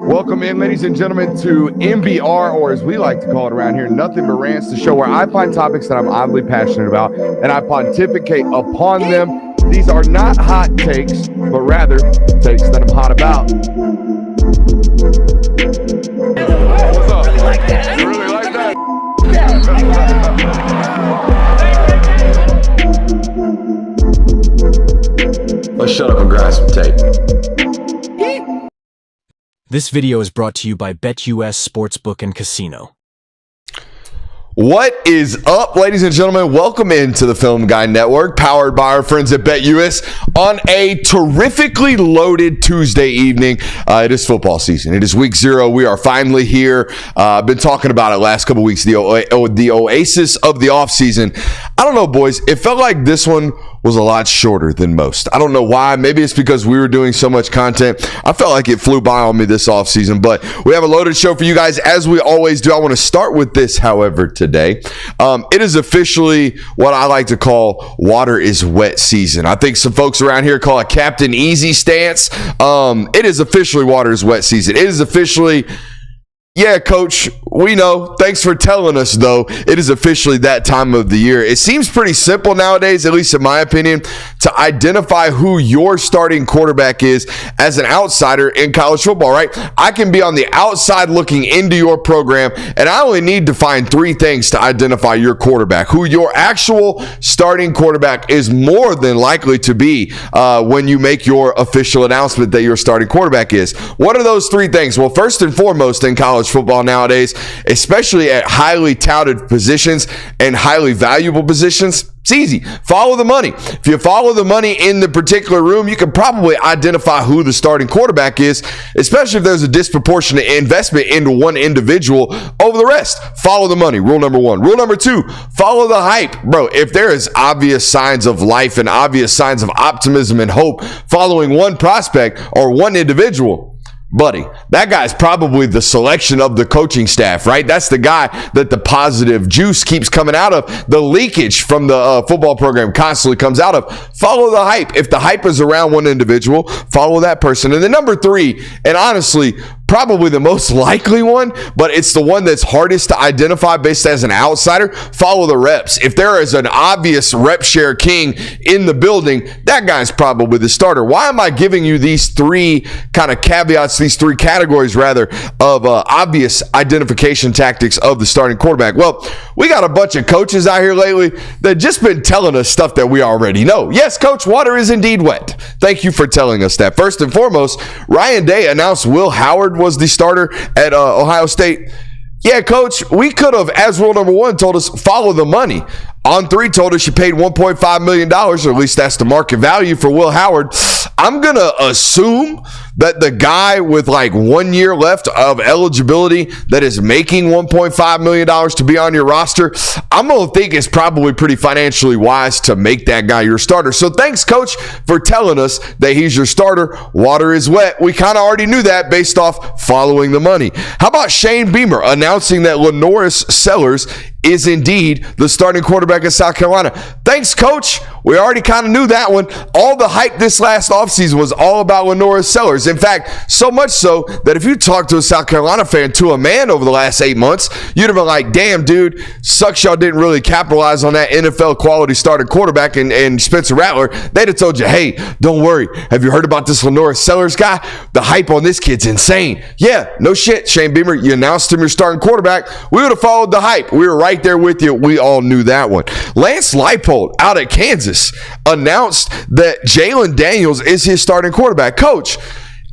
Welcome in, ladies and gentlemen, to MBR, or as we like to call it around here, Nothing But Rants, the show where I find topics that I'm oddly passionate about and I pontificate upon them. These are not hot takes, but rather takes that I'm hot about. What's up? Really like that. You really like that? Let's shut up and grind some tape. This video is brought to you by BetUS Sportsbook and Casino. What is up, ladies and gentlemen? Welcome into the Film Guy Network, powered by our friends at BetUS on a terrifically loaded Tuesday evening. It is football season. It is week 0. We are finally here. I've been talking about it last couple weeks, the oasis of the offseason. I don't know, boys. It felt like this one was a lot shorter than most. I don't know why. Maybe it's because we were doing so much content. I felt like it flew by on me this offseason, but we have a loaded show for you guys, as we always do. I want to start with this, however, today. It is officially what I like to call water is wet season. I think some folks around here call it Captain Easy stance. It is officially water is wet season. It is officially... Yeah, Coach, we know. Thanks for telling us, though. It is officially that time of the year. It seems pretty simple nowadays, at least in my opinion, to identify who your starting quarterback is as an outsider in college football, right? I can be on the outside looking into your program, and I only need to find 3 things to identify your quarterback. Who your actual starting quarterback is more than likely to be when you make your official announcement that your starting quarterback is. What are those 3 things? Well, first and foremost in college football nowadays, especially at highly touted positions and highly valuable positions, it's easy. Follow the money. If you follow the money in the particular room, you can probably identify who the starting quarterback is, especially if there's a disproportionate investment into one individual over the rest. Follow the money. Rule number 1. Rule number 2, follow the hype. Bro, if there is obvious signs of life and obvious signs of optimism and hope following one prospect or one individual, buddy, that guy's probably the selection of the coaching staff, right? That's the guy that the positive juice keeps coming out of. The leakage from the football program constantly comes out of. Follow the hype. If the hype is around one individual, follow that person. And then number 3, and honestly, probably the most likely one, but it's the one that's hardest to identify based as an outsider, follow the reps. If there is an obvious rep share king in the building, that guy's probably the starter. Why am I giving you these 3 kind of caveats, these 3 categories rather, of obvious identification tactics of the starting quarterback? Well, we got a bunch of coaches out here lately that just been telling us stuff that we already know. Yes, Coach, water is indeed wet. Thank you for telling us that. First and foremost, Ryan Day announced Will Howard was the starter at Ohio State. Yeah, Coach, we could have, as rule number 1 told us, follow the money. On 3 told us you paid $1.5 million, or at least that's the market value for Will Howard. I'm going to assume that the guy with like 1 year left of eligibility that is making $1.5 million to be on your roster, I'm going to think it's probably pretty financially wise to make that guy your starter. So thanks, Coach, for telling us that he's your starter. Water is wet. We kind of already knew that based off following the money. How about Shane Beamer announcing that Lenoris Sellers is indeed the starting quarterback at South Carolina? Thanks, Coach. We already kind of knew that one. All the hype this last offseason was all about Lenoris Sellers. In fact, so much so that if you talk to a South Carolina fan to a man over the last 8 months, you'd have been like, damn, dude, sucks y'all didn't really capitalize on that NFL quality starting quarterback and Spencer Rattler. They'd have told you, hey, don't worry. Have you heard about this Lenoris Sellers guy? The hype on this kid's insane. Yeah, no shit, Shane Beamer. You announced him your starting quarterback. We would have followed the hype. We were right there with you. We all knew that one. Lance Leipold out at Kansas announced that Jalen Daniels is his starting quarterback. Coach,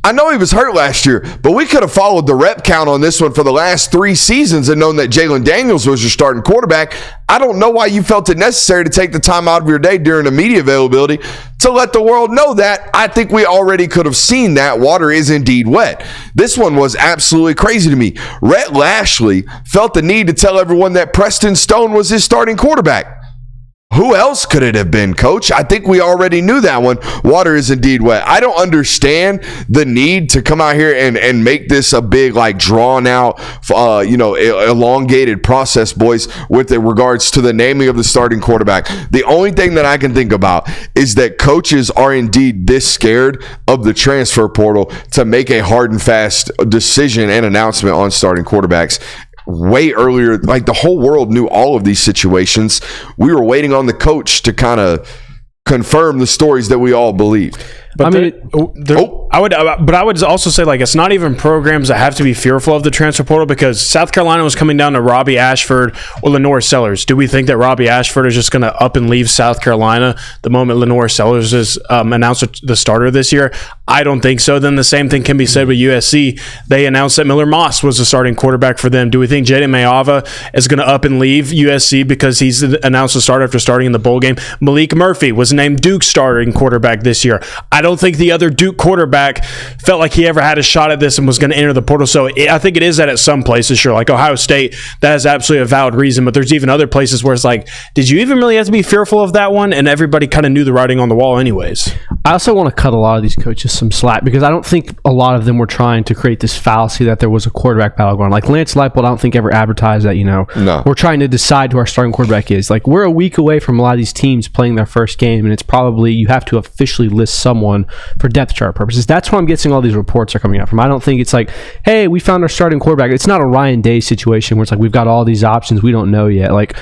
I know he was hurt last year, but we could have followed the rep count on this one for the last 3 seasons and known that Jalen Daniels was your starting quarterback. I don't know why you felt it necessary to take the time out of your day during the media availability to let the world know that. I think we already could have seen that water is indeed wet. This one was absolutely crazy to me. Rhett Lashley felt the need to tell everyone that Preston Stone was his starting quarterback. Who else could it have been, Coach? I think we already knew that one. Water is indeed wet. I don't understand the need to come out here and make this a big, like, drawn out, elongated process, boys, with regards to the naming of the starting quarterback. The only thing that I can think about is that coaches are indeed this scared of the transfer portal to make a hard and fast decision and announcement on starting quarterbacks way earlier. Like, the whole world knew all of these situations. We were waiting on the coach to kind of confirm the stories that we all believed. But I would also say, like, it's not even programs that have to be fearful of the transfer portal, because South Carolina was coming down to Robbie Ashford or Lenoris Sellers. Do we think that Robbie Ashford is just going to up and leave South Carolina the moment Lenoris Sellers is announced the starter this year? I don't think so. Then the same thing can be said with USC. They announced that Miller Moss was the starting quarterback for them. Do we think Jaden Mayava is going to up and leave USC because he's announced the starter after starting in the bowl game? Malik Murphy was named Duke's starting quarterback this year. I don't think the other Duke quarterback felt like he ever had a shot at this and was going to enter the portal. So I think it is that at some places, sure, like Ohio State, that is absolutely a valid reason. But there's even other places where it's like, did you even really have to be fearful of that one? And everybody kind of knew the writing on the wall anyways. I also want to cut a lot of these coaches some slack, because I don't think a lot of them were trying to create this fallacy that there was a quarterback battle going on. Like Lance Leipold, I don't think ever advertised that, No. We're trying to decide who our starting quarterback is. Like, we're a week away from a lot of these teams playing their first game, and it's probably, you have to officially list someone for depth chart purposes. That's where I'm guessing all these reports are coming out from. I don't think it's like, hey, we found our starting quarterback. It's not a Ryan Day situation where it's like, we've got all these options, we don't know yet. Like,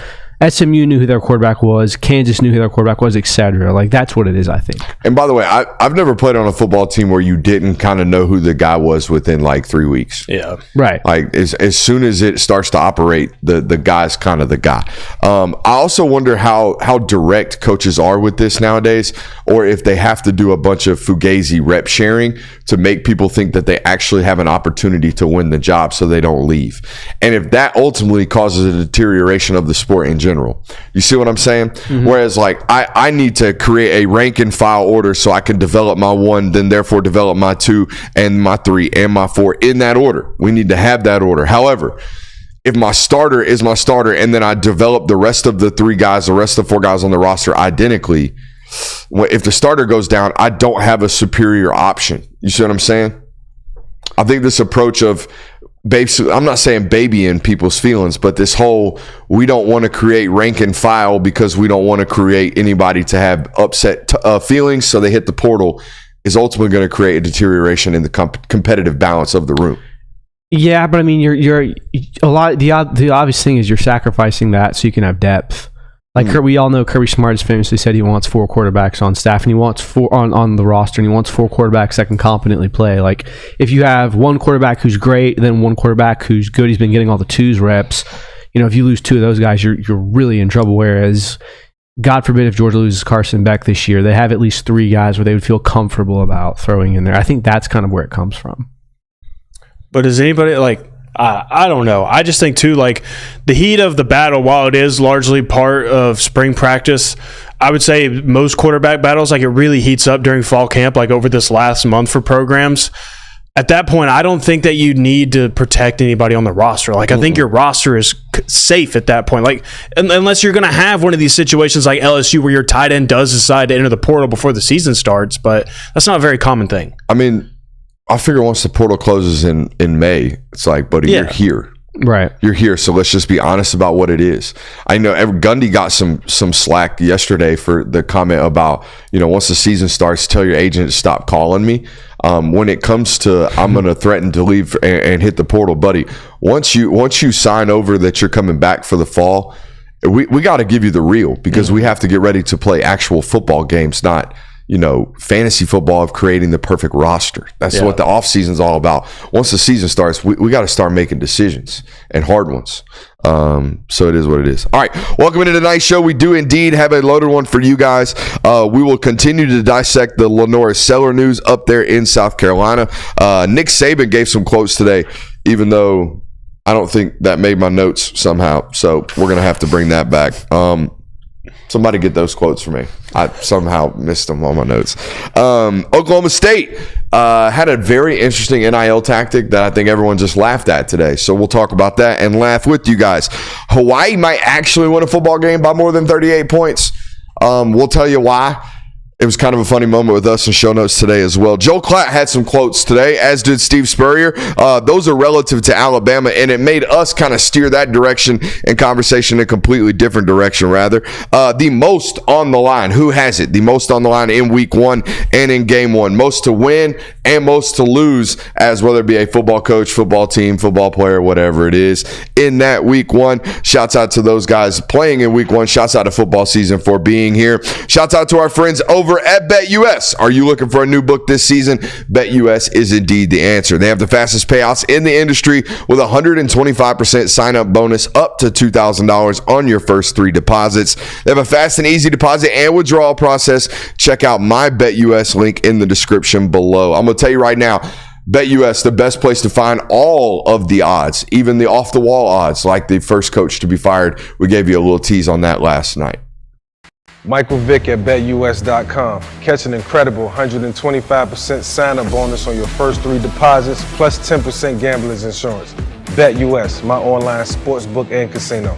SMU knew who their quarterback was, Kansas knew who their quarterback was, etc. Like, that's what it is, I think. And by the way, I've never played on a football team where you didn't kind of know who the guy was within like 3 weeks. Yeah. Right. Like, as soon as it starts to operate, the guy's kind of the guy. I also wonder how direct coaches are with this nowadays, or if they have to do a bunch of fugazi rep sharing to make people think that they actually have an opportunity to win the job so they don't leave. And if that ultimately causes a deterioration of the sport in general. You see what I'm saying? Mm-hmm. Whereas, like, I need to create a rank and file order so I can develop my 1, then therefore develop my 2 and my 3 and my 4 in that order. We need to have that order. However, if my starter is my starter and then I develop the rest of the 3 guys, the rest of the 4 guys on the roster identically, if the starter goes down, I don't have a superior option. You see what I'm saying? I think this approach of, I'm not saying babying people's feelings, but this whole, we don't want to create rank and file because we don't want to create anybody to have upset feelings, so they hit the portal, is ultimately going to create a deterioration in the competitive balance of the room. Yeah, but I mean, you're a lot. The obvious thing is you're sacrificing that so you can have depth. Like, we all know Kirby Smart has famously said he wants 4 quarterbacks on staff, and he wants 4 on the roster, and he wants 4 quarterbacks that can competently play. Like, if you have 1 quarterback who's great, then 1 quarterback who's good, he's been getting all the 2s reps. If you lose 2 of those guys, you're really in trouble. Whereas, God forbid if Georgia loses Carson Beck this year, they have at least 3 guys where they would feel comfortable about throwing in there. I think that's kind of where it comes from. But is anybody like? I don't know. I just think, too, like, the heat of the battle, while it is largely part of spring practice, I would say most quarterback battles, like, it really heats up during fall camp, like over this last month for programs. At that point, I don't think that you need to protect anybody on the roster. Like, I think your roster is safe at that point. Like, unless you're going to have one of these situations like LSU where your tight end does decide to enter the portal before the season starts, but that's not a very common thing. I mean, I figure once the portal closes in May, it's like, buddy, you're here. Right. You're here, so let's just be honest about what it is. I know Gundy got some slack yesterday for the comment about, once the season starts, tell your agent to stop calling me. When it comes to, I'm going to threaten to leave and hit the portal, buddy, once you sign over that you're coming back for the fall, we got to give you the real, because we have to get ready to play actual football games, not fantasy football of creating the perfect roster. That's what the offseason's all about. Once the season starts, we got to start making decisions, and hard ones. So it is what it is. All right, welcome into tonight's show. We do indeed have a loaded one for you guys. We will continue to dissect the Lenoris Sellers news up there in South Carolina. Nick Saban gave some quotes today, even though I don't think that made my notes somehow. So we're going to have to bring that back. Somebody get those quotes for me. I somehow missed them on my notes. Oklahoma State had a very interesting NIL tactic that I think everyone just laughed at today. So we'll talk about that and laugh with you guys. Hawaii might actually win a football game by more than 38 points. We'll tell you why. It was kind of a funny moment with us in show notes today as well. Joe Klatt had some quotes today, as did Steve Spurrier. Those are relative to Alabama, and it made us kind of steer that direction and conversation in a completely different direction, rather. The most on the line. Who has it? The most on the line in week 1 and in game 1. Most to win and most to lose, as whether it be a football coach, football team, football player, whatever it is, in that week 1. Shouts out to those guys playing in week 1. Shouts out to football season for being here. Shouts out to our friends over at BetUS. Are you looking for a new book this season? BetUS is indeed the answer. They have the fastest payouts in the industry with a 125% sign-up bonus up to $2,000 on your first 3 deposits. They have a fast and easy deposit and withdrawal process. Check out my BetUS link in the description below. I'm going to tell you right now, BetUS, the best place to find all of the odds, even the off-the-wall odds, like the first coach to be fired. We gave you a little tease on that last night. Michael Vick at BetUS.com. Catch an incredible 125% sign-up bonus on your first 3 deposits, plus 10% gambler's insurance. BetUS, my online sportsbook and casino.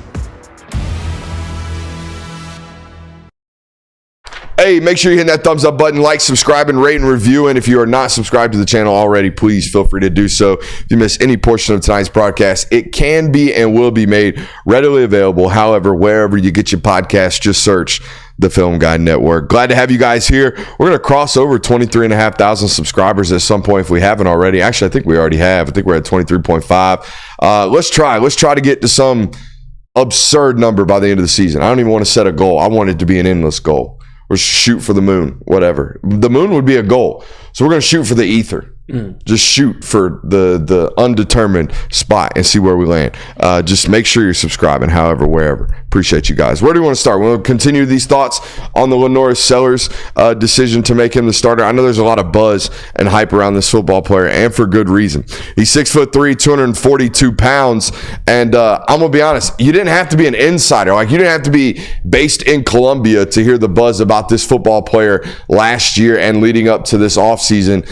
Hey, make sure you hit that thumbs up button, like, subscribe, and rate and review. And if you are not subscribed to the channel already, please feel free to do so. If you miss any portion of tonight's broadcast, it can be and will be made readily available. However, wherever you get your podcast, just search the Film Guy Network. Glad to have you guys here. We're going to cross over 23,500 subscribers at some point if we haven't already. Actually, I think we already have. I think we're at 23.5. Let's try to get to some absurd number by the end of the season. I don't even want to set a goal. I want it to be an endless goal. Or shoot for the moon, whatever. The moon would be a goal. So we're going to shoot for the ether. Just shoot for the undetermined spot and see where we land. Just make sure you're subscribing, however, wherever. Appreciate you guys. Where do you want to start? We'll continue these thoughts on the Lenoris Sellers decision to make him the starter. I know there's a lot of buzz and hype around this football player, and for good reason. He's 6'3", 242 pounds, and I'm going to be honest, you didn't have to be an insider. Like, you didn't have to be based in Columbia to hear the buzz about this football player last year and leading up to this offseason.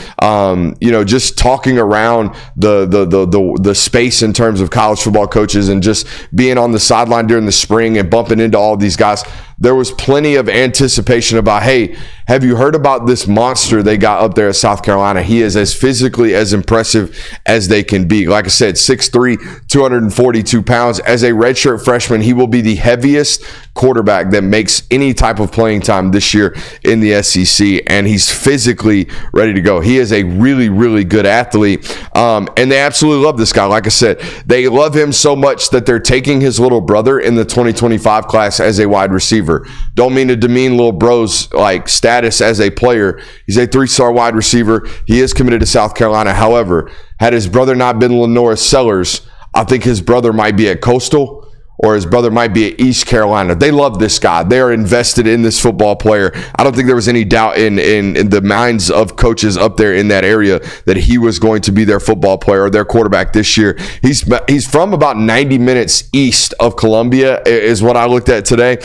Just talking around the space in terms of college football coaches and just being on the sideline during the spring and bumping into all these guys. There was plenty of anticipation about, hey, have you heard about this monster they got up there at South Carolina? He is as physically as impressive as they can be. Like I said, 6'3", 242 pounds. As a redshirt freshman, he will be the heaviest quarterback that makes any type of playing time this year in the SEC, and he's physically ready to go. He is a really, really good athlete, and they absolutely love this guy. Like I said, they love him so much that they're taking his little brother in the 2025 class as a wide receiver. Don't mean to demean little bro's like status as a player. He's a 3-star wide receiver. He is committed to South Carolina. However, had his brother not been Lenoris Sellers, I think his brother might be at Coastal, or his brother might be at East Carolina. They love this guy. They are invested in this football player. I don't think there was any doubt in the minds of coaches up there in that area that he was going to be their football player or their quarterback this year. He's from about 90 minutes east of Columbia is what I looked at today.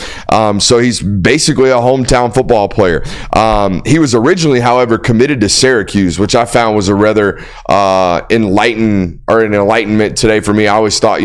So he's basically a hometown football player. He was originally, however, committed to Syracuse, which I found was a rather enlightenment today for me. I always thought,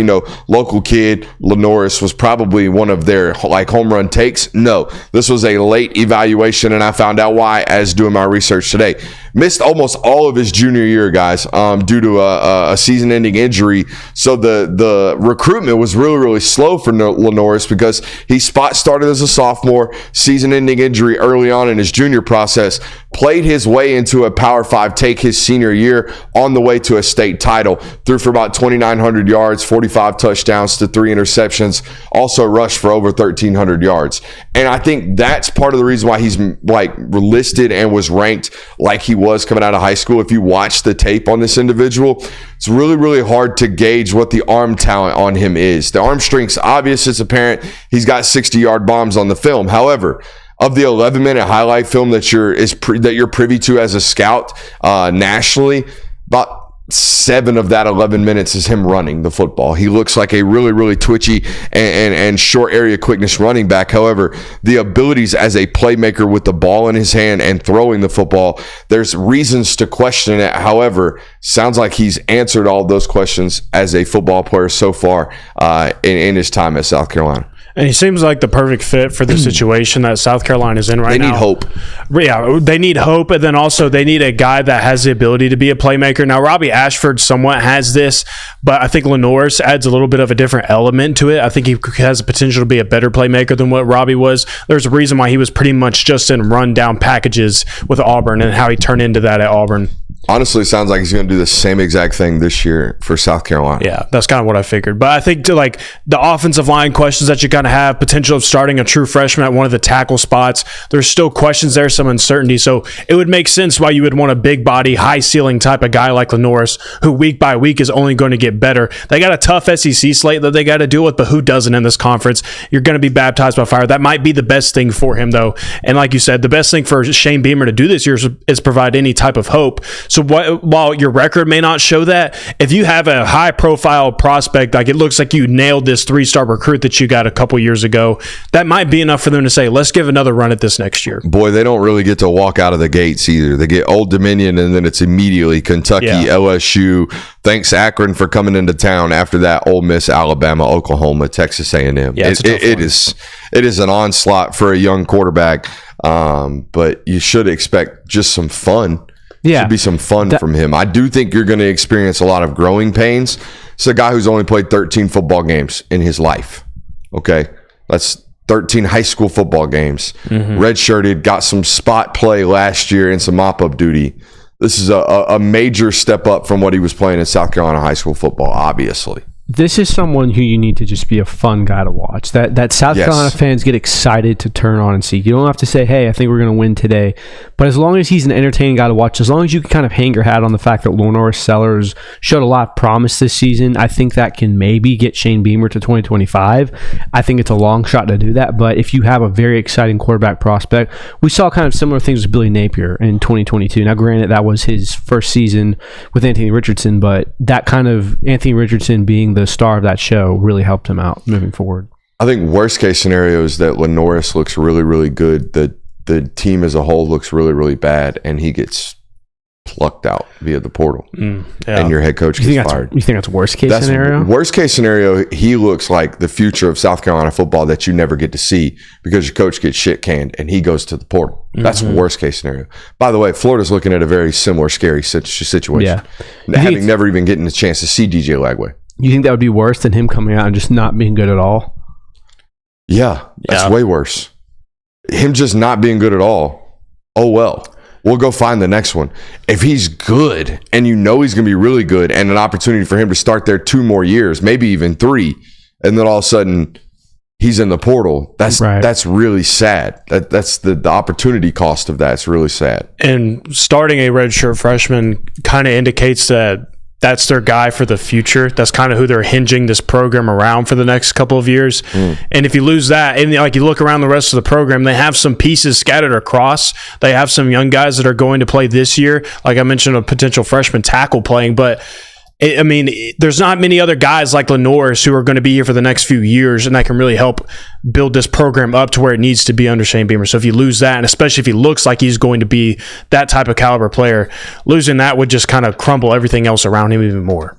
local kid, Lenoris was probably one of their home run takes. No, this was a late evaluation, and I found out why as doing my research today. Missed almost all of his junior year, guys, due to a season-ending injury. So the recruitment was really, really slow for Lenoris because he started as a sophomore, season-ending injury early on in his junior process, played his way into a Power 5 take his senior year on the way to a state title, threw for about 2,900 yards, 45 touchdowns to 3 interceptions, also rushed for over 1,300 yards. And I think that's part of the reason why he's listed and was ranked like he was coming out of high school. If you watch the tape on this individual, it's really, really hard to gauge what the arm talent on him is. The arm strength's obvious. It's apparent. He's got 60-yard bombs on the film. However, of the 11-minute highlight film that you're privy to as a scout nationally, about 7 of that 11 minutes is him running the football. He looks like a really, really twitchy and short area quickness running back. However, the abilities as a playmaker with the ball in his hand and throwing the football, there's reasons to question it. However, sounds like he's answered all those questions as a football player so far in his time at South Carolina. And he seems like the perfect fit for the situation that South Carolina is in right now. They need hope. Yeah, they need hope, and then also they need a guy that has the ability to be a playmaker. Now, Robbie Ashford somewhat has this, but I think Lenoris adds a little bit of a different element to it. I think he has the potential to be a better playmaker than what Robbie was. There's a reason why he was pretty much just in rundown packages with Auburn and how he turned into that at Auburn. Honestly, it sounds like he's going to do the same exact thing this year for South Carolina. Yeah, that's kind of what I figured. But I think to like the offensive line questions that you kind of have, potential of starting a true freshman at one of the tackle spots, there's still questions there, some uncertainty. So it would make sense why you would want a big body, high ceiling type of guy like Lenoris, who week by week is only going to get better. They got a tough SEC slate that they got to deal with, but who doesn't in this conference? You're going to be baptized by fire. That might be the best thing for him, though. And like you said, the best thing for Shane Beamer to do this year is provide any type of hope. So while your record may not show that, if you have a high-profile prospect, like it looks like you nailed this 3-star recruit that you got a couple years ago, that might be enough for them to say, let's give another run at this next year. Boy, they don't really get to walk out of the gates either. They get Old Dominion, and then it's immediately Kentucky, LSU. Thanks, Akron, for coming into town. After that, Ole Miss, Alabama, Oklahoma, Texas A&M. Yeah, it is an onslaught for a young quarterback, but you should expect just some fun. Yeah. Should be some fun from him. I do think you're going to experience a lot of growing pains. It's a guy who's only played 13 football games in his life. Okay? That's 13 high school football games. Redshirted, got some spot play last year and some mop-up duty. This is a major step up from what he was playing in South Carolina high school football, obviously. This is someone who you need to just be a fun guy to watch. That South Carolina fans get excited to turn on and see. You don't have to say, hey, I think we're going to win today. But as long as he's an entertaining guy to watch, as long as you can kind of hang your hat on the fact that Lenoris Sellers showed a lot of promise this season, I think that can maybe get Shane Beamer to 2025. I think it's a long shot to do that. But if you have a very exciting quarterback prospect, we saw kind of similar things with Billy Napier in 2022. Now, granted, that was his first season with Anthony Richardson, but that kind of Anthony Richardson being the star of that show really helped him out moving forward. I think worst case scenario is that Lenoris looks really, really good. The team as a whole looks really, really bad, and he gets plucked out via the portal, and your head coach gets fired. You think that's worst case scenario? Worst case scenario, he looks like the future of South Carolina football that you never get to see because your coach gets shit canned and he goes to the portal. That's worst case scenario. By the way, Florida's looking at a very similar scary situation. Having never even getting a chance to see DJ Lagway. You think that would be worse than him coming out and just not being good at all? Yeah, that's way worse. Him just not being good at all. Oh, well. We'll go find the next one. If he's good and you know he's going to be really good and an opportunity for him to start there 2 more years, maybe even 3, and then all of a sudden he's in the portal, that's really sad. That's the opportunity cost of that's really sad. And starting a redshirt freshman kind of indicates that that's their guy for the future. That's kind of who they're hinging this program around for the next couple of years. And if you lose that, and like you look around the rest of the program, they have some pieces scattered across. They have some young guys that are going to play this year. Like I mentioned, a potential freshman tackle playing, but I mean, there's not many other guys like Lenoris who are going to be here for the next few years, and that can really help build this program up to where it needs to be under Shane Beamer. So if you lose that, and especially if he looks like he's going to be that type of caliber player, losing that would just kind of crumble everything else around him even more.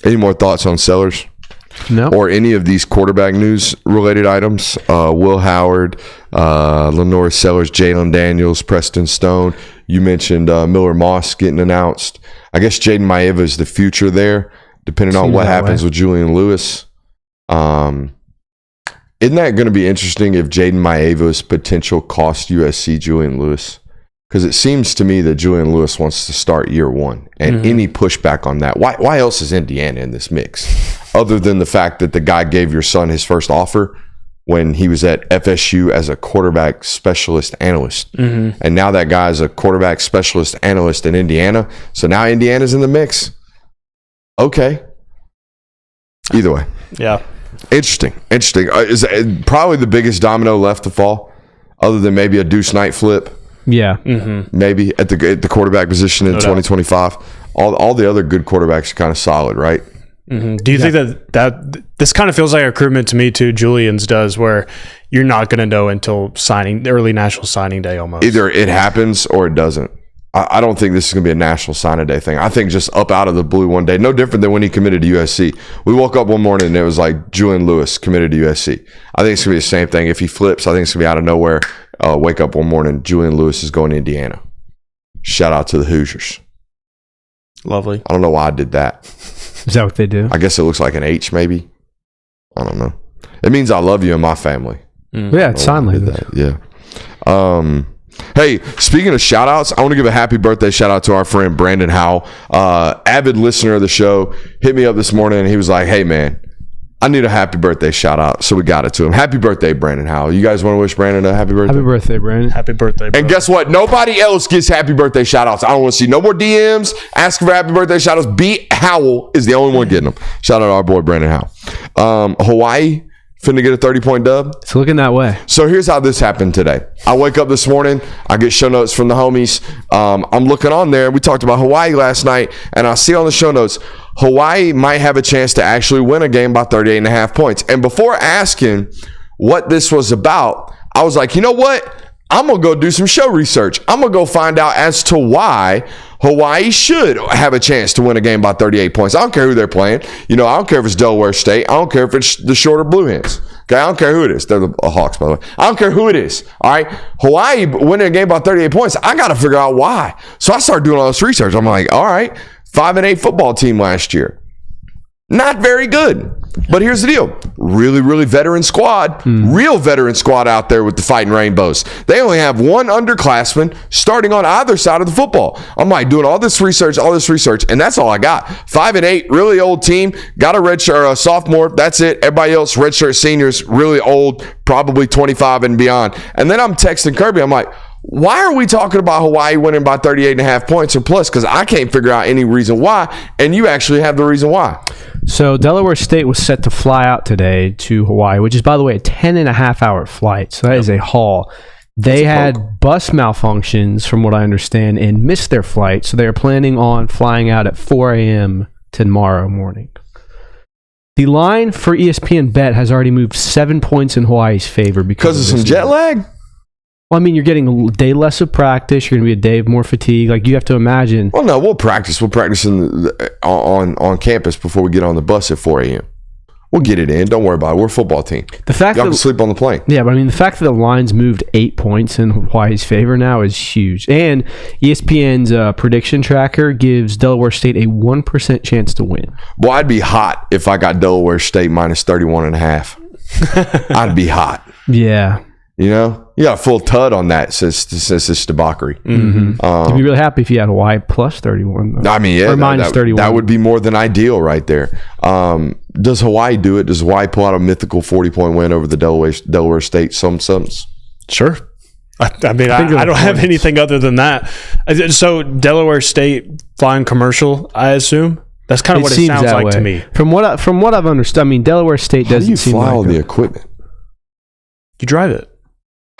Any more thoughts on Sellers? No. Or any of these quarterback news related items? Will Howard, Lenoris Sellers, Jalen Daniels, Preston Stone. You mentioned Miller Moss getting announced. I guess Jaden Maeva is the future there, depending on what happens with Julian Lewis. Isn't that going to be interesting if Jaden Maeva's potential cost USC Julian Lewis? Because it seems to me that Julian Lewis wants to start year 1, and any pushback on that. Why else is Indiana in this mix? Other than the fact that the guy gave your son his first offer when he was at FSU as a quarterback specialist analyst. And now that guy's a quarterback specialist analyst in Indiana. So now Indiana's in the mix. Okay. Either way. Yeah. Interesting. Is probably the biggest domino left to fall, other than maybe a Deuce Knight flip. Yeah. Maybe at the quarterback position in 2025. All the other good quarterbacks are kind of solid, right? Do you think that this kind of feels like a recruitment to me too, Julian's does, where you're not going to know until early national signing day almost? Either it happens or it doesn't. I don't think this is going to be a national sign-a day thing. I think just up out of the blue one day, no different than when he committed to USC. We woke up one morning and it was like Julian Lewis committed to USC. I think it's going to be the same thing. If he flips, I think it's going to be out of nowhere. Wake up one morning, Julian Lewis is going to Indiana. Shout out to the Hoosiers. Lovely. I don't know why I did that. Is that what they do? I guess it looks like an H maybe. I don't know. It means I love you in my family. Yeah, it's sign language. Yeah. Hey, speaking of shout outs, I want to give a happy birthday shout out to our friend Brandon Howell, avid listener of the show. Hit me up this morning and he was like, hey man, I need a happy birthday shout out. So we got it to him. Happy birthday, Brandon Howell. You guys want to wish Brandon a happy birthday? Happy birthday, Brandon. Happy birthday, bro. And guess what? Nobody else gets happy birthday shout outs. I don't want to see no more DMs asking for happy birthday shout outs. B. Howell is the only one getting them. Shout out to our boy Brandon Howell. Hawaii finna get a 30-point dub. It's looking that way. So here's how this happened today. I wake up this morning. I get show notes from the homies. I'm looking on there. We talked about Hawaii last night, and I see on the show notes, Hawaii might have a chance to actually win a game by 38.5 points. And before asking what this was about, I was like, you know what? I'm going to go do some show research. I'm going to go find out as to why Hawaii should have a chance to win a game by 38 points. I don't care who they're playing. I don't care if it's Delaware State. I don't care if it's the shorter Blue Hens. Okay, I don't care who it is. They're the Hawks, by the way. I don't care who it is. All right, Hawaii winning a game by 38 points. I got to figure out why. So I started doing all this research. I'm like, all right, 5-8 football team last year. Not very good. But here's the deal. Really, really veteran squad. Real veteran squad out there with the Fighting Rainbows. They only have one underclassman starting on either side of the football. I'm like doing all this research, and that's all I got. 5-8, really old team. Got a redshirt, a sophomore. That's it. Everybody else, redshirt seniors, really old, probably 25 and beyond. And then I'm texting Kirby. I'm like, why are we talking about Hawaii winning by 38.5 points or plus? Because I can't figure out any reason why, and you actually have the reason why. So Delaware State was set to fly out today to Hawaii, which is, by the way, a 10.5-hour flight. So that is a haul. They had bus malfunctions, from what I understand, and missed their flight. So they are planning on flying out at 4 a.m. tomorrow morning. The line for ESPN Bet has already moved 7 points in Hawaii's favor because of some jet lag? Well, I mean, you're getting a day less of practice. You're going to be a day of more fatigue. Like, you have to imagine. Well, no, we'll practice. We'll practice on campus before we get on the bus at 4 a.m. We'll get it in. Don't worry about it. We're a football team. The fact y'all can sleep on the plane. Yeah, but I mean, the fact that the line's moved 8 points in Hawaii's favor now is huge. And ESPN's prediction tracker gives Delaware State a 1% chance to win. Boy, I'd be hot if I got Delaware State minus 31.5. I'd be hot. Yeah. You got a full tud on that since this debauchery. You'd be really happy if you had Hawaii plus 31. Though. I mean, yeah, or minus 31. That would be more than ideal right there. Does Hawaii do it? Does Hawaii pull out a mythical 40-point win over the Delaware State sums? Sure. I mean, I don't have anything other than that. So Delaware State flying commercial, I assume? That's kind of what it sounds like to me. From what I've understood, I mean, Delaware State doesn't seem like... How do you fly all the equipment? You drive it.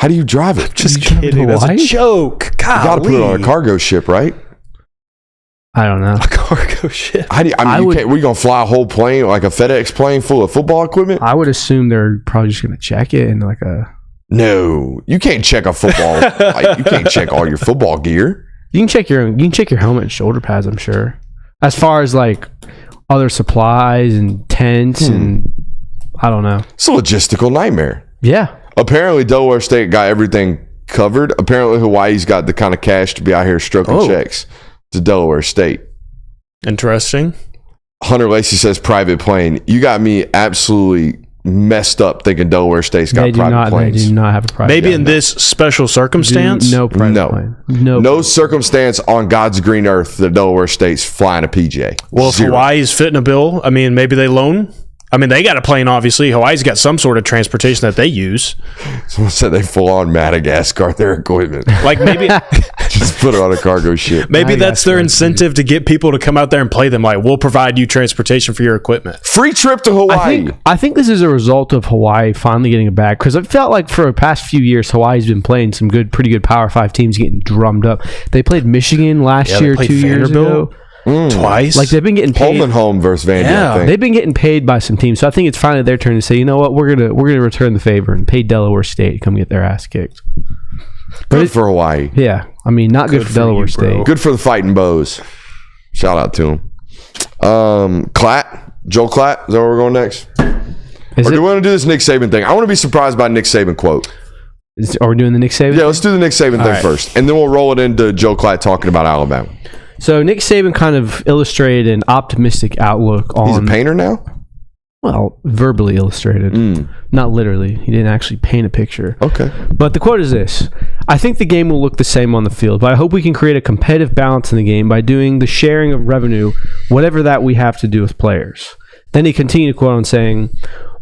How do you drive it? Just kidding. That's a joke. You got to put it on a cargo ship, right? I don't know. A cargo ship. We're going to fly a whole plane, like a FedEx plane full of football equipment? I would assume they're probably just going to check it in like a... No. You can't check a football. You can't check all your football gear. You can check your helmet and shoulder pads, I'm sure. As far as like other supplies and tents and I don't know. It's a logistical nightmare. Yeah. Apparently, Delaware State got everything covered. Apparently, Hawaii's got the kind of cash to be out here stroking checks to Delaware State. Interesting. Hunter Lacey says private plane. You got me absolutely messed up thinking Delaware State's got private planes. They do not have a private Maybe in this special circumstance? No private plane. No circumstance on God's green earth that Delaware State's flying a PJ. Well, if Hawaii's fitting a bill, I mean, maybe they loan. I mean, they got a plane, obviously. Hawaii's got some sort of transportation that they use. Someone said they full on Madagascar their equipment. Like maybe just put it on a cargo ship. Maybe that's their incentive to get people to come out there and play them. Like, we'll provide you transportation for your equipment. Free trip to Hawaii. I think this is a result of Hawaii finally getting a bag, because it felt like for the past few years, Hawaii's been playing some pretty good Power 5 teams getting drummed up. They played Michigan last year, 2 years ago. Twice. Like, they've been getting paid. Pullman home versus Vandy, they've been getting paid by some teams. So I think it's finally their turn to say, you know what, we're gonna return the favor and pay Delaware State to come get their ass kicked. Good for Hawaii. Yeah. I mean, not good for Delaware State. Good for the Fighting Bows. Shout out to him. Joel Klatt. Is that where we're going next? Or do we want to do this Nick Saban thing? I want to be surprised by Nick Saban quote. Are we doing the Nick Saban? Yeah, let's do the Nick Saban thing first. And then we'll roll it into Joe Klatt talking about Alabama. So Nick Saban kind of illustrated an optimistic outlook on... He's a painter now? Well, verbally illustrated. Not literally. He didn't actually paint a picture. Okay. But the quote is this: I think the game will look the same on the field, but I hope we can create a competitive balance in the game by doing the sharing of revenue, whatever that we have to do with players. Then he continued to quote on saying,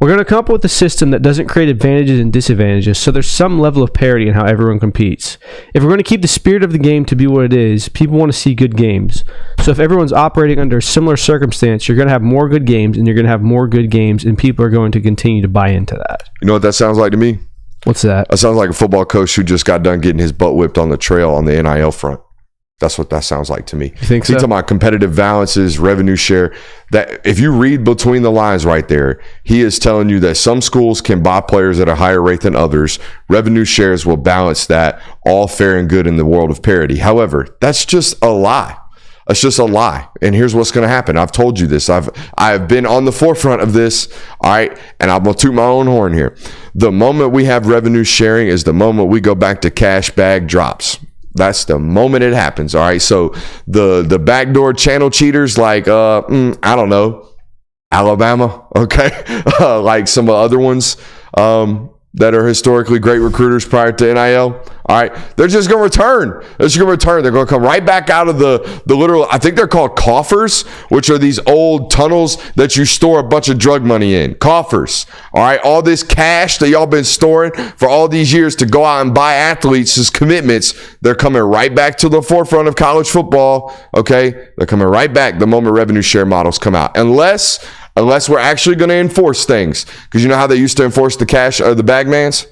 we're going to come up with a system that doesn't create advantages and disadvantages, so there's some level of parity in how everyone competes. If we're going to keep the spirit of the game to be what it is, people want to see good games. So if everyone's operating under a similar circumstance, you're going to have more good games, and you're going to have more good games, and people are going to continue to buy into that. You know what that sounds like to me? What's that? That sounds like a football coach who just got done getting his butt whipped on the trail on the NIL front. That's what that sounds like to me. You think so? He's talking about competitive balances, revenue share. That if you read between the lines right there, he is telling you that some schools can buy players at a higher rate than others. Revenue shares will balance that, all fair and good in the world of parity. However, that's just a lie. It's just a lie. And here's what's going to happen. I've told you this. I've been on the forefront of this. All right. And I'm going to toot my own horn here. The moment we have revenue sharing is the moment we go back to cash bag drops. That's the moment it happens. All right. So the backdoor channel cheaters like, I don't know, Alabama. Okay. Like some other ones that are historically great recruiters prior to NIL. All right. They're just going to return. They're going to come right back out of the literal, I think they're called coffers, which are these old tunnels that you store a bunch of drug money in. Coffers. All right. All this cash that y'all been storing for all these years to go out and buy athletes as commitments, they're coming right back to the forefront of college football. Okay. They're coming right back the moment revenue share models come out. Unless we're actually going to enforce things. Because you know how they used to enforce the cash or the bagmans?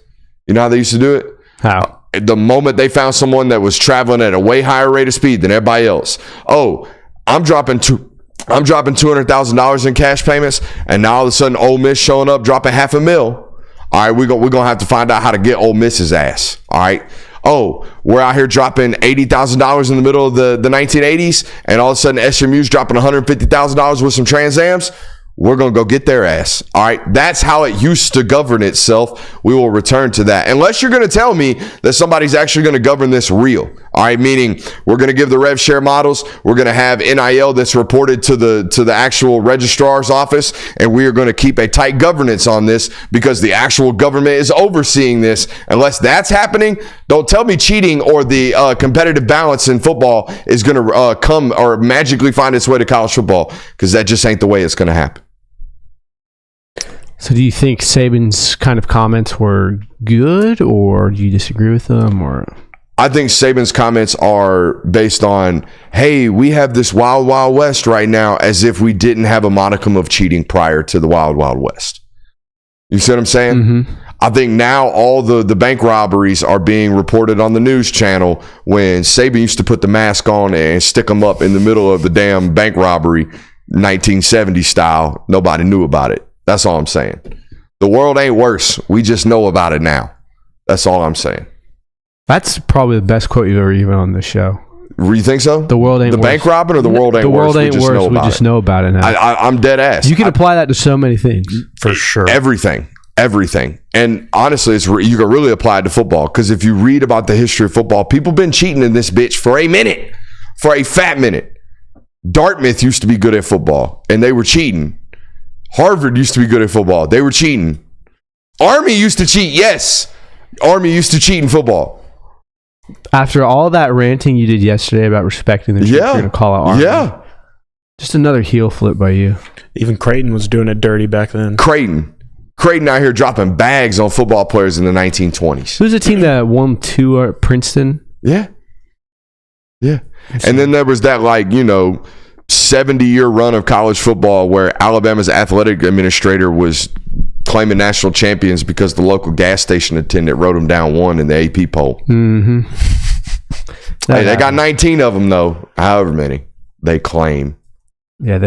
You know how they used to do it? How? The moment they found someone that was traveling at a way higher rate of speed than everybody else. Oh, I'm dropping $200,000 in cash payments, and now all of a sudden Ole Miss showing up dropping $500,000. All right, we're gonna have to find out how to get Ole Miss's ass. All right. Oh, we're out here dropping $80,000 in the middle of the 1980s, and all of a sudden SMU's dropping $150,000 with some Trans Ams. We're going to go get their ass. All right. That's how it used to govern itself. We will return to that. Unless you're going to tell me that somebody's actually going to govern this real. All right. Meaning we're going to give the rev share models. We're going to have NIL that's reported to the actual registrar's office. And we are going to keep a tight governance on this because the actual government is overseeing this. Unless that's happening, don't tell me cheating or the competitive balance in football is going to come or magically find its way to college football, because that just ain't the way it's going to happen. So do you think Saban's kind of comments were good, or do you disagree with them? Or I think Saban's comments are based on, hey, we have this wild, wild west right now, as if we didn't have a modicum of cheating prior to the wild, wild west. You see what I'm saying? Mm-hmm. I think now all the bank robberies are being reported on the news channel, when Saban used to put the mask on and stick them up in the middle of the damn bank robbery, 1970 style. Nobody knew about it. That's all I'm saying. The world ain't worse. We just know about it now. That's all I'm saying. That's probably the best quote you've ever given on this show. You think so? The world ain't the worse. Bank robbing, or the world ain't worse? The world ain't worse. We just know about it now. I'm dead ass. You can apply that to so many things. For sure. Everything. And honestly, you can really apply it to football, because if you read about the history of football, people been cheating in this bitch for a fat minute. Dartmouth used to be good at football, and they were cheating. Harvard used to be good at football. They were cheating. Army used to cheat. Yes. Army used to cheat in football. After all that ranting you did yesterday about respecting the troops, you're going to call out Army. Yeah. Just another heel flip by you. Even Creighton was doing it dirty back then. Creighton out here dropping bags on football players in the 1920s. Who's the team that won 2 at Princeton? Yeah. And then there was that 70-year run of college football where Alabama's athletic administrator was claiming national champions because the local gas station attendant wrote them down 1 in the AP poll. Mm-hmm. Hey, they got 19 of them, though, however many they claim. Yeah,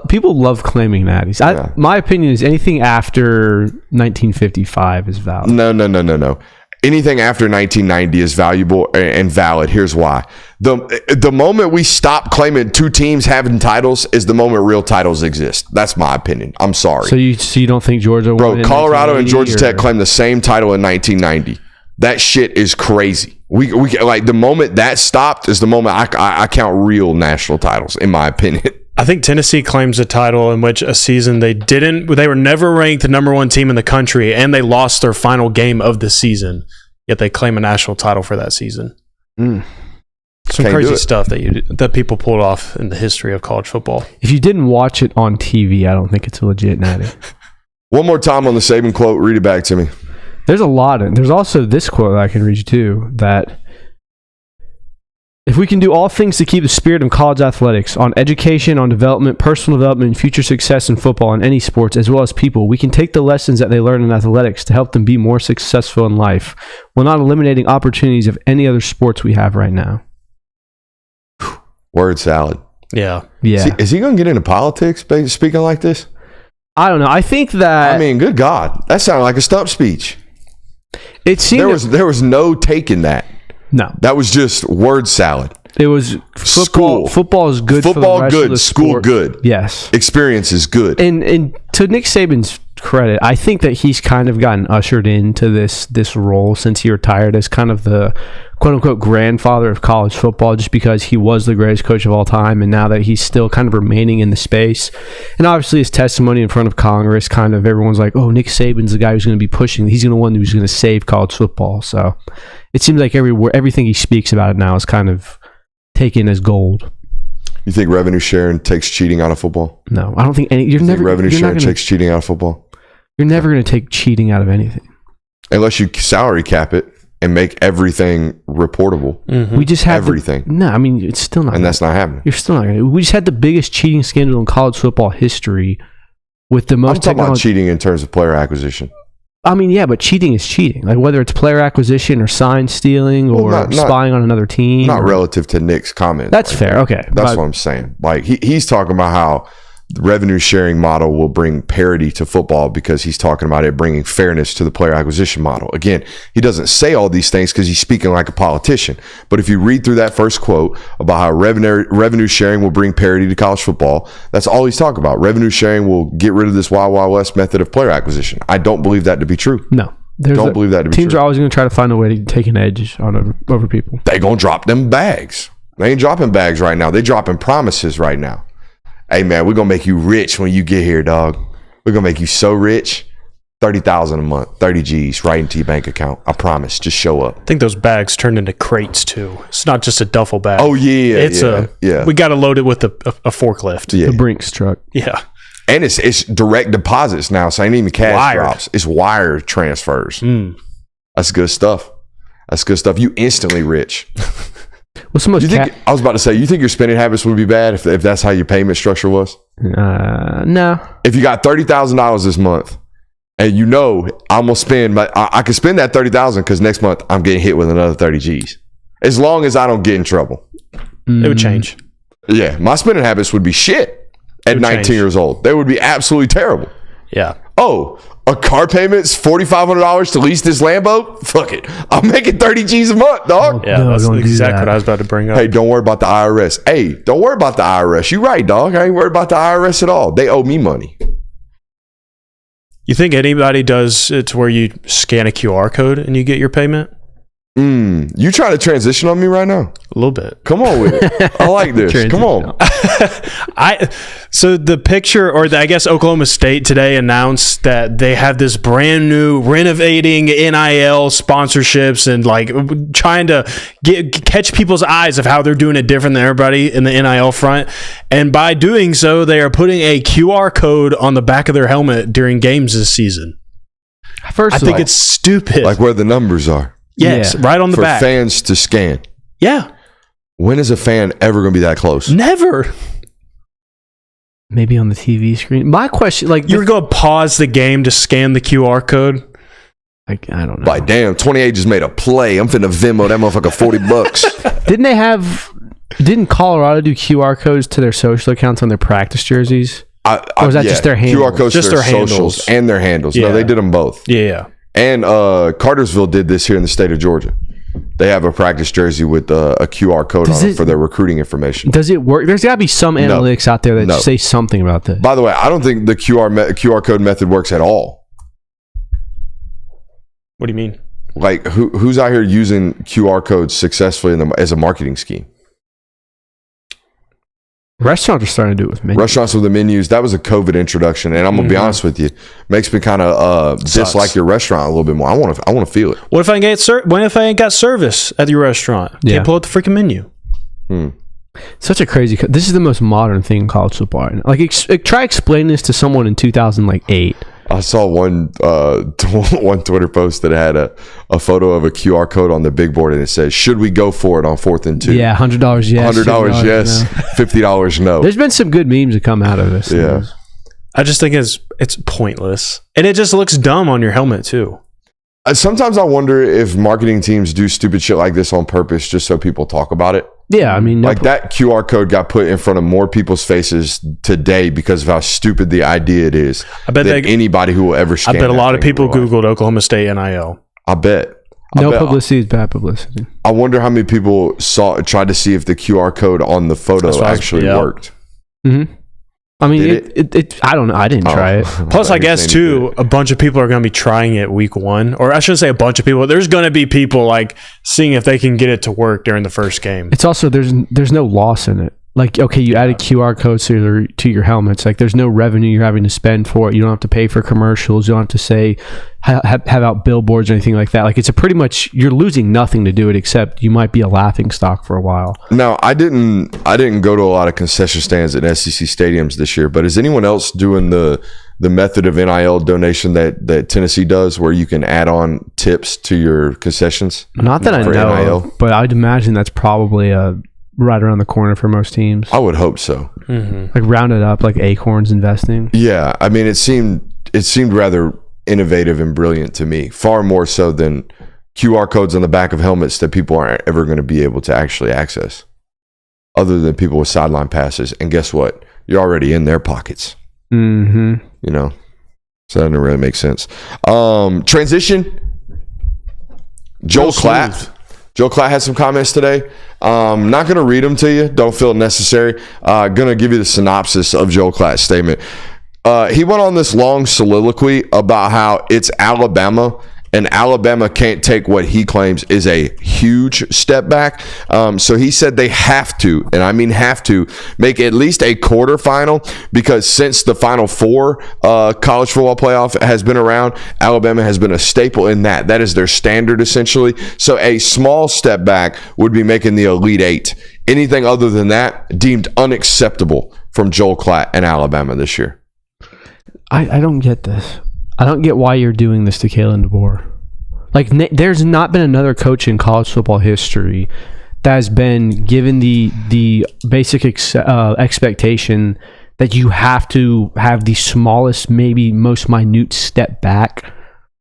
people love claiming natties. My opinion is anything after 1955 is valid. No. anything after 1990 is valuable and valid. Here's why. The moment we stop claiming two teams having titles is the moment real titles exist. That's my opinion. I'm sorry. So you don't think Georgia won? Bro, Colorado and Georgia Tech claimed the same title in 1990. That shit is crazy. We like the moment that stopped is the moment I count real national titles, in my opinion. I think Tennessee claims a title in which a season they were never ranked the number one team in the country, and they lost their final game of the season, yet they claim a national title for that season. Some crazy stuff that people pulled off in the history of college football. If you didn't watch it on TV, I don't think it's legit, Natty. One more time on the Saban quote. Read it back to me. There's a lot. There's also this quote that I can read you too, that if we can do all things to keep the spirit of college athletics, on education, on development, personal development, future success in football and any sports, as well as people, we can take the lessons that they learn in athletics to help them be more successful in life, while not eliminating opportunities of any other sports we have right now. Word salad. Yeah. Is he going to get into politics speaking like this? I don't know. I think that... I mean, good God. That sounded like a stump speech. It seemed... There was no taking that. No. That was just word salad. It was football. Football is good. Football for the rest good. Of the School sport. good. Yes. Experience is good. And to Nick Saban's credit, I think that he's kind of gotten ushered into this role since he retired as kind of the quote unquote grandfather of college football, just because he was the greatest coach of all time, and now that he's still kind of remaining in the space, and obviously his testimony in front of Congress, kind of everyone's like, oh, Nick Saban's the guy who's going to be pushing. He's the one who's going to save college football. So it seems like everything he speaks about it now is kind of taken as gold. You think revenue sharing takes cheating out of football? No, I don't think any. Revenue sharing takes cheating out of football? You're never going to take cheating out of anything. Unless you salary cap it and make everything reportable. Mm-hmm. We just have everything. No, I mean, it's still not. And that's not happening. You're still not going to. We just had the biggest cheating scandal in college football history with the most I'm talking about cheating in terms of player acquisition. I mean, yeah, but cheating is cheating. Like whether it's player acquisition or sign stealing or spying on another team. Not relative to Nick's comment. That's fair. Okay. That's what I'm saying. Like he's talking about how the revenue sharing model will bring parity to football because he's talking about it bringing fairness to the player acquisition model. Again, he doesn't say all these things because he's speaking like a politician. But if you read through that first quote about how revenue sharing will bring parity to college football, that's all he's talking about. Revenue sharing will get rid of this Wild Wild West method of player acquisition. I don't believe that to be true. No. Don't believe that to be true. Teams are always going to try to find a way to take an edge on over people. They going to drop them bags. They ain't dropping bags right now. They dropping promises right now. Hey, man, we're going to make you rich when you get here, dog. We're going to make you so rich. $30,000 a month, 30 G's right into your bank account. I promise. Just show up. I think those bags turned into crates, too. It's not just a duffel bag. Oh, yeah. We got to load it with a forklift. Yeah. The Brinks truck. Yeah. And it's direct deposits now, so it ain't even cash drops. It's wire transfers. That's good stuff. You instantly rich. What's the most I was about to say, you think your spending habits would be bad if that's how your payment structure was? No. If you got $30,000 this month, and you know I'm gonna spend, I can spend that $30,000 because next month I'm getting hit with another 30 G's. As long as I don't get in trouble, it would change. Yeah, my spending habits would be shit at 19 years old. They would be absolutely terrible. Yeah. Oh, a car payment's $4,500 to lease this Lambo? Fuck it. I'm making 30 G's a month, dog. Yeah, No, that's don't do exactly that. what I was about to bring up. Hey, don't worry about the IRS. Hey, don't worry about the IRS. You right, dog. I ain't worried about the IRS at all. They owe me money. You think anybody does it to where you scan a QR code and you get your payment? You trying to transition on me right now? A little bit. Come on with it. I like this. Come on. So the picture, or I guess Oklahoma State today announced that they have this brand new renovating NIL sponsorships and like trying to catch people's eyes of how they're doing it different than everybody in the NIL front. And by doing so, they are putting a QR code on the back of their helmet during games this season. I think it's stupid. Like where the numbers are. Yes, Yeah. right on the For back. fans to scan. Yeah. When is a fan ever going to be that close? Never. Maybe on the TV screen. My question, like, You're going to pause the game to scan the QR code? like I don't know. Like, damn, 28 just made a play. I'm finna Venmo that motherfucker $40. Didn't Colorado do QR codes to their social accounts on their practice jerseys? Or was that just their handles? QR codes Just to their their socials handles. and their handles. Yeah. No, they did them both. Yeah. And Cartersville did this here in the state of Georgia. They have a practice jersey with a QR code on it for their recruiting information. Does it work? There's got to be some analytics out there that say something about this. By the way, I don't think the QR code method works at all. What do you mean? Like, who's out here using QR codes successfully as a marketing scheme? Restaurants are starting to do it with menus. Restaurants with the menus. That was a COVID introduction, and I'm gonna be honest with you, makes me kind of dislike your restaurant a little bit more. I want to feel it. What if I ain't got service at your restaurant? Can't pull out the freaking menu. Such a crazy. This is the most modern thing in college football right now. Like, try explaining this to someone in 2008. I saw one Twitter post that had a photo of a QR code on the big board, and it says, "Should we go for it on 4th and 2?" Yeah, $100 yes, $100 yes, no. $50 no. There's been some good memes that come out of this. Yeah, I just think it's pointless, and it just looks dumb on your helmet too. Sometimes I wonder if marketing teams do stupid shit like this on purpose just so people talk about it. Yeah, I mean, like that QR code got put in front of more people's faces today because of how stupid the idea it is. I bet anybody who will ever scan. I bet a lot of people Googled Oklahoma State NIL. I bet. Publicity is bad publicity. I wonder how many people tried to see if the QR code on the photo actually worked. Mm-hmm. I mean, I don't know. I didn't try it. Plus, I guess, too, a bunch of people are going to be trying it week 1. Or I shouldn't say a bunch of people. There's going to be people, like, seeing if they can get it to work during the first game. It's also, there's no loss in it. Like, okay, you added QR codes to your helmets. Like, there's no revenue you're having to spend for it. You don't have to pay for commercials. You don't have to say, have out billboards or anything like that. Like, it's a pretty much, you're losing nothing to do it, except you might be a laughing stock for a while. Now, I didn't go to a lot of concession stands at SEC stadiums this year, but is anyone else doing the method of NIL donation that Tennessee does, where you can add on tips to your concessions? Not that I know, but I'd imagine that's probably right around the corner for most teams. I would hope so. Mm-hmm. Like rounded up, like Acorns investing. Yeah, I mean, it seemed rather innovative and brilliant to me, far more so than QR codes on the back of helmets that people aren't ever going to be able to actually access, other than people with sideline passes. And guess what? You're already in their pockets. Mm-hmm. You know, so that doesn't really make sense. Transition. Joel Klatt. Joe Klatt has some comments today. Not going to read them to you. Don't feel necessary. Going to give you the synopsis of Joe Klatt's statement. He went on this long soliloquy about how it's Alabama, and Alabama can't take what he claims is a huge step back. So he said they have to, and I mean have to, make at least a quarterfinal, because since the Final Four college football playoff has been around, Alabama has been a staple in that. That is their standard, essentially. So a small step back would be making the Elite Eight. Anything other than that, deemed unacceptable from Joel Klatt and Alabama this year. I don't get this. I don't get why you're doing this to Kalen DeBoer. Like, there's not been another coach in college football history that has been given the basic expectation that you have to have the smallest, maybe most minute step back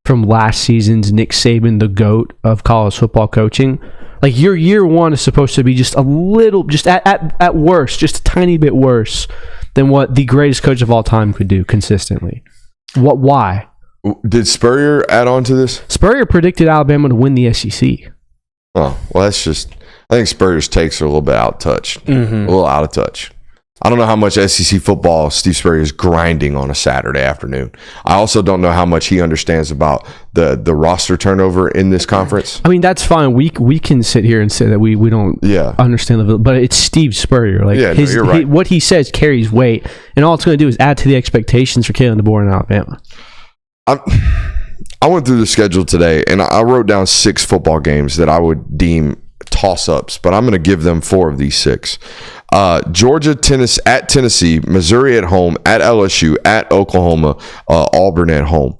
from last season's Nick Saban, the GOAT of college football coaching. Like, your year one is supposed to be just a little, just at worst, just a tiny bit worse than what the greatest coach of all time could do consistently. Why? Did Spurrier add on to this? Spurrier predicted Alabama to win the SEC. Oh, well, that's just, I think Spurrier's takes are a little bit out of touch. Mm-hmm. A little out of touch. I don't know how much SEC football Steve Spurrier is grinding on a Saturday afternoon. I also don't know how much he understands about the roster turnover in this conference. I mean, that's fine. We can sit here and say that we don't understand the, but it's Steve Spurrier. Like, you're right. What he says carries weight, and all it's going to do is add to the expectations for Kalen DeBoer in Alabama. I went through the schedule today, and I wrote down 6 football games that I would deem toss-ups, but I'm going to give them 4 of these 6. Georgia, at Tennessee, Missouri at home, at LSU, at Oklahoma, Auburn at home.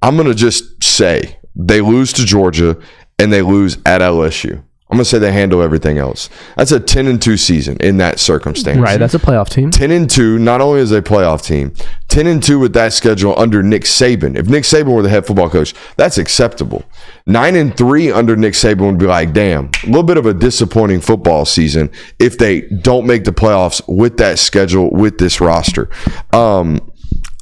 I'm going to just say they lose to Georgia and they lose at LSU. I'm going to say they handle everything else. That's a 10-2 season in that circumstance. Right, that's a playoff team. 10-2, not only is a playoff team, 10-2 with that schedule under Nick Saban. If Nick Saban were the head football coach, that's acceptable. 9-3 under Nick Saban would be like, damn, a little bit of a disappointing football season if they don't make the playoffs with that schedule, with this roster. I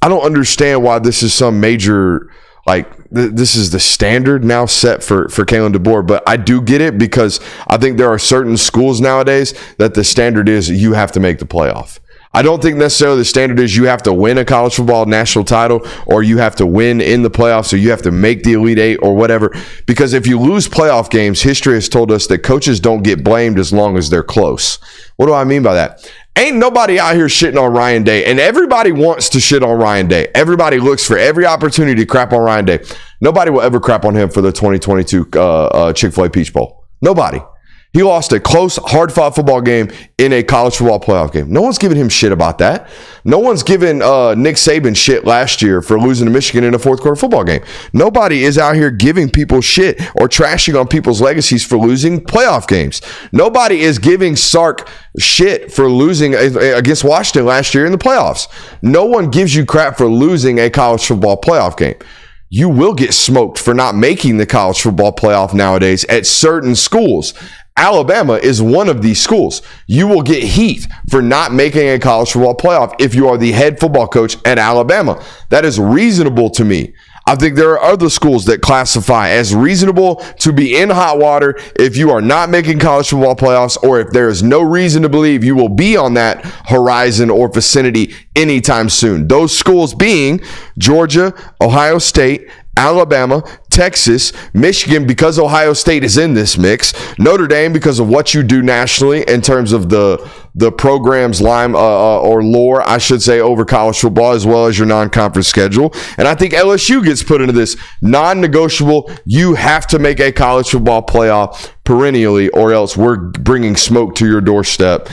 don't understand why this is some major, like, this is the standard now set for Kalen DeBoer, but I do get it because I think there are certain schools nowadays that the standard is you have to make the playoff. I don't think necessarily the standard is you have to win a college football national title or you have to win in the playoffs or you have to make the Elite Eight or whatever. Because if you lose playoff games, history has told us that coaches don't get blamed as long as they're close. What do I mean by that? Ain't nobody out here shitting on Ryan Day, and everybody wants to shit on Ryan Day. Everybody looks for every opportunity to crap on Ryan Day. Nobody will ever crap on him for the 2022 Chick-fil-A Peach Bowl. Nobody. He lost a close, hard-fought football game in a college football playoff game. No one's giving him shit about that. No one's giving Nick Saban shit last year for losing to Michigan in a fourth-quarter football game. Nobody is out here giving people shit or trashing on people's legacies for losing playoff games. Nobody is giving Sark shit for losing against Washington last year in the playoffs. No one gives you crap for losing a college football playoff game. You will get smoked for not making the college football playoff nowadays at certain schools. Alabama is one of these schools. You will get heat for not making a college football playoff if you are the head football coach at Alabama. That is reasonable to me. I think there are other schools that classify as reasonable to be in hot water if you are not making college football playoffs or if there is no reason to believe you will be on that horizon or vicinity anytime soon. Those schools being Georgia, Ohio State, Alabama, Texas, Michigan, because Ohio State is in this mix, Notre Dame because of what you do nationally in terms of the program's or lore, I should say, over college football as well as your non-conference schedule. And I think LSU gets put into this non-negotiable, you have to make a college football playoff perennially or else we're bringing smoke to your doorstep.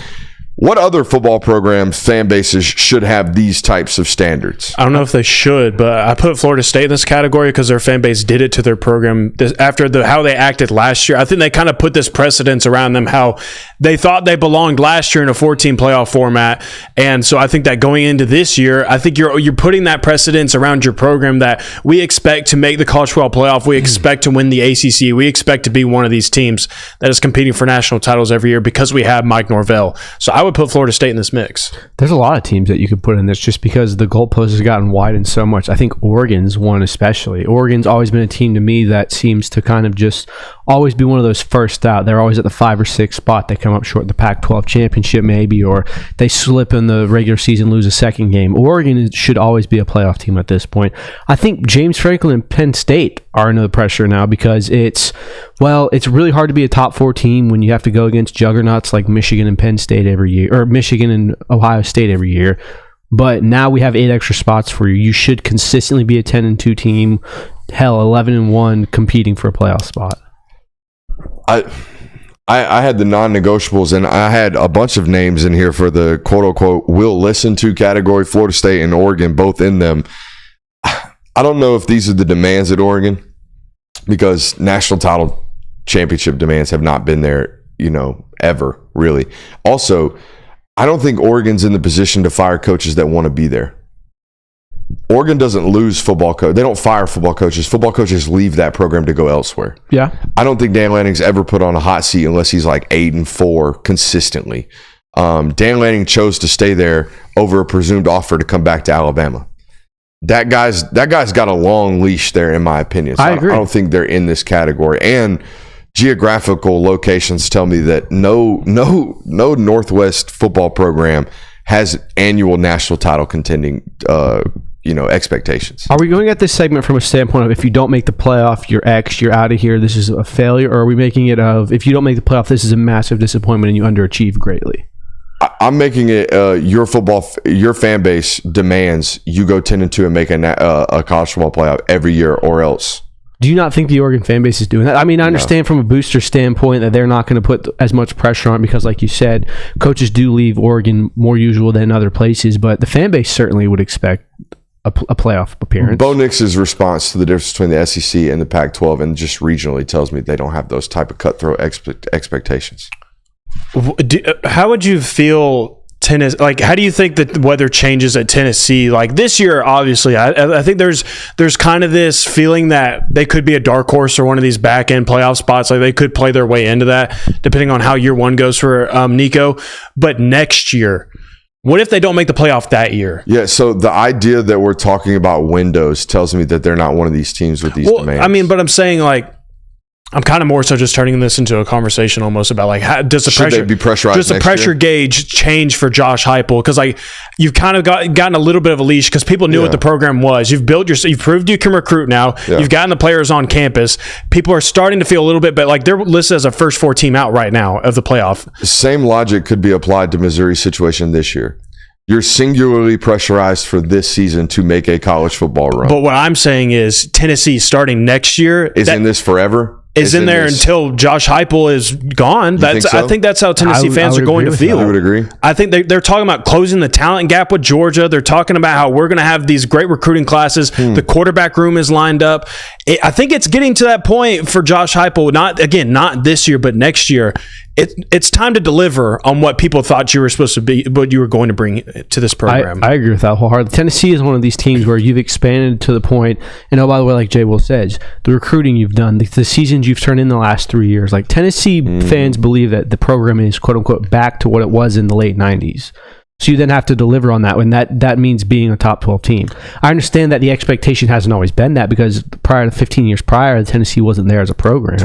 What other football programs, fan bases should have these types of standards? I don't know if they should, but I put Florida State in this category because their fan base did it to their program after how they acted last year. I think they kind of put this precedence around them, how they thought they belonged last year in a 14 playoff format. And so I think that going into this year, I think you're putting that precedence around your program that we expect to make the college football playoff. We expect to win the ACC. We expect to be one of these teams that is competing for national titles every year because we have Mike Norvell. So I would put Florida State in this mix. There's a lot of teams that you could put in this just because the goalpost has gotten widened so much. I think Oregon's one especially. Oregon's always been a team to me that seems to kind of just always be one of those first out. They're always at the 5 or 6 spot. They come up short in the Pac-12 championship maybe, or they slip in the regular season, lose a second game. Oregon should always be a playoff team at this point. I think James Franklin and Penn State are under the pressure now because it's really hard to be a top 4 team when you have to go against juggernauts like Michigan and Penn State every year, or Michigan and Ohio State every year. But now we have 8 extra spots for you. You should consistently be a 10-2 team, hell, 11-1 competing for a playoff spot. I had the non-negotiables, and I had a bunch of names in here for the quote-unquote will listen to category. Florida State and Oregon both in them. I don't know if these are the demands at Oregon because national title championship demands have not been there, ever, really. Also, I don't think Oregon's in the position to fire coaches that want to be there. Oregon doesn't lose football coach. They don't fire football coaches. Football coaches leave that program to go elsewhere. Yeah. I don't think Dan Lanning's ever put on a hot seat unless he's like 8-4 consistently. Dan Lanning chose to stay there over a presumed offer to come back to Alabama. That guy's got a long leash there, in my opinion. So I agree. I don't think they're in this category. And geographical locations tell me that no Northwest football program has annual national title contending expectations. Are we going at this segment from a standpoint of if you don't make the playoff, you're X, you're out of here, this is a failure? Or are we making it of if you don't make the playoff, this is a massive disappointment and you underachieve greatly? I'm making it your fan base demands you go 10-2 and make a college football playoff every year or else. Do you not think the Oregon fan base is doing that? I mean, I understand from a booster standpoint that they're not going to put as much pressure on because, like you said, coaches do leave Oregon more usual than other places, but the fan base certainly would expect a playoff appearance. Bo Nix's response to the difference between the SEC and the Pac-12 and just regionally tells me they don't have those type of cutthroat expectations. How would you feel Tennessee? Like, how do you think that the weather changes at Tennessee? Like this year, obviously, I think there's kind of this feeling that they could be a dark horse or one of these back end playoff spots. Like they could play their way into that, depending on how year one goes for Nico. But next year, What if they don't make the playoff that year? Yeah, so the idea that we're talking about windows tells me that they're not one of these teams with these demands. I mean, but I'm saying, like, I'm kind of more so just turning this into a conversation almost about, like, how, does the Should pressure they be pressurized does the next pressure year? gauge change for Josh Heupel? Because, like, you've kind of gotten a little bit of a leash because people knew what the program was. You've proved you can recruit now. Yeah. You've gotten the players on campus. People are starting to feel a little bit, but, like, they're listed as a first 4 team out right now of the playoff. Same logic could be applied to Missouri's situation this year. You're singularly pressurized for this season to make a college football run. But what I'm saying is Tennessee starting next year Is in this forever? is in there until Josh Heupel is gone. think so? I think that's how Tennessee fans are going to feel. I would agree. I think they're talking about closing the talent gap with Georgia. They're talking about how we're going to have these great recruiting classes. The quarterback room is lined up. I think it's getting to that point for Josh Heupel. Not this year, but next year. It's time to deliver on what people thought you were supposed to be, what you were going to bring to this program. I agree with that wholeheartedly. Tennessee is one of these teams where you've expanded to the point, and oh, by the way, like Jay Will says, the recruiting you've done, the seasons you've turned in the last 3 years, like Tennessee fans believe that the program is quote unquote back to what it was in the late 90s. So you then have to deliver on that when that means being a top 12 team. I understand that the expectation hasn't always been that because prior to 15 years prior, Tennessee wasn't there as a program.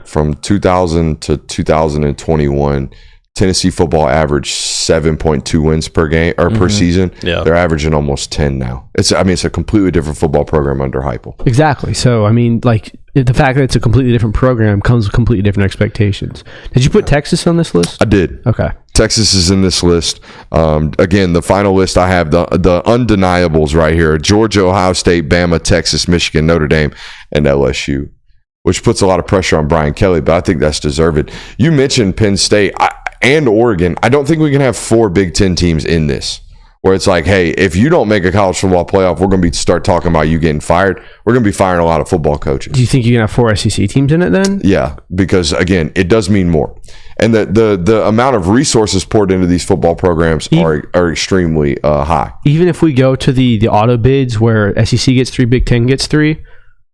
From 2000 to 2021, Tennessee football averaged 7.2 wins per game or per season. Yeah. They're averaging almost 10 now. It's a completely different football program under Heupel. Exactly. So, I mean, like, the fact that it's a completely different program comes with completely different expectations. Did you put Texas on this list? I did. Okay. Texas is in this list. Again, the final list I have, the undeniables right here: Georgia, Ohio State, Bama, Texas, Michigan, Notre Dame, and LSU, which puts a lot of pressure on Brian Kelly, but I think that's deserved. You mentioned Penn State and Oregon. I don't think we can have 4 Big Ten teams in this, where it's like, hey, if you don't make a college football playoff, we're going to start talking about you getting fired. We're going to be firing a lot of football coaches. Do you think you can have 4 SEC teams in it then? Yeah, because, again, it does mean more. And the amount of resources poured into these football programs are extremely high. Even if we go to the auto bids where SEC gets 3, Big Ten gets 3,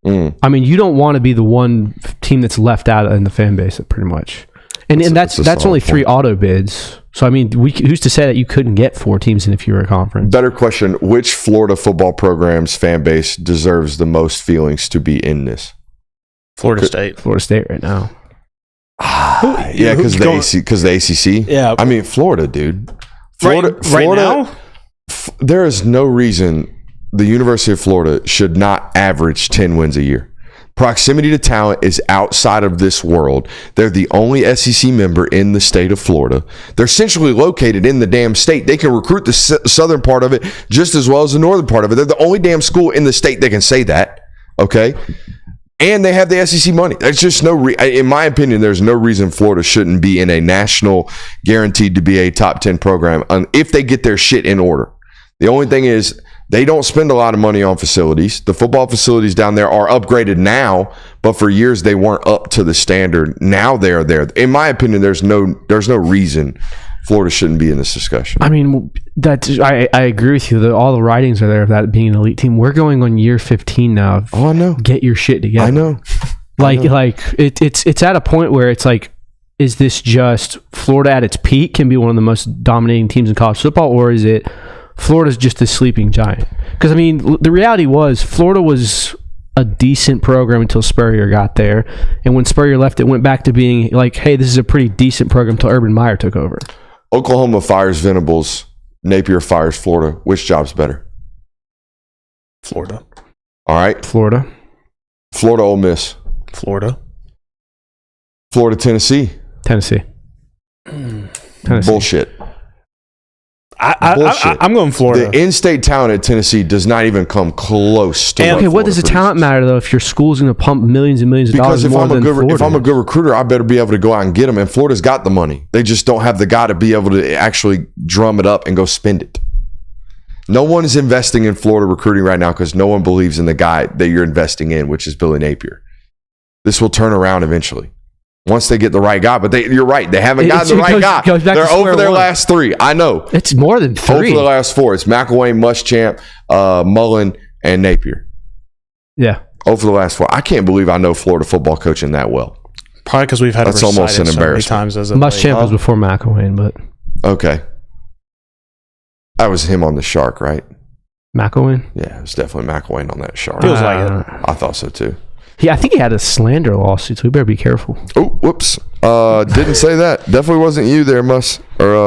I mean, you don't want to be the one team that's left out in the fan base, pretty much. And that's only 3 auto bids. So, I mean, who's to say that you couldn't get 4 teams in if you were a conference? Better question, which Florida football program's fan base deserves the most feelings to be in this? Florida State. Florida State right now. Yeah, because the ACC. Yeah. I mean, Florida, dude. Right now? There is no reason the University of Florida should not average 10 wins a year. Proximity to talent is outside of this world. They're the only SEC member in the state of Florida. They're centrally located in the damn state. They can recruit the southern part of it just as well as the northern part of it. They're the only damn school in the state that can say that. Okay? And they have the SEC money. There's just in my opinion, there's no reason Florida shouldn't be in a national guaranteed to be a top 10 program if they get their shit in order. The only thing is they don't spend a lot of money on facilities. The football facilities down there are upgraded now, but for years they weren't up to the standard. Now they're there. In my opinion, there's no reason Florida shouldn't be in this discussion. I mean, I agree with you. All the writings are there of that being an elite team. We're going on year 15 now. Oh, I know. Get your shit together. I know. It's at a point where it's like, is this just Florida at its peak can be one of the most dominating teams in college football, or is it Florida's just a sleeping giant? Because, I mean, the reality was Florida was a decent program until Spurrier got there. And when Spurrier left, it went back to being like, hey, this is a pretty decent program until Urban Meyer took over. Oklahoma fires Venables. Napier fires Florida. Which job's better? Florida. All right. Florida, Ole Miss. Florida, Tennessee. Bullshit. I'm going Florida. The in-state talent at Tennessee does not even come close to. Okay, what does the talent matter though if your school's going to pump millions and millions of dollars more than Florida? If I'm a good recruiter, I better be able to go out and get them. And Florida's got the money. They just don't have the guy to be able to actually drum it up and go spend it. No one is investing in Florida recruiting right now because no one believes in the guy that you're investing in, which is Billy Napier. This will turn around eventually. Once they get the right guy, but you're right. They haven't gotten the right guy. They're over their last 3. I know. It's more than 3. Over the last 4. It's McElwain, Muschamp, Mullen, and Napier. Yeah. Over the last 4. I can't believe I know Florida football coaching that well. Probably because we've had that's almost an embarrassment. Times as Muschamp was before McElwain, but okay. That was him on the Shark, right? McElwain? Yeah, it was definitely McElwain on that Shark. Feels like it. I thought so too. I think he had a slander lawsuit, so we better be careful. Oh, whoops. Didn't say that. Definitely wasn't you there,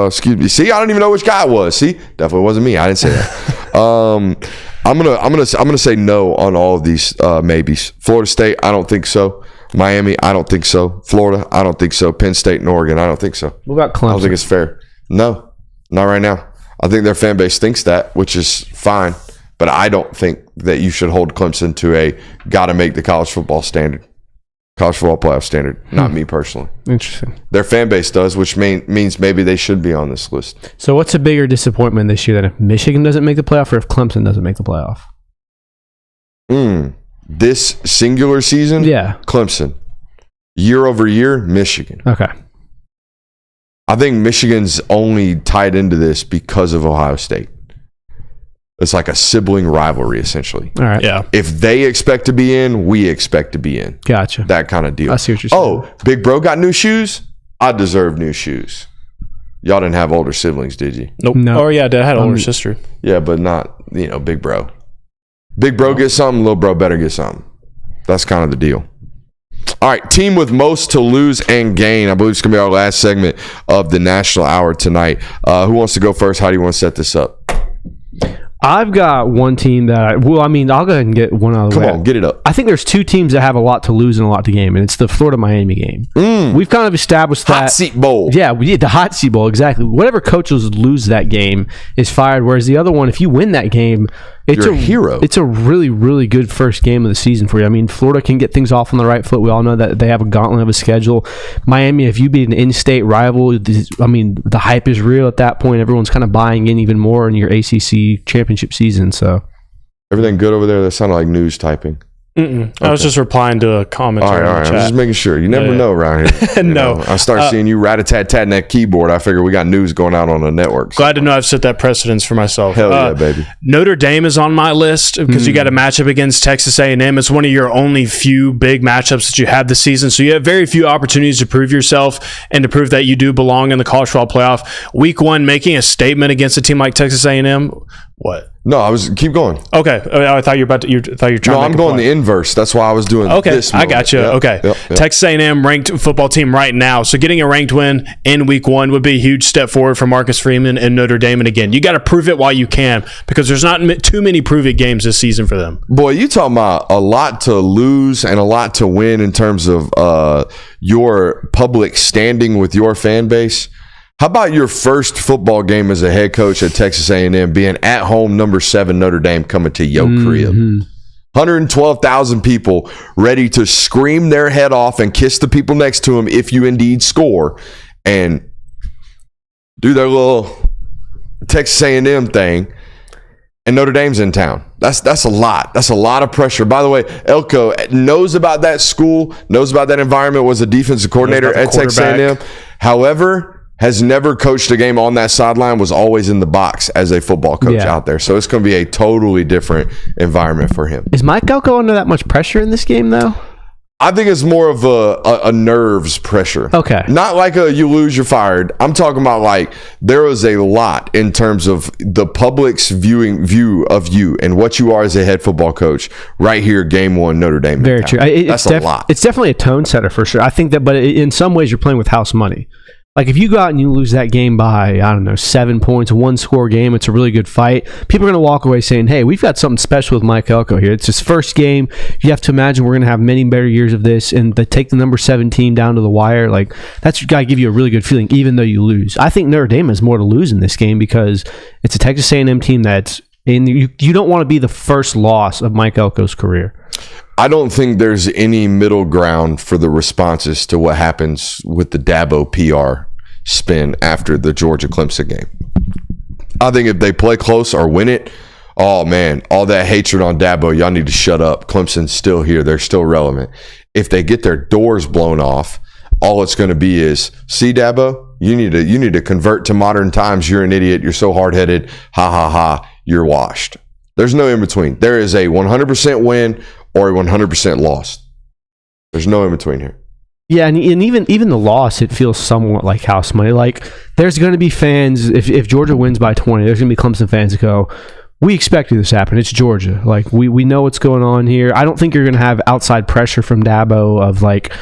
excuse me. See, I don't even know which guy it was. See, definitely wasn't me. I didn't say that. I'm gonna say no on all of these maybes. Florida State, I don't think so. Miami, I don't think so. Florida, I don't think so. Penn State and Oregon, I don't think so. What about Clemson? I don't think it's fair. No, not right now. I think their fan base thinks that, which is fine. But I don't think that you should hold Clemson to a got to make the college football playoff standard. Not me personally. Interesting. Their fan base does, which means maybe they should be on this list. So what's a bigger disappointment this year, than if Michigan doesn't make the playoff or if Clemson doesn't make the playoff? This singular season? Yeah. Clemson. Year over year, Michigan. Okay. I think Michigan's only tied into this because of Ohio State. It's like a sibling rivalry, essentially. All right. Yeah. If they expect to be in, we expect to be in. Gotcha. That kind of deal. I see what you're saying. Oh, big bro got new shoes? I deserve new shoes. Y'all didn't have older siblings, did you? Nope. No. Oh, yeah, Dad had an older sister. Yeah, but not, big bro. Big bro gets something, little bro better get something. That's kind of the deal. All right, team with most to lose and gain. I believe it's going to be our last segment of the National Hour tonight. Who wants to go first? How do you want to set this up? I've got one team that I'll go ahead and get one out of the way. Come on, get it up. I think there's two teams that have a lot to lose and a lot to gain, and it's the Florida-Miami game. We've kind of established that. Hot seat bowl. Yeah, we did the hot seat bowl, exactly. Whatever coaches lose that game is fired, whereas the other one, if you win that game, it's You're a hero. It's a really, really good first game of the season for you. I mean, Florida can get things off on the right foot. We all know that they have a gauntlet of a schedule. Miami, if you beat an in-state rival, the hype is real at that point. Everyone's kind of buying in even more in your ACC championship season. So Everything good over there? That sounded like news typing. I was just replying to a comment. All right. the I'm chat. just making sure. You never know around here. No. I start seeing you rat-a-tat-tat in that keyboard. I figure we got news going out on the network. Glad to know I've set that precedence for myself. Hell yeah, baby. Notre Dame is on my list because you got a matchup against Texas A&M. It's one of your only few big matchups that you have this season. So you have very few opportunities to prove yourself and to prove that you do belong in the college football playoff. Week one, making a statement against a team like Texas A&M. What? No, keep going. Okay. I thought you were trying to make I'm going the inverse. That's why I was doing this. I got you. Yep, okay. Yep. Texas A&M ranked football team right now. So getting a ranked win in week one would be a huge step forward for Marcus Freeman and Notre Dame. And again, you got to prove it while you can because there's not too many prove-it games this season for them. Boy, you talking about a lot to lose and a lot to win in terms of your public standing with your fan base. How about your first football game as a head coach at Texas A&M being at home number 7 Notre Dame coming to your crib? 112,000 people ready to scream their head off and kiss the people next to them if you indeed score and do their little Texas A&M thing. And Notre Dame's in town. That's a lot. That's a lot of pressure. By the way, Elko knows about that school, knows about that environment, was a defensive coordinator at Texas A&M. However, has never coached a game on that sideline, was always in the box as a football coach out there. So it's going to be a totally different environment for him. is Mike Elko under that much pressure in this game, though? I think it's more of a nerves pressure. Okay. Not like you lose, you're fired. I'm talking about like there is a lot in terms of the public's view of you and what you are as a head football coach right here, game one, Notre Dame. Very true. That's a lot. It's definitely a tone setter for sure. I think that, but in some ways you're playing with house money. Like if you go out and you lose that game by, 7 points, a 1-score game, it's a really good fight. People are going to walk away saying, hey, we've got something special with Mike Elko here. It's his first game. You have to imagine we're going to have many better years of this, and they take the number 7 team down to the wire. Like that's got to give you a really good feeling, even though you lose. I think Notre Dame has more to lose in this game because it's a Texas A&M team that's in. You don't want to be the first loss of Mike Elko's career. I don't think there's any middle ground for the responses to what happens with the Dabo PR spin after the Georgia Clemson game. I think if they play close or win it, oh man, all that hatred on Dabo, y'all need to shut up. Clemson's still here. They're still relevant. If they get their doors blown off, all it's going to be is, see Dabo, you need to convert to modern times. You're an idiot. You're so hard-headed. Ha, ha, ha. You're washed. There's no in between. There is a 100% win or a 100% loss. There's no in between here. Yeah, and even the loss, it feels somewhat like house money. Like, there's going to be fans, if Georgia wins by 20, there's going to be Clemson fans that go, we expected this to happen. It's Georgia. Like, we know what's going on here. I don't think you're going to have outside pressure from Dabo of like,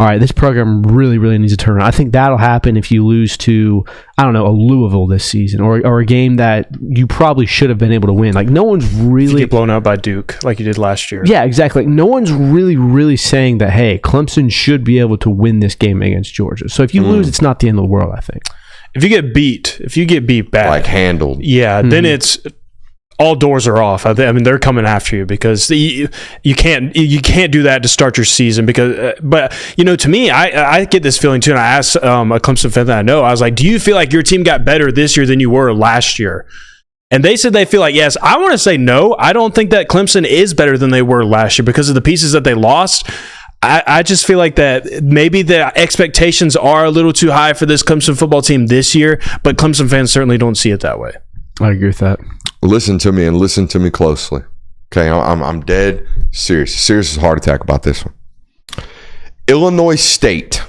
all right, this program really, really needs to turn around. I think that'll happen if you lose to, I don't know, a Louisville this season or a game that you probably should have been able to win. Like, no one's really... If you get blown out by Duke like you did last year. Yeah, exactly. Like, no one's really, really saying that, hey, Clemson should be able to win this game against Georgia. So if you lose, it's not the end of the world, I think. If you get beat bad. Like handled. Yeah, then it's... all doors are off. I mean, they're coming after you because you can't do that to start your season. Because, but to me, I get this feeling too. And I asked a Clemson fan that I know, I was like, "Do you feel like your team got better this year than you were last year?" And they said they feel like yes. I want to say no. I don't think that Clemson is better than they were last year because of the pieces that they lost. I just feel like that maybe the expectations are a little too high for this Clemson football team this year, but Clemson fans certainly don't see it that way. I agree with that. Listen to me and listen to me closely. Okay, I'm dead serious. Serious heart attack about this one. Illinois State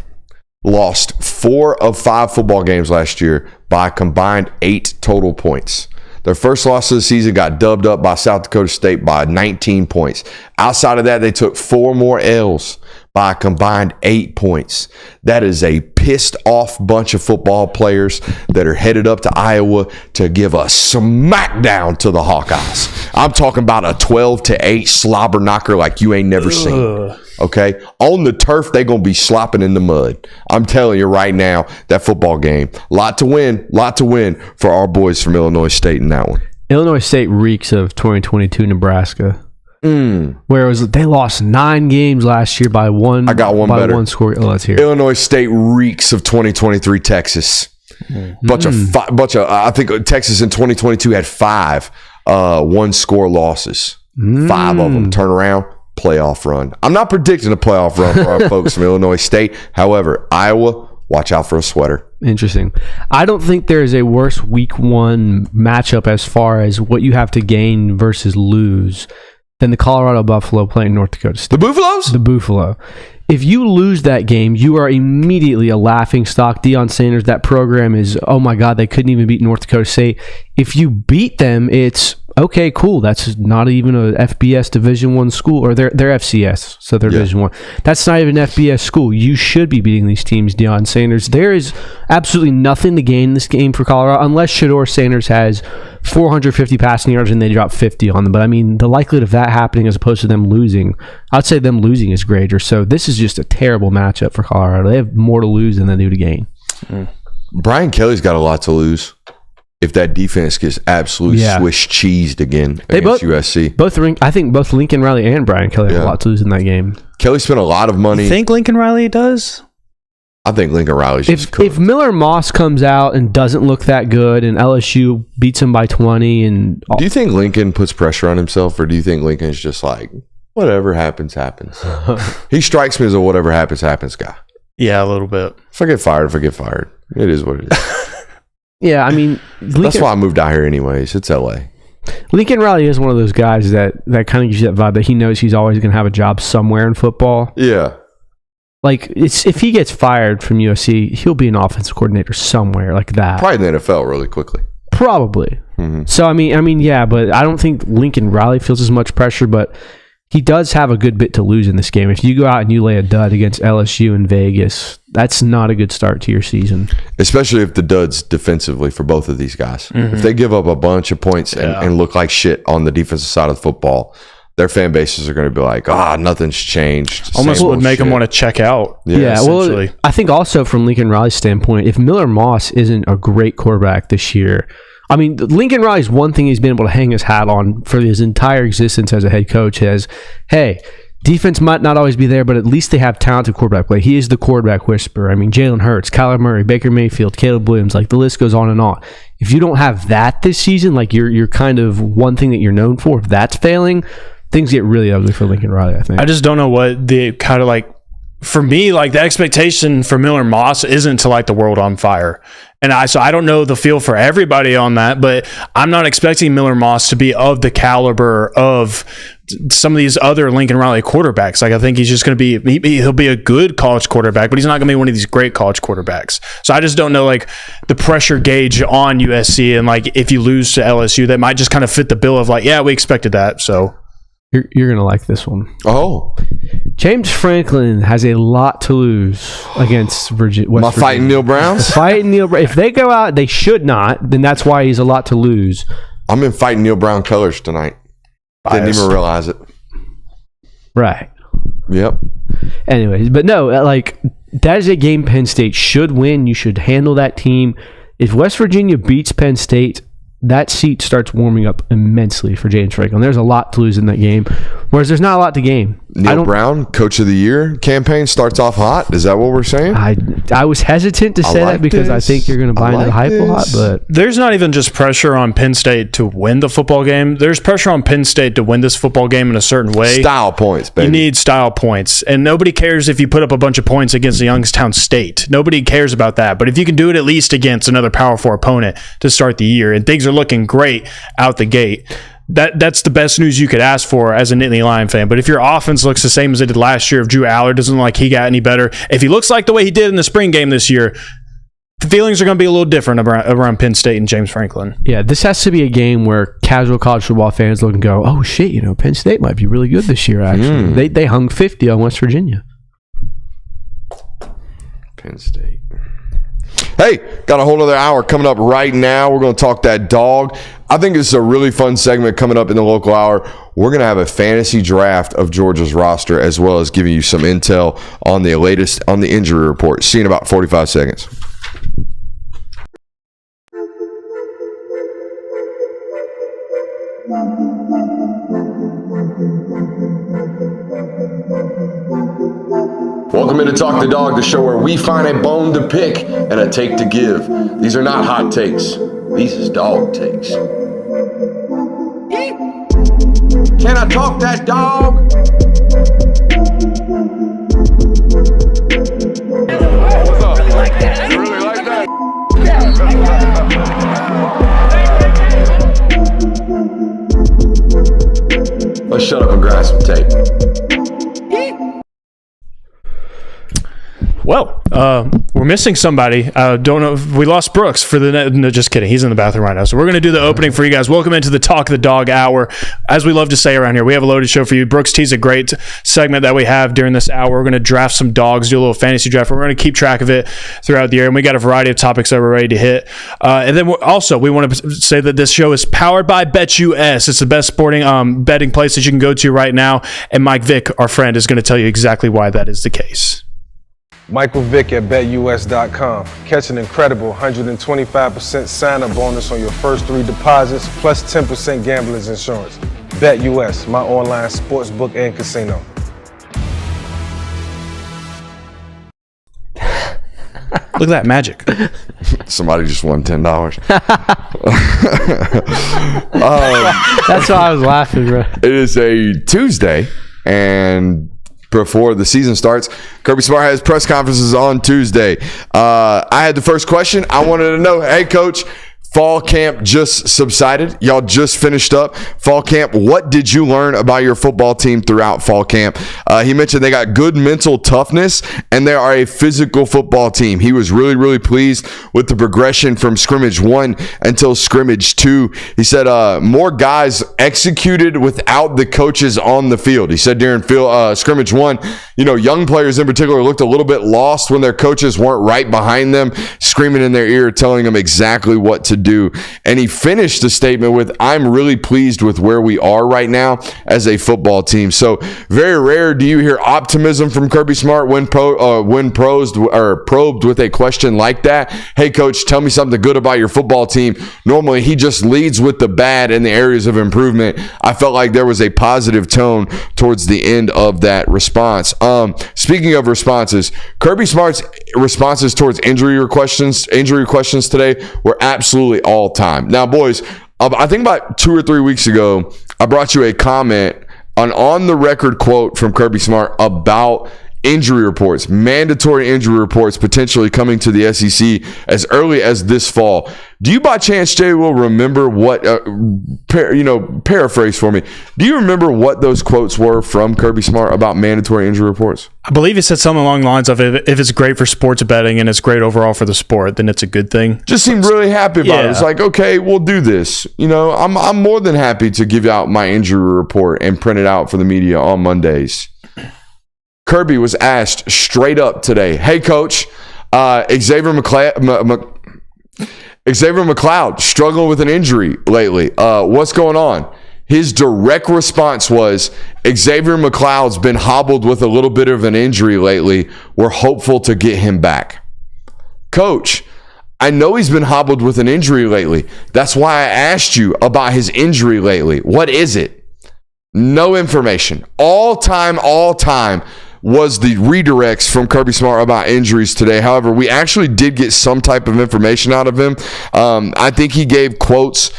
lost 4 of 5 football games last year by a combined 8 total points. Their first loss of the season got dubbed up by South Dakota State by 19 points. Outside of that, they took 4 more L's by a combined 8 points. That is a pissed off bunch of football players that are headed up to Iowa to give a smackdown to the Hawkeyes. I'm talking about a 12-8 slobber knocker like you ain't never seen. Okay? On the turf, they're going to be slopping in the mud. I'm telling you right now, that football game, lot to win for our boys from Illinois State in that one. Illinois State reeks of 2022 Nebraska. Where it was they lost 9 games last year by one. I got one better. One score. Oh, let's hear it. Illinois State reeks of 2023 Texas. Bunch of I think Texas in 2022 had 5 one-score losses. 5 of them turn around, playoff run. I'm not predicting a playoff run for our folks from Illinois State. However, Iowa, watch out for a sweater. Interesting. I don't think there is a worse week 1 matchup as far as what you have to gain versus lose than the Colorado Buffalo playing North Dakota State. The Buffaloes? The Buffalo. If you lose that game, you are immediately a laughing stock. Deion Sanders, that program is, oh my God, they couldn't even beat North Dakota State. If you beat them, it's, okay, cool. That's not even a FBS Division I school, or they're FCS, so they're Division I. That's not even an FBS school. You should be beating these teams, Deion Sanders. There is absolutely nothing to gain in this game for Colorado, unless Shedeur Sanders has 450 passing yards and they drop 50 on them. But I mean, the likelihood of that happening as opposed to them losing, I'd say them losing is greater. So this is just a terrible matchup for Colorado. They have more to lose than they do to gain. Brian Kelly's got a lot to lose if that defense gets absolutely Swiss cheesed again against USC. I think both Lincoln Riley and Brian Kelly have a lot to lose in that game. Kelly spent a lot of money. You think Lincoln Riley does? I think Lincoln Riley's just cooked. If Miller Moss comes out and doesn't look that good and LSU beats him by 20 and... Do you think Lincoln puts pressure on himself, or do you think Lincoln's just like, whatever happens, happens? He strikes me as a whatever happens, happens guy. Yeah, a little bit. If I get fired, It is what it is. Yeah, I mean... That's why I moved out here anyways. It's LA. Lincoln Riley is one of those guys that kind of gives you that vibe that he knows he's always going to have a job somewhere in football. Yeah. Like, if he gets fired from USC, he'll be an offensive coordinator somewhere like that. Probably in the NFL really quickly. Probably. Mm-hmm. So, I mean, yeah, but I don't think Lincoln Riley feels as much pressure, but he does have a good bit to lose in this game. If you go out and you lay a dud against LSU in Vegas, that's not a good start to your season. Especially if the dud's defensively for both of these guys. Mm-hmm. If they give up a bunch of points and look like shit on the defensive side of the football, their fan bases are going to be like, nothing's changed. Almost would make them want to check out. Yeah, well, I think also from Lincoln Riley's standpoint, if Miller Moss isn't a great quarterback this year, I mean, Lincoln Riley's one thing he's been able to hang his hat on for his entire existence as a head coach is, hey, defense might not always be there, but at least they have talented quarterback play. He is the quarterback whisperer. I mean, Jalen Hurts, Kyler Murray, Baker Mayfield, Caleb Williams, like the list goes on and on. If you don't have that this season, like you're kind of one thing that you're known for, if that's failing, things get really ugly for Lincoln Riley, I think. I just don't know what the kind of like, for me, like the expectation for Miller Moss isn't to light the world on fire. And I don't know the feel for everybody on that, but I'm not expecting Miller Moss to be of the caliber of some of these other Lincoln Riley quarterbacks. Like, I think he's just going to be, he'll be a good college quarterback, but he's not going to be one of these great college quarterbacks. So I just don't know, like, the pressure gauge on USC, and like, if you lose to LSU, that might just kind of fit the bill of like, yeah, we expected that. So you're going to like this one. Oh, James Franklin has a lot to lose against Virginia. Am I fighting Neil Browns? Fighting Neil Brown. If they go out, they should not. Then that's why he's a lot to lose. I'm in fighting Neil Brown colors tonight. Didn't even realize it. Right. Yep. Anyways, but no, like, that is a game Penn State should win. You should handle that team. If West Virginia beats Penn State, that seat starts warming up immensely for James Franklin. There's a lot to lose in that game, whereas there's not a lot to gain. Neil Brown, Coach of the Year campaign starts off hot. Is that what we're saying? I was hesitant to say that because I think you're going to buy into the hype a lot. But there's not even just pressure on Penn State to win the football game. There's pressure on Penn State to win this football game in a certain way. Style points, baby. You need style points. And nobody cares if you put up a bunch of points against Youngstown State. Nobody cares about that. But if you can do it at least against another Power 4 opponent to start the year, and things are looking great out the gate, that's the best news you could ask for as a Nittany Lion fan. But if your offense looks the same as it did last year, if Drew Allard doesn't look like he got any better, if he looks like the way he did in the spring game this year, the feelings are going to be a little different around Penn State and James Franklin. Yeah, this has to be a game where casual college football fans look and go, oh shit, Penn State might be really good this year, actually. They hung 50 on West Virginia. Penn State. Hey, got a whole other hour coming up right now. We're going to talk that dog. I think this is a really fun segment coming up in the local hour. We're going to have a fantasy draft of Georgia's roster, as well as giving you some intel on the latest on the injury report. See you in about 45 seconds. Welcome into Talk the Dog, the show where we find a bone to pick and a take to give. These are not hot takes. These is dog takes. Can I talk that dog? What's up? Really like that. You really like that? Let's shut up and grind some tape. Well, we're missing somebody. Don't know if we lost Brooks for the no, just kidding. He's in the bathroom right now. So we're going to do the opening for you guys. Welcome into the Talk the Dog Hour. As we love to say around here, we have a loaded show for you. Brooks teased a great segment that we have during this hour. We're going to draft some dogs, do a little fantasy draft. We're going to keep track of it throughout the year, and we got a variety of topics that we're ready to hit. And then we want to say that this show is powered by BetUS. It's the best sporting betting place that you can go to right now. And Mike Vick, our friend, is going to tell you exactly why that is the case. Michael Vick at BetUS.com. Catch an incredible 125% sign-up bonus on your first 3 deposits, plus 10% gambler's insurance. BetUS, my online sportsbook and casino. Look at that magic. Somebody just won $10. That's why I was laughing, bro. It is a Tuesday, and before the season starts, Kirby Smart has press conferences on Tuesday. I had the first question. I wanted to know, hey, Coach, fall camp just subsided. Y'all just finished up fall camp. What did you learn about your football team throughout fall camp? He mentioned they got good mental toughness, and they are a physical football team. He was really, really pleased with the progression from scrimmage 1 until scrimmage 2. He said more guys executed without the coaches on the field. He said during scrimmage 1, young players in particular looked a little bit lost when their coaches weren't right behind them, screaming in their ear, telling them exactly what to do. And he finished the statement with, I'm really pleased with where we are right now as a football team. So very rare do you hear optimism from Kirby Smart when probed with a question like that. Hey, Coach, tell me something good about your football team. Normally, he just leads with the bad and the areas of improvement. I felt like there was a positive tone towards the end of that response. Speaking of responses, Kirby Smart's responses towards injury questions today were absolutely all time. Now, boys, I think about 2 or 3 weeks ago, I brought you a comment on the record quote from Kirby Smart about injury reports, mandatory injury reports potentially coming to the SEC as early as this fall. Do you by chance, Jay, will remember what, paraphrase for me, do you remember what those quotes were from Kirby Smart about mandatory injury reports? I believe he said something along the lines of, if it's great for sports betting and it's great overall for the sport, then it's a good thing. Just seemed really happy about it. It's like, okay, we'll do this. I'm more than happy to give out my injury report and print it out for the media on Mondays. Kirby was asked straight up today, hey, Coach, Xavier McLeod struggling with an injury lately. What's going on? His direct response was, Xavier McLeod's been hobbled with a little bit of an injury lately. We're hopeful to get him back. Coach, I know he's been hobbled with an injury lately. That's why I asked you about his injury lately. What is it? No information. All time was the redirects from Kirby Smart about injuries today. However, we actually did get some type of information out of him. I think he gave quotes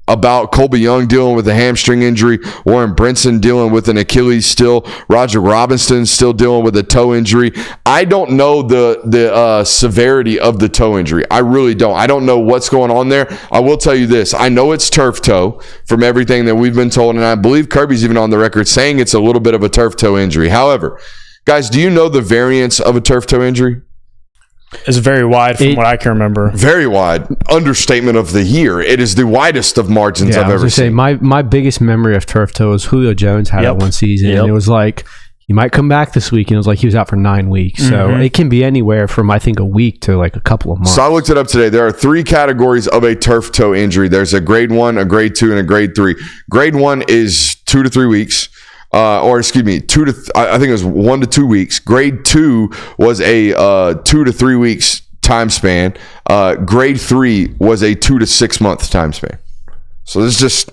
about Colby Young dealing with a hamstring injury, Warren Brinson dealing with an Achilles still, Roger Robinson still dealing with a toe injury. I don't know the severity of the toe injury. I really don't. I don't know what's going on there. I will tell you this. I know it's turf toe from everything that we've been told, and I believe Kirby's even on the record saying it's a little bit of a turf toe injury. However, guys, do you know the variance of a turf toe injury? It's very wide from what I can remember. Very wide. Understatement of the year. It is the widest of margins I've ever seen. My biggest memory of turf toe is Julio Jones had it one season. And it was like, he might come back this week. And it was like he was out for 9 weeks. So it can be anywhere from, I think, a week to like a couple of months. So I looked it up today. There are 3 categories of a turf toe injury. There's a grade 1, a grade 2, and a grade 3. Grade 1 is 2 to 3 weeks. I think it was 1 to 2 weeks. Grade 2 was a 2 to 3 weeks time span. Grade 3 was a 2 to 6 month time span. So there's just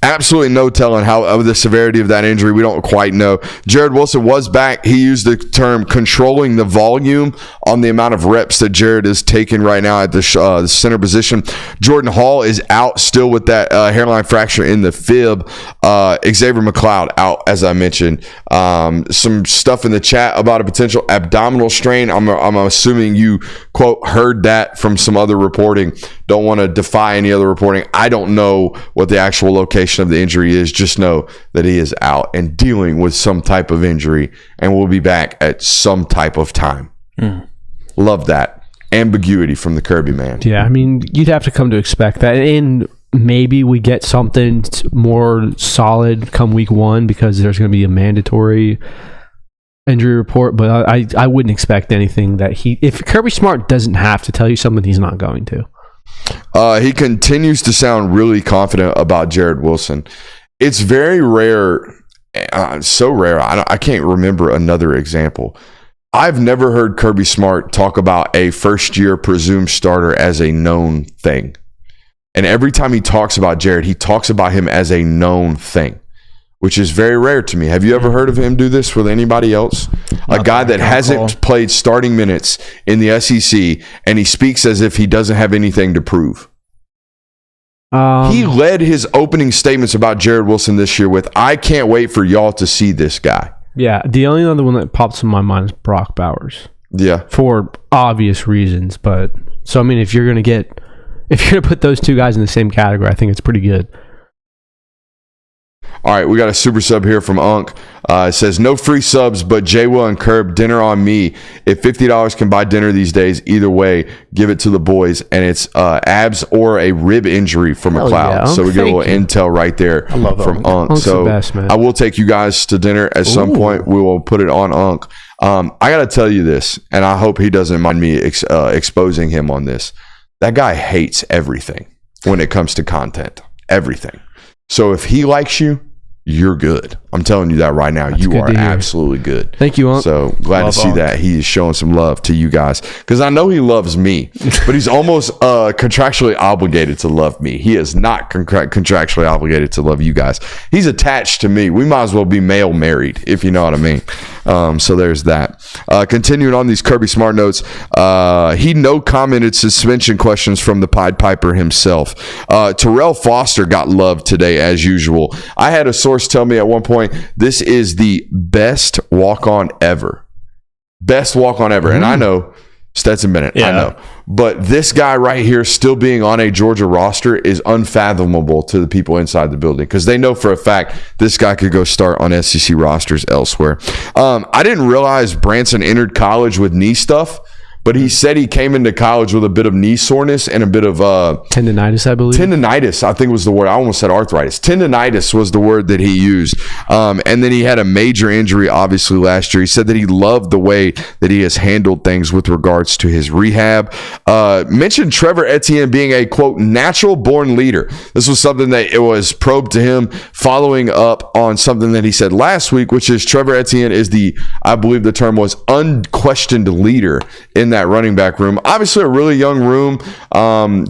absolutely no telling how of the severity of that injury. We don't quite know. Jared Wilson was back. He used the term controlling the volume on the amount of reps that Jared is taking right now at the center position. Jordan Hall is out still with that hairline fracture in the fib. Xavier McLeod out, as I mentioned. Some stuff in the chat about a potential abdominal strain. I'm assuming you, quote, heard that from some other reporting. Don't want to defy any other reporting. I don't know what the actual location of the injury is. Just know that he is out and dealing with some type of injury and will be back at some type of time. Love that ambiguity from the Kirby man. Yeah, I mean, you'd have to come to expect that. And maybe we get something more solid come week 1 because there's going to be a mandatory injury report. But I wouldn't expect anything that if Kirby Smart doesn't have to tell you something, he's not going to. He continues to sound really confident about Jared Wilson. It's very rare, so rare. I can't remember another example. I've never heard Kirby Smart talk about a first-year presumed starter as a known thing. And every time he talks about Jared, he talks about him as a known thing, which is very rare to me. Have you ever heard of him do this with anybody else? A guy that hasn't played starting minutes in the SEC, and he speaks as if he doesn't have anything to prove. He led his opening statements about Jared Wilson this year with, I can't wait for y'all to see this guy. Yeah, the only other one that pops in my mind is Brock Bowers. Yeah. For obvious reasons. But, so, I mean, if you're going to put those two guys in the same category, I think it's pretty good. All right, we got a super sub here from Unk. It says, no free subs, but J-Will and Curb, dinner on me. If $50 can buy dinner these days, either way, give it to the boys. And it's abs or a rib injury from McLeod. Yeah, so we get a little intel right there from Unk. Unk's so the best, man. I will take you guys to dinner at some point. We will put it on Unk. I got to tell you this, and I hope he doesn't mind me exposing him on this. That guy hates everything when it comes to content. Everything. So if he likes you, you're good. I'm telling you that right now. That's you are absolutely good. Thank you, Unc. So glad to see that he is showing some love to you guys, because I know he loves me, but he's almost contractually obligated to love me. He is not contractually obligated to love you guys. He's attached to me. We might as well be male married, if you know what I mean. So there's that. Continuing on these Kirby Smart notes, he commented suspension questions from the Pied Piper himself. Terrell Foster got loved today as usual. I had a source tell me at one point, this is the best walk-on ever. Best walk-on ever. And I know Stetson Bennett, I know. But this guy right here still being on a Georgia roster is unfathomable to the people inside the building because they know for a fact this guy could go start on SEC rosters elsewhere. I didn't realize Branson entered college with knee stuff, but he said he came into college with a bit of knee soreness and a bit of tendinitis, I believe. Tendinitis, I think was the word. I almost said arthritis. Tendinitis was the word that he used. And then he had a major injury, obviously, last year. He said that he loved the way that he has handled things with regards to his rehab. Mentioned Trevor Etienne being a, quote, natural-born leader. This was something that it was probed to him following up on something that he said last week, which is Trevor Etienne is I believe the term was unquestioned leader in that running back room. Obviously a really young room.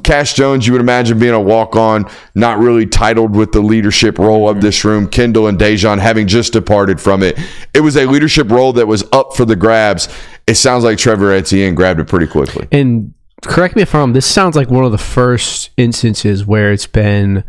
Cash Jones, you would imagine being a walk-on, not really titled with the leadership role of this room. Kendall and Dejon having just departed from it. It was a leadership role that was up for the grabs. It sounds like Trevor Etienne grabbed it pretty quickly. And correct me if I'm wrong, this sounds like one of the first instances where it's been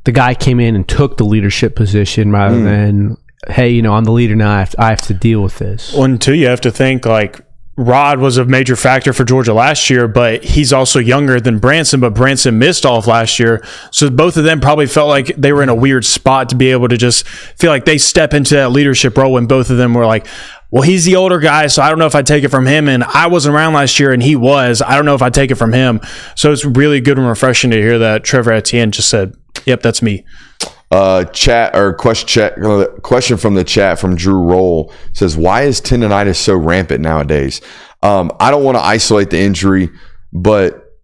the guy came in and took the leadership position rather than, hey, I'm the leader now. I have to deal with this. Well, and two, you have to think like Rod was a major factor for Georgia last year, but he's also younger than Branson, but Branson missed all of last year. So both of them probably felt like they were in a weird spot to be able to just feel like they step into that leadership role when both of them were like, well, he's the older guy, so I don't know if I take it from him. And I wasn't around last year, and he was. I don't know if I take it from him. So it's really good and refreshing to hear that Trevor Etienne just said, yep, that's me. Question from the chat from Drew Roll says, why is tendinitis so rampant nowadays? I don't want to isolate the injury, but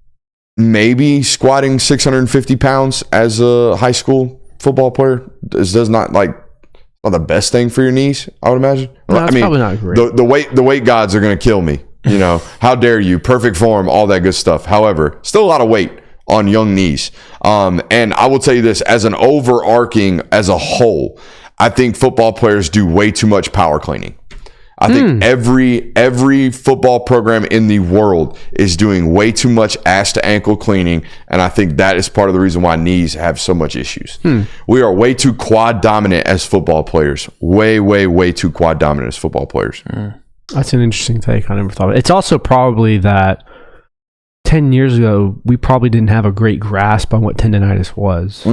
maybe squatting 650 pounds as a high school football player does not the best thing for your knees, I would imagine. No, I mean, probably not great. The weight gods are going to kill me. How dare you? Perfect form, all that good stuff. However, still a lot of weight on young knees. And I will tell you this, as an overarching, as a whole, I think football players do way too much power cleaning. I think every football program in the world is doing way too much ass to ankle cleaning, and I think that is part of the reason why knees have so much issues. We are way too quad dominant as football players. Way, way, way too quad dominant as football players. That's an interesting take. I never thought of it. It's also probably that 10 years ago, we probably didn't have a great grasp on what tendinitis was.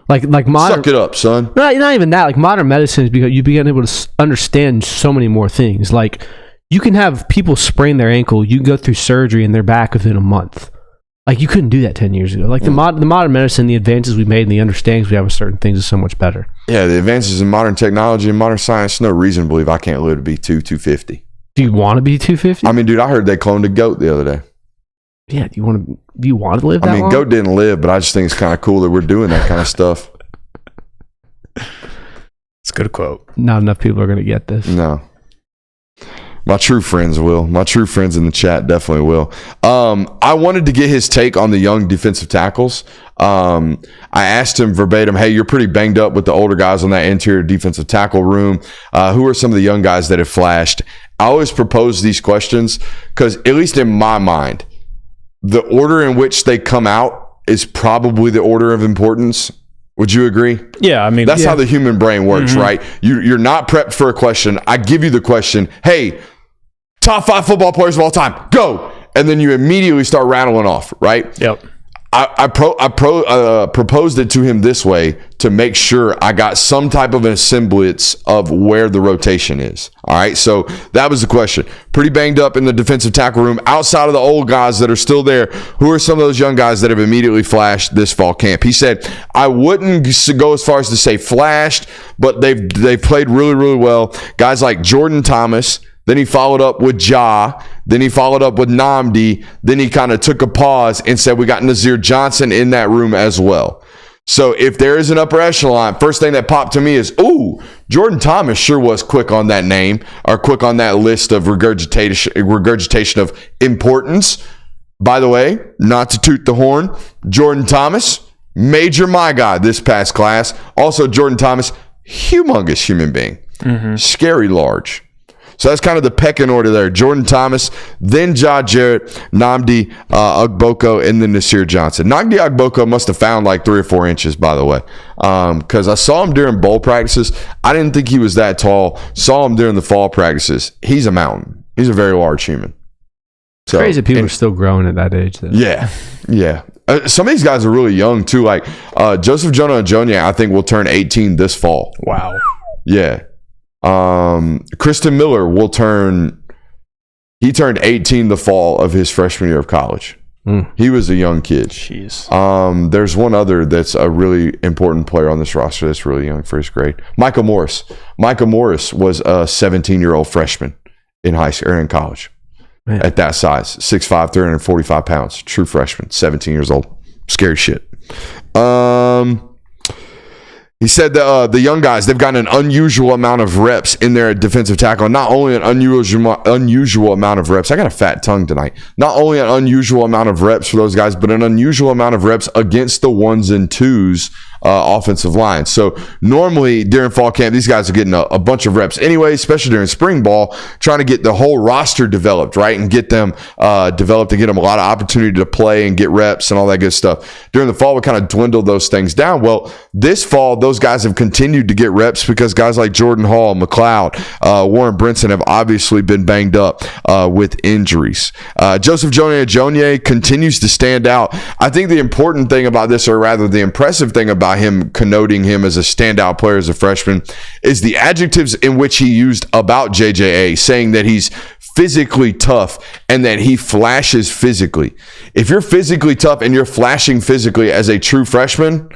Like modern, suck it up, son. Not even that. Like modern medicine is because you begin able to understand so many more things. Like you can have people sprain their ankle, you can go through surgery and they're back within a month. Like you couldn't do that 10 years ago. Like the modern medicine, the advances we made and the understandings we have of certain things is so much better. Yeah, the advances in modern technology and modern science, no reason to believe I can't live to be 250. Do you want to be 250? I mean, dude, I heard they cloned a goat the other day. Yeah, do you want to live that long? Goat didn't live, but I just think it's kind of cool that we're doing that kind of stuff. It's a good quote. Not enough people are going to get this. No. My true friends will. My true friends in the chat definitely will. I wanted to get his take on the young defensive tackles. I asked him verbatim, hey, you're pretty banged up with the older guys on that interior defensive tackle room. Who are some of the young guys that have flashed? I always propose these questions because, at least in my mind, the order in which they come out is probably the order of importance. Would you agree? Yeah, I mean, that's how the human brain works, right? You're not prepped for a question. I give you the question, hey, top 5 football players of all time, go. And then you immediately start rattling off, right? Yep. I proposed it to him this way to make sure I got some type of an semblance of where the rotation is. All right, so that was the question. Pretty banged up in the defensive tackle room. Outside of the old guys that are still there, who are some of those young guys that have immediately flashed this fall camp? He said, I wouldn't go as far as to say flashed, but they've played really, really well. Guys like Jordan Thomas. Then he followed up with Ja. Then he followed up with Nnamdi. Then he kind of took a pause and said, we got Nazir Johnson in that room as well. So if there is an upper echelon, first thing that popped to me is, ooh, Jordan Thomas sure was quick on that name or quick on that list of regurgitation of importance. By the way, not to toot the horn, Jordan Thomas, major my guy this past class. Also, Jordan Thomas, humongous human being. Scary large. So that's kind of the pecking order there. Jordan Thomas, then Ja Jarrett, Nnamdi Ogboko, and then Nasir Johnson. Nnamdi Ogboko must have found like 3 or 4 inches, by the way, because I saw him during bowl practices. I didn't think he was that tall. Saw him during the fall practices. He's a mountain. He's a very large human. So, crazy people are still growing at that age, though. Yeah. Some of these guys are really young, too. Like Joseph Jonah Ajonye, I think, will turn 18 this fall. Wow. Yeah. Kristen Miller he turned 18 the fall of his freshman year of college. He was a young kid. Jeez. There's one other that's a really important player on this roster that's really young, first grade. Micah Morris. Micah Morris was a 17-year-old freshman in high school or in college. Man. At that size, 6'5", 345 pounds, true freshman, 17 years old. Scary shit. He said that the young guys, they've gotten an unusual amount of reps in their defensive tackle. Not only an unusual amount of reps. I got a fat tongue tonight. Not only an unusual amount of reps for those guys, but an unusual amount of reps against the 1s and 2s offensive line. So normally during fall camp, these guys are getting a bunch of reps anyway, especially during spring ball, trying to get the whole roster developed, right? And get them developed and get them a lot of opportunity to play and get reps and all that good stuff. During the fall, we kind of dwindled those things down. Well, this fall, those guys have continued to get reps because guys like Jordan Hall, McLeod, Warren Brinson have obviously been banged up with injuries. Joseph Jonah Ajonye continues to stand out. I think the important thing about this, or rather the impressive thing about him connoting him as a standout player as a freshman, is the adjectives in which he used about JJA, saying that he's physically tough and that he flashes physically. If you're physically tough and you're flashing physically as a true freshman,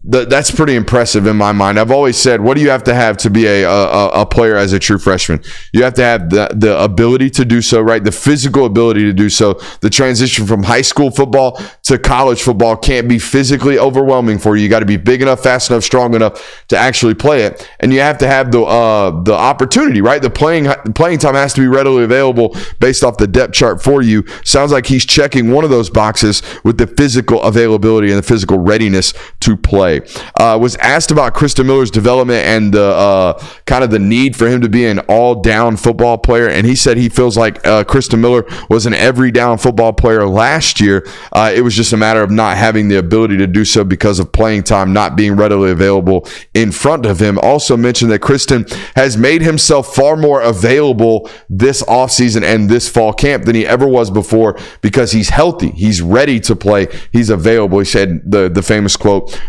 that's pretty impressive in my mind. I've always said, what do you have to be a player as a true freshman? You have to have the ability to do so, right? The physical ability to do so. The transition from high school football to college football can't be physically overwhelming for you. You got to be big enough, fast enough, strong enough to actually play it. And you have to have the opportunity, right? The playing time has to be readily available based off the depth chart for you. Sounds like he's checking one of those boxes with the physical availability and the physical readiness to play. Was asked about Kristen Miller's development and kind of the need for him to be an all-down football player, and he said he feels like Kristen Miller was an every-down football player last year. It was just a matter of not having the ability to do so because of playing time not being readily available in front of him. Also mentioned that Kristen has made himself far more available this offseason and this fall camp than he ever was before because he's healthy. He's ready to play. He's available. He said the famous quote,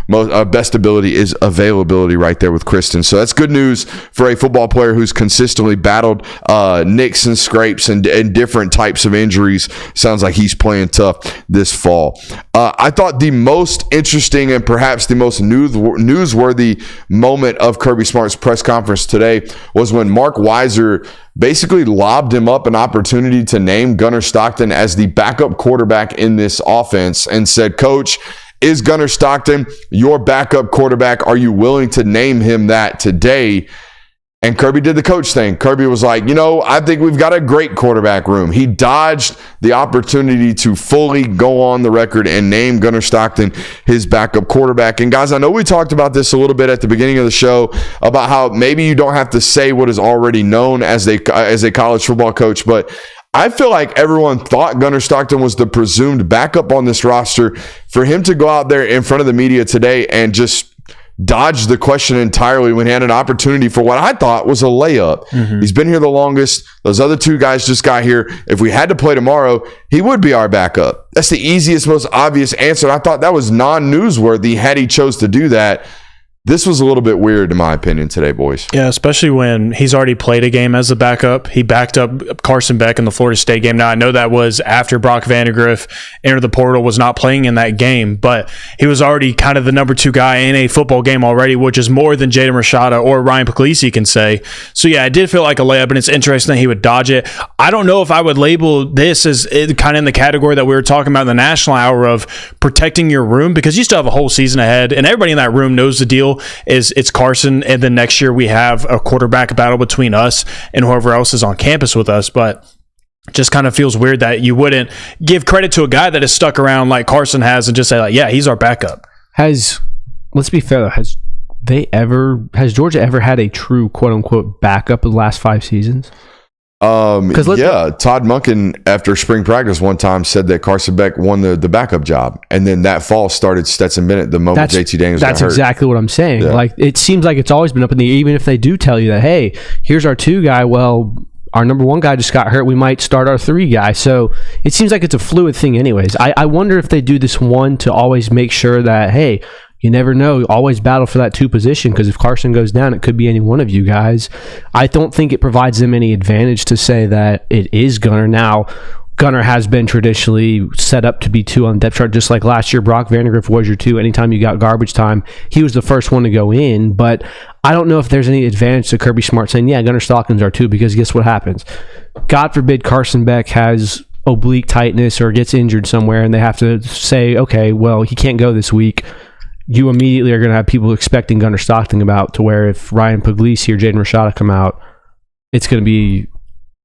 best ability is availability, right there with Kristen. So that's good news for a football player who's consistently battled nicks and scrapes and different types of injuries. Sounds like he's playing tough this fall. I thought the most interesting and perhaps the most newsworthy moment of Kirby Smart's press conference today was when Mark Weiser basically lobbed him up an opportunity to name Gunnar Stockton as the backup quarterback in this offense and said, "Coach, is Gunnar Stockton your backup quarterback? Are you willing to name him that today?" And Kirby did the coach thing. Kirby was like, I think we've got a great quarterback room. He dodged the opportunity to fully go on the record and name Gunnar Stockton his backup quarterback. And guys, I know we talked about this a little bit at the beginning of the show about how maybe you don't have to say what is already known as a college football coach, but I feel like everyone thought Gunnar Stockton was the presumed backup on this roster. For him to go out there in front of the media today and just dodge the question entirely when he had an opportunity for what I thought was a layup. Mm-hmm. He's been here the longest. Those other two guys just got here. If we had to play tomorrow, he would be our backup. That's the easiest, most obvious answer. And I thought that was non-newsworthy had he chose to do that. This was a little bit weird, in my opinion, today, boys. Yeah, especially when he's already played a game as a backup. He backed up Carson Beck in the Florida State game. Now, I know that was after Brock Vandegrift entered the portal, was not playing in that game, but he was already kind of the number 2 guy in a football game already, which is more than Jaden Rashada or Ryan Puglisi can say. So, yeah, it did feel like a layup, and it's interesting that he would dodge it. I don't know if I would label this as kind of in the category that we were talking about in the national hour of protecting your room, because you still have a whole season ahead, and everybody in that room knows the deal. It's Carson, and then next year we have a quarterback battle between us and whoever else is on campus with us. But just kind of feels weird that you wouldn't give credit to a guy that has stuck around like Carson has and just say, like, yeah, he's our backup. Let's be fair though, has has Georgia ever had a true quote unquote backup in the last 5 seasons? Todd Monken after spring practice one time said that Carson Beck won the backup job, and then that fall started Stetson Bennett the moment JT Daniels got hurt. That's exactly what I'm saying. Yeah. Like, it seems like it's always been up in the air, even if they do tell you that, hey, here's our 2 guy. Well, our number 1 guy just got hurt. We might start our 3 guy. So it seems like it's a fluid thing anyways. I wonder if they do this one to always make sure that, hey, you never know. Always battle for that 2 position, because if Carson goes down, it could be any one of you guys. I don't think it provides them any advantage to say that it is Gunner. Now, Gunner has been traditionally set up to be 2 on the depth chart, just like last year. Brock Vandegrift was your 2. Anytime you got garbage time, he was the first one to go in. But I don't know if there's any advantage to Kirby Smart saying, yeah, Gunner Stockton's our 2, because guess what happens? God forbid Carson Beck has oblique tightness or gets injured somewhere, and they have to say, okay, well, he can't go this week. You immediately are going to have people expecting Gunner Stockton about, to where if Ryan Puglisi or Jaden Rashada come out, it's going to be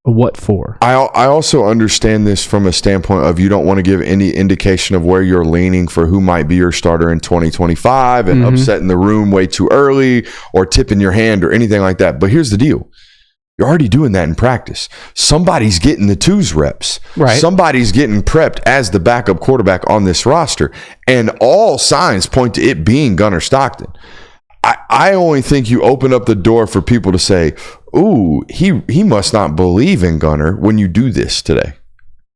a what for. I also understand this from a standpoint of you don't want to give any indication of where you're leaning for who might be your starter in 2025 and upsetting the room way too early or tipping your hand or anything like that. But here's the deal. You're already doing that in practice. Somebody's getting the 2s reps. Right. Somebody's getting prepped as the backup quarterback on this roster. And all signs point to it being Gunner Stockton. I only think you open up the door for people to say, ooh, he must not believe in Gunner when you do this today.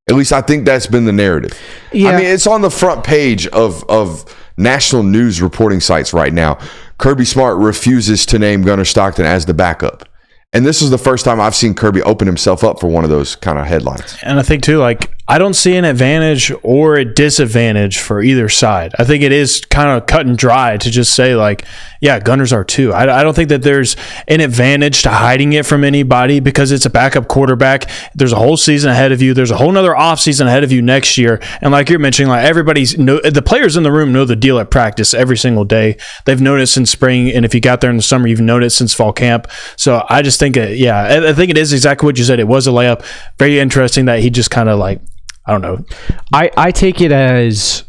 At least I think that's been the narrative. Yeah. I mean, it's on the front page of national news reporting sites right now. Kirby Smart refuses to name Gunner Stockton as the backup. And this is the first time I've seen Kirby open himself up for one of those kind of headlines. And I think, too, like, I don't see an advantage or a disadvantage for either side. I think it is kind of cut and dry to just say, like, yeah, Gunners are 2. I don't think that there's an advantage to hiding it from anybody, because it's a backup quarterback. There's a whole season ahead of you. There's a whole nother offseason ahead of you next year. And like you're mentioning, like, the players in the room know the deal at practice every single day. They've known it since spring, and if you got there in the summer, you've known it since fall camp. So I just think, I think it is exactly what you said. It was a layup. Very interesting that he just kind of, like, I don't know. I take it as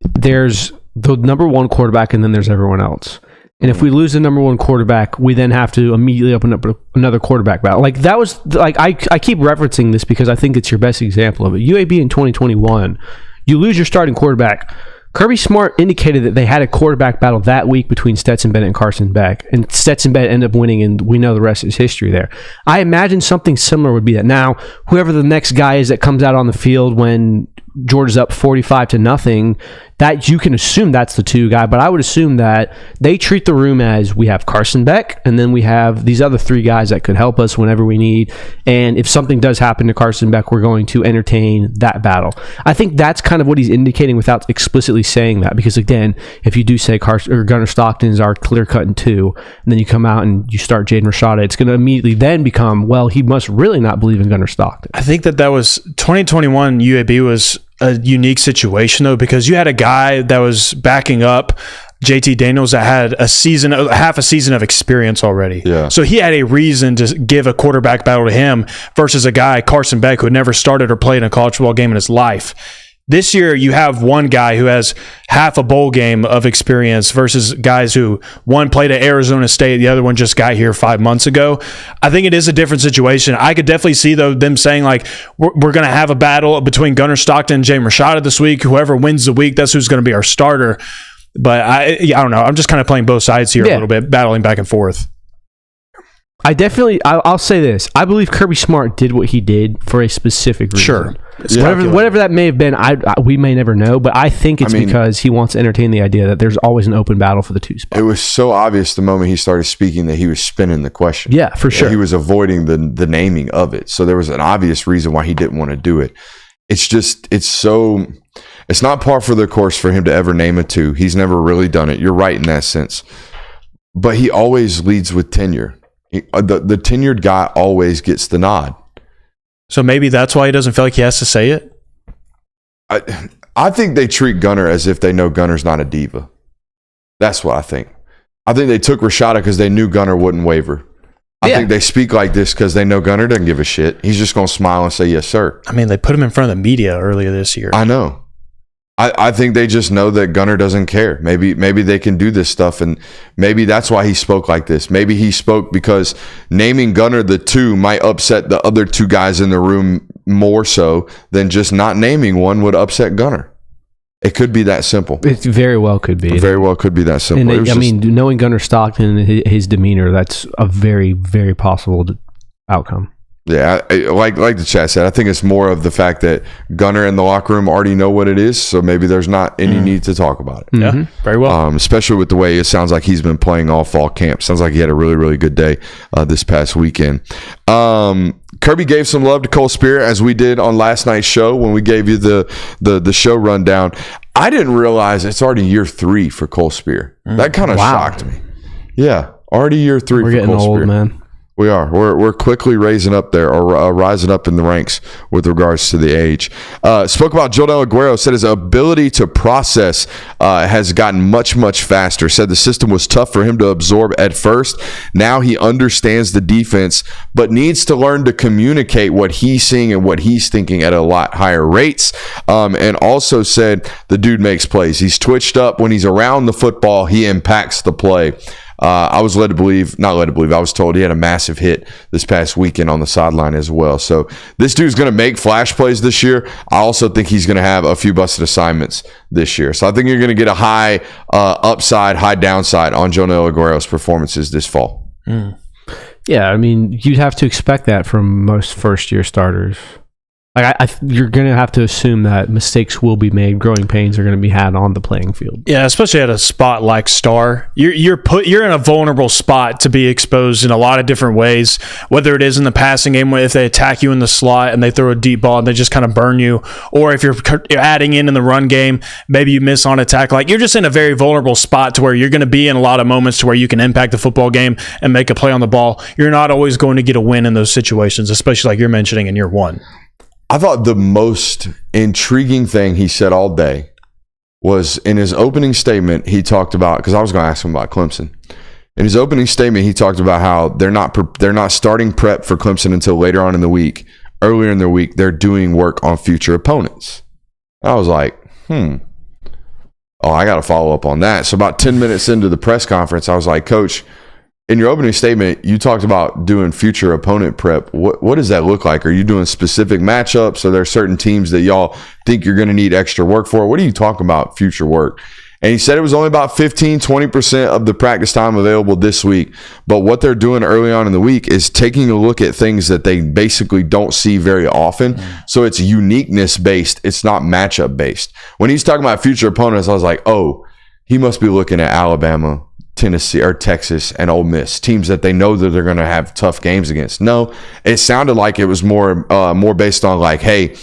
there's the number 1 quarterback, and then there's everyone else. And if we lose the number 1 quarterback, we then have to immediately open up another quarterback battle. Like, that was, like, I keep referencing this because I think it's your best example of it. UAB in 2021, you lose your starting quarterback. Kirby Smart indicated that they had a quarterback battle that week between Stetson Bennett and Carson Beck, and Stetson Bennett ended up winning, and we know the rest is history there. I imagine something similar would be that. Now, whoever the next guy is that comes out on the field when Georgia's up 45-0, that you can assume that's the 2 guy, but I would assume that they treat the room as we have Carson Beck, and then we have these other 3 guys that could help us whenever we need. And if something does happen to Carson Beck, we're going to entertain that battle. I think that's kind of what he's indicating without explicitly saying that, because again, if you do say Gunner Stockton is our clear cut in 2, and then you come out and you start Jaden Rashada, it's going to immediately then become, well, he must really not believe in Gunner Stockton. I think that was 2021 UAB was a unique situation, though, because you had a guy that was backing up JT Daniels that had half a season of experience already. Yeah. So he had a reason to give a quarterback battle to him versus a guy, Carson Beck, who had never started or played in a college football game in his life. This year, you have one guy who has half a bowl game of experience versus guys who, one played at Arizona State, the other one just got here 5 months ago. I think it is a different situation. I could definitely see, though, them saying, like, we're going to have a battle between Gunner Stockton and Jay Rashada this week. Whoever wins the week, that's who's going to be our starter. But I don't know. I'm just kind of playing both sides here a little bit, battling back and forth. I'll say this. I believe Kirby Smart did what he did for a specific reason. Sure. Whatever that may have been, we may never know, but I think it's because he wants to entertain the idea that there's always an open battle for the 2 spots. It was so obvious the moment he started speaking that he was spinning the question. Yeah, for sure. He was avoiding the naming of it. So there was an obvious reason why he didn't want to do it. It's not par for the course for him to ever name a 2. He's never really done it. You're right in that sense. But he always leads with tenure. The tenured guy always gets the nod. So maybe that's why he doesn't feel like he has to say it? I think they treat Gunner as if they know Gunner's not a diva. That's what I think. I think they took Rashada because they knew Gunner wouldn't waver. I think they speak like this because they know Gunner doesn't give a shit. He's just going to smile and say, yes, sir. I mean, they put him in front of the media earlier this year. I know. I think they just know that Gunner doesn't care. Maybe they can do this stuff, and maybe that's why he spoke like this. Maybe he spoke because naming Gunner the 2 might upset the other 2 guys in the room more so than just not naming one would upset Gunner. It could be that simple. It very well could be. It very well could be that simple. And knowing Gunner Stockton and his demeanor, that's a very, very possible outcome. Yeah, like the chat said, I think it's more of the fact that Gunner and the locker room already know what it is, so maybe there's not any need to talk about it. Yeah, very well. Especially with the way it sounds like he's been playing all fall camp. Sounds like he had a really, really good day this past weekend. Kirby gave some love to Cole Spurrier, as we did on last night's show when we gave you the show rundown. I didn't realize it's already year 3 for Cole Spurrier. That kind of shocked me. Yeah, already year 3 We're for getting Cole old, Spurrier. man. We are. We're quickly rising up there, or rising up in the ranks with regards to the age. Spoke about Joel Aguero, said his ability to process has gotten much, much faster. Said the system was tough for him to absorb at first. Now he understands the defense, but needs to learn to communicate what he's seeing and what he's thinking at a lot higher rates. And also said the dude makes plays. He's twitched up when he's around the football. He impacts the play. I was I was told he had a massive hit this past weekend on the sideline as well. So this dude's going to make flash plays this year. I also think he's going to have a few busted assignments this year. So I think you're going to get a high upside, high downside on Joel Aguero's performances this fall. Yeah, I mean, you'd have to expect that from most first-year starters. Like you're going to have to assume that mistakes will be made, growing pains are going to be had on the playing field. Yeah, especially at a spot like star, you're in a vulnerable spot to be exposed in a lot of different ways. Whether it is in the passing game, if they attack you in the slot and they throw a deep ball and they just kind of burn you, or if you're adding in the run game, maybe you miss on attack. Like you're just in a very vulnerable spot to where you're going to be in a lot of moments to where you can impact the football game and make a play on the ball. You're not always going to get a win in those situations, especially like you're mentioning in year 1. I thought the most intriguing thing he said all day was in his opening statement. He talked about, because I was going to ask him about Clemson. In his opening statement, he talked about how they're not starting prep for Clemson until later on in the week. Earlier in the week, they're doing work on future opponents. I was like, oh, I got to follow up on that. So about 10 minutes into the press conference, I was like, Coach, in your opening statement, you talked about doing future opponent prep. What does that look like? Are you doing specific matchups? Are there certain teams that y'all think you're going to need extra work for? What are you talking about future work? And he said it was only about 15-20% of the practice time available this week. But what they're doing early on in the week is taking a look at things that they basically don't see very often. So it's uniqueness based. It's not matchup based. When he's talking about future opponents, I was like, oh, he must be looking at Alabama, Tennessee or Texas and Ole Miss, teams that they know that they're going to have tough games against. No, it sounded like it was more based on like, hey,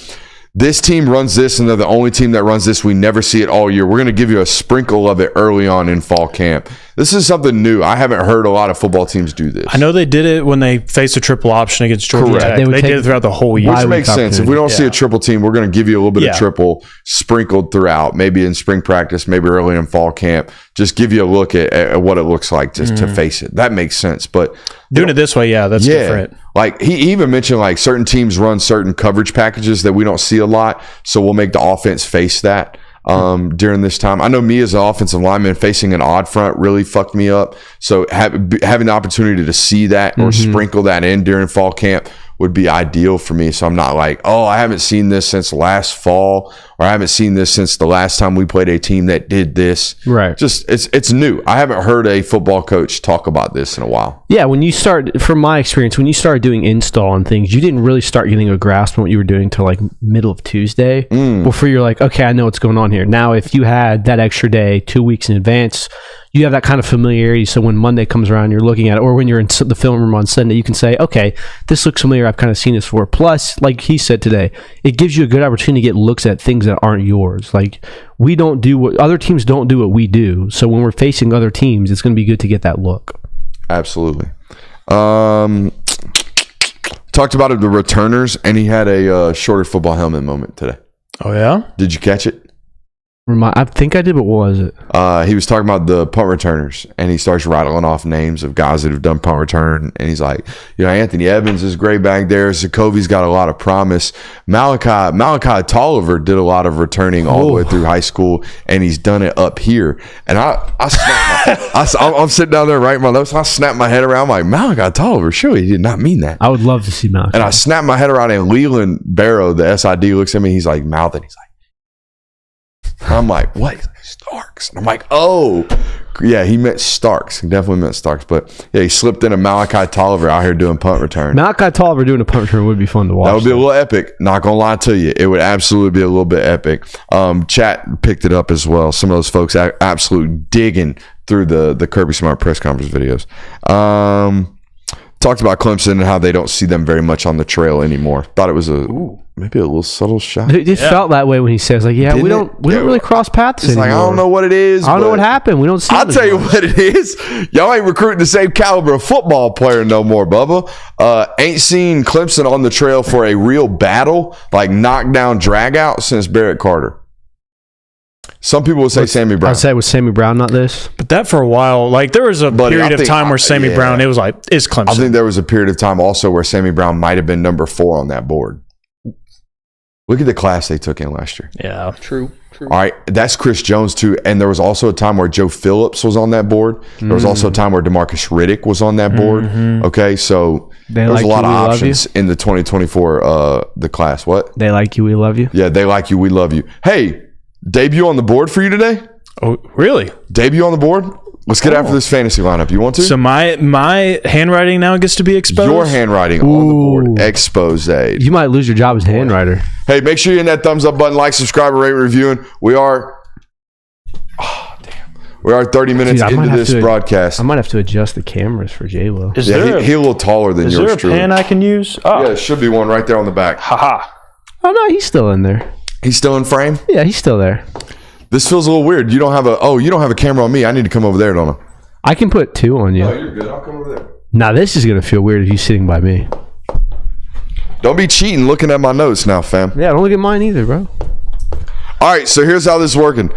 this team runs this and they're the only team that runs this. We never see it all year. We're going to give you a sprinkle of it early on in fall camp. This is something new. I haven't heard a lot of football teams do this. I know they did it when they faced a triple option against Georgia Tech. They They did it throughout the whole year. Which makes sense. If we don't see a triple team, we're going to give you a little bit of triple sprinkled throughout, maybe in spring practice, maybe early in fall camp. Just give you a look at what it looks like just to face it. That makes sense. But doing it this way, that's different. Like he even mentioned like certain teams run certain coverage packages that we don't see a lot. So we'll make the offense face that during this time. I know me as an offensive lineman facing an odd front really fucked me up. So having the opportunity to see that or sprinkle that in during fall camp would be ideal for me. So I'm not like, oh, I haven't seen this since last fall, or I haven't seen this since the last time we played a team that did this. Right. Just it's new. I haven't heard a football coach talk about this in a while. Yeah, when you start, from my experience, when you started doing install and things, you didn't really start getting a grasp on what you were doing till like middle of Tuesday before you're like, okay, I know what's going on here. Now, if you had that extra day, 2 weeks in advance, you have that kind of familiarity. So when Monday comes around, you're looking at it, or when you're in the film room on Sunday, you can say, okay, this looks familiar. I've kind of seen this before. Plus, like he said today, it gives you a good opportunity to get looks at things that aren't yours. Like we don't do what other teams don't do what we do. So when we're facing other teams, it's going to be good to get that look. Absolutely. Talked about the returners, and he had a shorter football helmet moment today. Oh, yeah? Did you catch it? I think I did, but what was it? He was talking about the punt returners, and he starts rattling off names of guys that have done punt return, and he's like, Anthony Evans is great back there. Zakovi's got a lot of promise. Malachi Tolliver did a lot of returning all the way through high school, and he's done it up here. And I'm sitting down there writing my notes. I snap my head around, I'm like, Malachi Tolliver, surely he did not mean that. I would love to see Malachi. And I snap my head around, and Leland Barrow, the SID, looks at me. He's like, mouthing. He's like, I'm like, what? He's like, Starks. And I'm like, oh, yeah, he meant Starks. He definitely meant Starks. But yeah, he slipped in a Malachi Tolliver out here doing punt return. Malachi Tolliver doing a punt return would be fun to watch. That would be a little epic. Not gonna lie to you, it would absolutely be a little bit epic. Chat picked it up as well. Some of those folks absolutely digging through the Kirby Smart press conference videos. Talked about Clemson and how they don't see them very much on the trail anymore. Thought it was maybe a little subtle shot. It felt that way when he says, like, we don't really cross paths anymore. Like, I don't know what it is. I don't know what happened. We don't see I'll tell you what it is. Y'all ain't recruiting the same caliber of football player no more, Bubba. Ain't seen Clemson on the trail for a real battle, like knockdown, drag out since Barrett Carter. Some people would say Sammy Brown. I'd say it was Sammy Brown, not this. But that for a while, like there was a period of time where Sammy Brown, it was like, it's Clemson. I think there was a period of time also where Sammy Brown might have been number 4 on that board. Look at the class they took in last year. Yeah, true. All right, that's Chris Jones too. And there was also a time where Joe Phillips was on that board. There was also a time where DeMarcus Riddick was on that board. Okay, so there's a lot of options in the 2024 the class. What? They like you, we love you. Yeah, they like you, we love you. Hey, debut on the board for you today? Oh, really? Debut on the board? Let's get after this fantasy lineup. You want to? So my handwriting now gets to be exposed? Your handwriting on the board. Exposed. You might lose your job as handwriter. Hey, make sure you hit that thumbs up button, like, subscribe, rate, reviewing. We are 30 minutes into this broadcast. I might have to adjust the cameras for J-Lo. He's a little taller than yours, truly. Is there a pen I can use? Oh. Yeah, there should be one right there on the back. Haha. Oh, no, he's still in there. He's still in frame? Yeah, he's still there. This feels a little weird. You don't have a camera on me. I need to come over there, don't I? I can put 2 on you. Oh, you're good. I'll come over there. Now, this is going to feel weird if he's sitting by me. Don't be cheating looking at my notes now, fam. Yeah, don't look at mine either, bro. All right, so here's how this is working.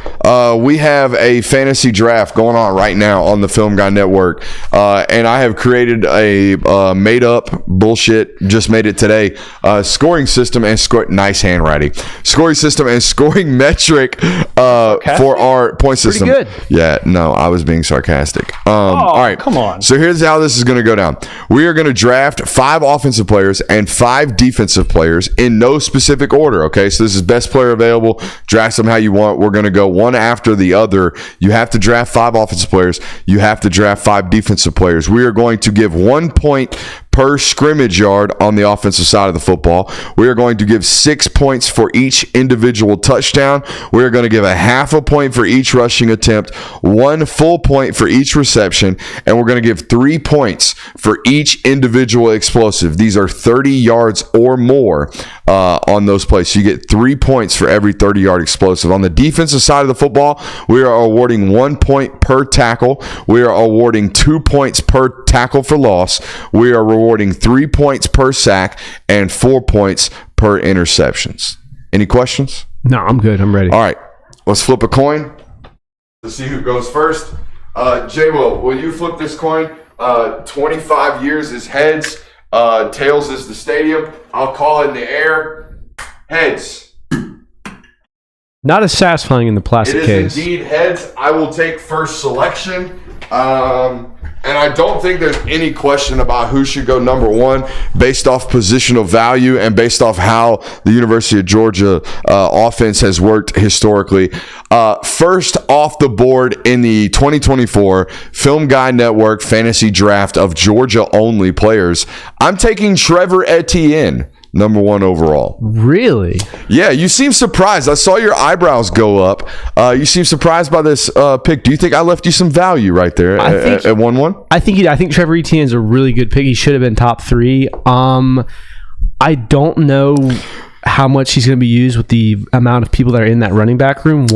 We have a fantasy draft going on right now on the Film Guy Network, and I have created a made-up bullshit, just made it today, scoring system and nice handwriting. Scoring system and scoring metric for our point system. Pretty good. Yeah, no, I was being sarcastic. All right, come on. So here's how this is going to go down. We are going to draft 5 offensive players and 5 defensive players in no specific order, okay? So this is best player available. Draft them how you want. We're going to go one after the other. You have to draft 5 offensive players. You have to draft 5 defensive players. We are going to give 1 point per scrimmage yard on the offensive side of the football. We are going to give 6 points for each individual touchdown. We are going to give a half a point for each rushing attempt, 1 full point for each reception, and we're going to give 3 points for each individual explosive. These are 30 yards or more on those plays. So you get 3 points for every 30-yard explosive. On the defensive side of the football, we are awarding 1 point per tackle. We are awarding 2 points per tackle for loss. We are rewarding 3 points per sack and 4 points per interceptions. Any questions? No, I'm good. I'm ready. All right. Let's flip a coin to see who goes first. J-Will, will you flip this coin? 25 years is heads. Tails is the stadium. I'll call it in the air. Heads. Not as satisfying in the plastic case. It is indeed heads. I will take first selection. And I don't think there's any question about who should go number 1 based off positional value and based off how the University of Georgia offense has worked historically. First off the board in the 2024 Film Guy Network fantasy draft of Georgia-only players, I'm taking Trevor Etienne. Number 1 overall. Really? Yeah, you seem surprised. I saw your eyebrows go up. You seem surprised by this pick. Do you think I left you some value right there at 1-1? I think Trevor Etienne is a really good pick. He should have been top 3. I don't know how much he's going to be used with the amount of people that are in that running back room.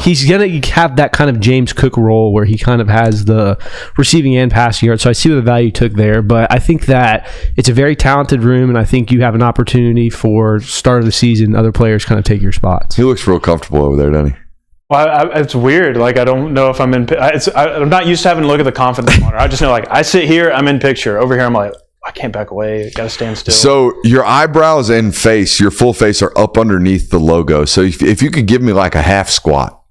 He's going to have that kind of James Cook role where he kind of has the receiving and passing yards. So I see what the value took there, but I think that it's a very talented room, and I think you have an opportunity for start of the season, other players kind of take your spots. He looks real comfortable over there, doesn't he? Well, it's weird. Like, I don't know if I'm in. I'm not used to having to look at the confidence monitor. I just know, like, I sit here, I'm in picture. Over here, I'm like, I can't back away. Got to stand still. So your eyebrows and face, your full face, are up underneath the logo. So if you could give me like a half squat.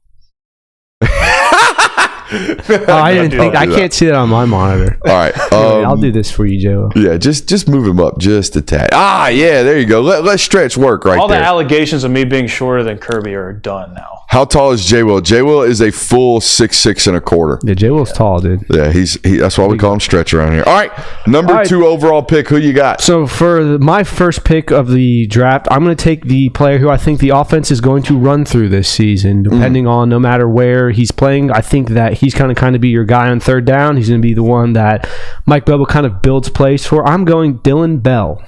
I didn't think. I can't see that on my monitor. All right, I'll do this for you, Joe. Yeah, just move him up just a tad. Yeah, there you go. Let stretch work right All there. the allegations of me being shorter than Kirby are done now. How tall is J. Will? J. Will is a full 6'6" and a quarter. Yeah, J. Will's tall, dude. Yeah, that's why we call him stretch around here. All right, number 2 overall pick. Who you got? So for my first pick of the draft, I'm going to take the player who I think the offense is going to run through this season, depending on no matter where he's playing. I think that he's going to kind of be your guy on third down. He's going to be the one that Mike Bell kind of builds plays for. I'm going Dylan Bell.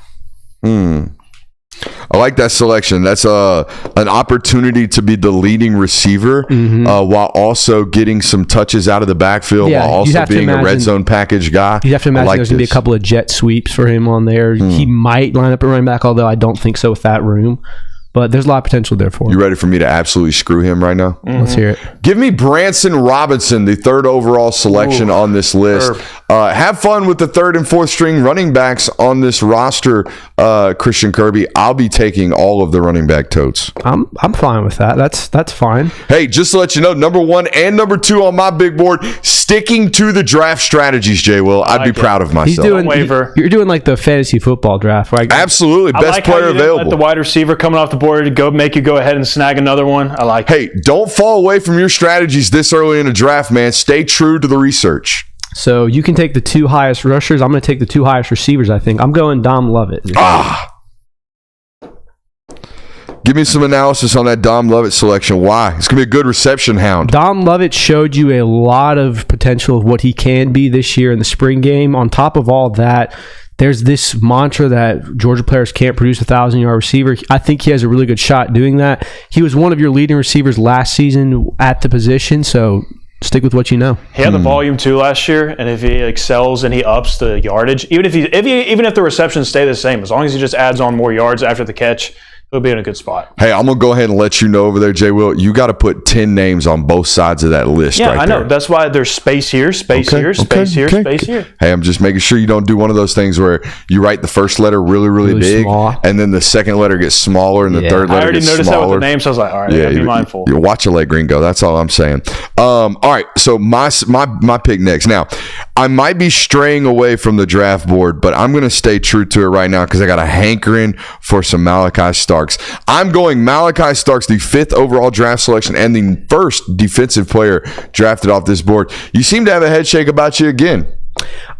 I like that selection. That's an opportunity to be the leading receiver while also getting some touches out of the backfield while also being a red zone package guy. You have to imagine there's going to be a couple of jet sweeps for him on there. He might line up at running back, although I don't think so with that room. But there's a lot of potential there for him. You ready for me to absolutely screw him right now? Let's hear it. Give me Branson Robinson, the 3rd overall selection on this list. Have fun with the 3rd and 4th string running backs on this roster, Christian Kirby. I'll be taking all of the running back totes. I'm fine with that. That's fine. Hey, just to let you know, number 1 and number 2 on my big board, sticking to the draft strategies, Jay Will. I'd be proud of myself. You're doing like the fantasy football draft, right? Absolutely. Best player available. Let the wide receiver coming off the board make you go ahead and snag another one. I like it. Hey, don't fall away from your strategies this early in the draft, man. Stay true to the research. So you can take the 2 highest rushers. I'm going to take the 2 highest receivers, I think. I'm going Dom Lovett. Give me some analysis on that Dom Lovett selection. Why? It's going to be a good reception hound. Dom Lovett showed you a lot of potential of what he can be this year in the spring game. On top of all that, there's this mantra that Georgia players can't produce a 1,000-yard receiver. I think he has a really good shot doing that. He was one of your leading receivers last season at the position, so stick with what you know. He had the volume too last year, and if he excels and he ups the yardage, even if the receptions stay the same, as long as he just adds on more yards after the catch, he'll be in a good spot. Hey, I'm going to go ahead and let you know over there, Jay Will, you got to put 10 names on both sides of that list right there. Yeah, I know. That's why there's space here, space here. Hey, I'm just making sure you don't do one of those things where you write the first letter really, really big, small, and then the second letter gets smaller and the third letter gets smaller. I already noticed that with the name, so I was like, all right, I got to be mindful. You watch a leg, gringo. That's all I'm saying. All right, so my pick next. Now, I might be straying away from the draft board, but I'm going to stay true to it right now because I got a hankering for some Malachi Starks. I'm going Malachi Starks, the 5th overall draft selection and the first defensive player drafted off this board. You seem to have a head shake about you again.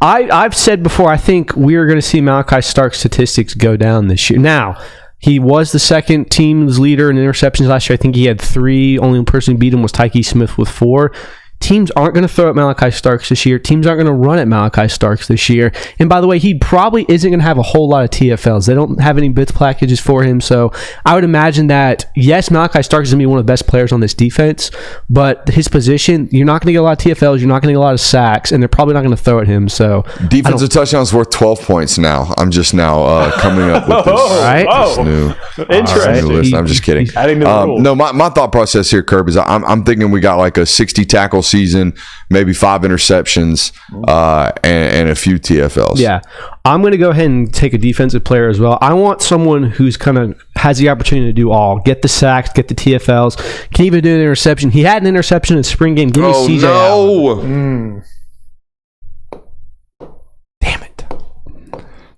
I've said before, I think we're going to see Malachi Starks' statistics go down this year. Now, he was the second team's leader in interceptions last year. I think he had 3. Only person who beat him was Tyke Smith with 4. Teams aren't going to throw at Malachi Starks this year. Teams aren't going to run at Malachi Starks this year. And by the way, he probably isn't going to have a whole lot of TFLs. They don't have any bits packages for him. So I would imagine that, yes, Malachi Starks is going to be one of the best players on this defense, but his position, you're not going to get a lot of TFLs. You're not going to get a lot of sacks, and they're probably not going to throw at him. So defensive touchdowns worth 12 points now. I'm just now coming up with this new list. I'm just kidding. No, my thought process here, Curb, is I'm thinking we got like a 60 tackle season, maybe 5 interceptions, and a few TFLs. Yeah, I'm going to go ahead and take a defensive player as well. I want someone who's kind of has the opportunity to do all. Get the sacks, get the TFLs, can even do an interception. He had an interception in the spring game. Give me CJ Allen. Damn it.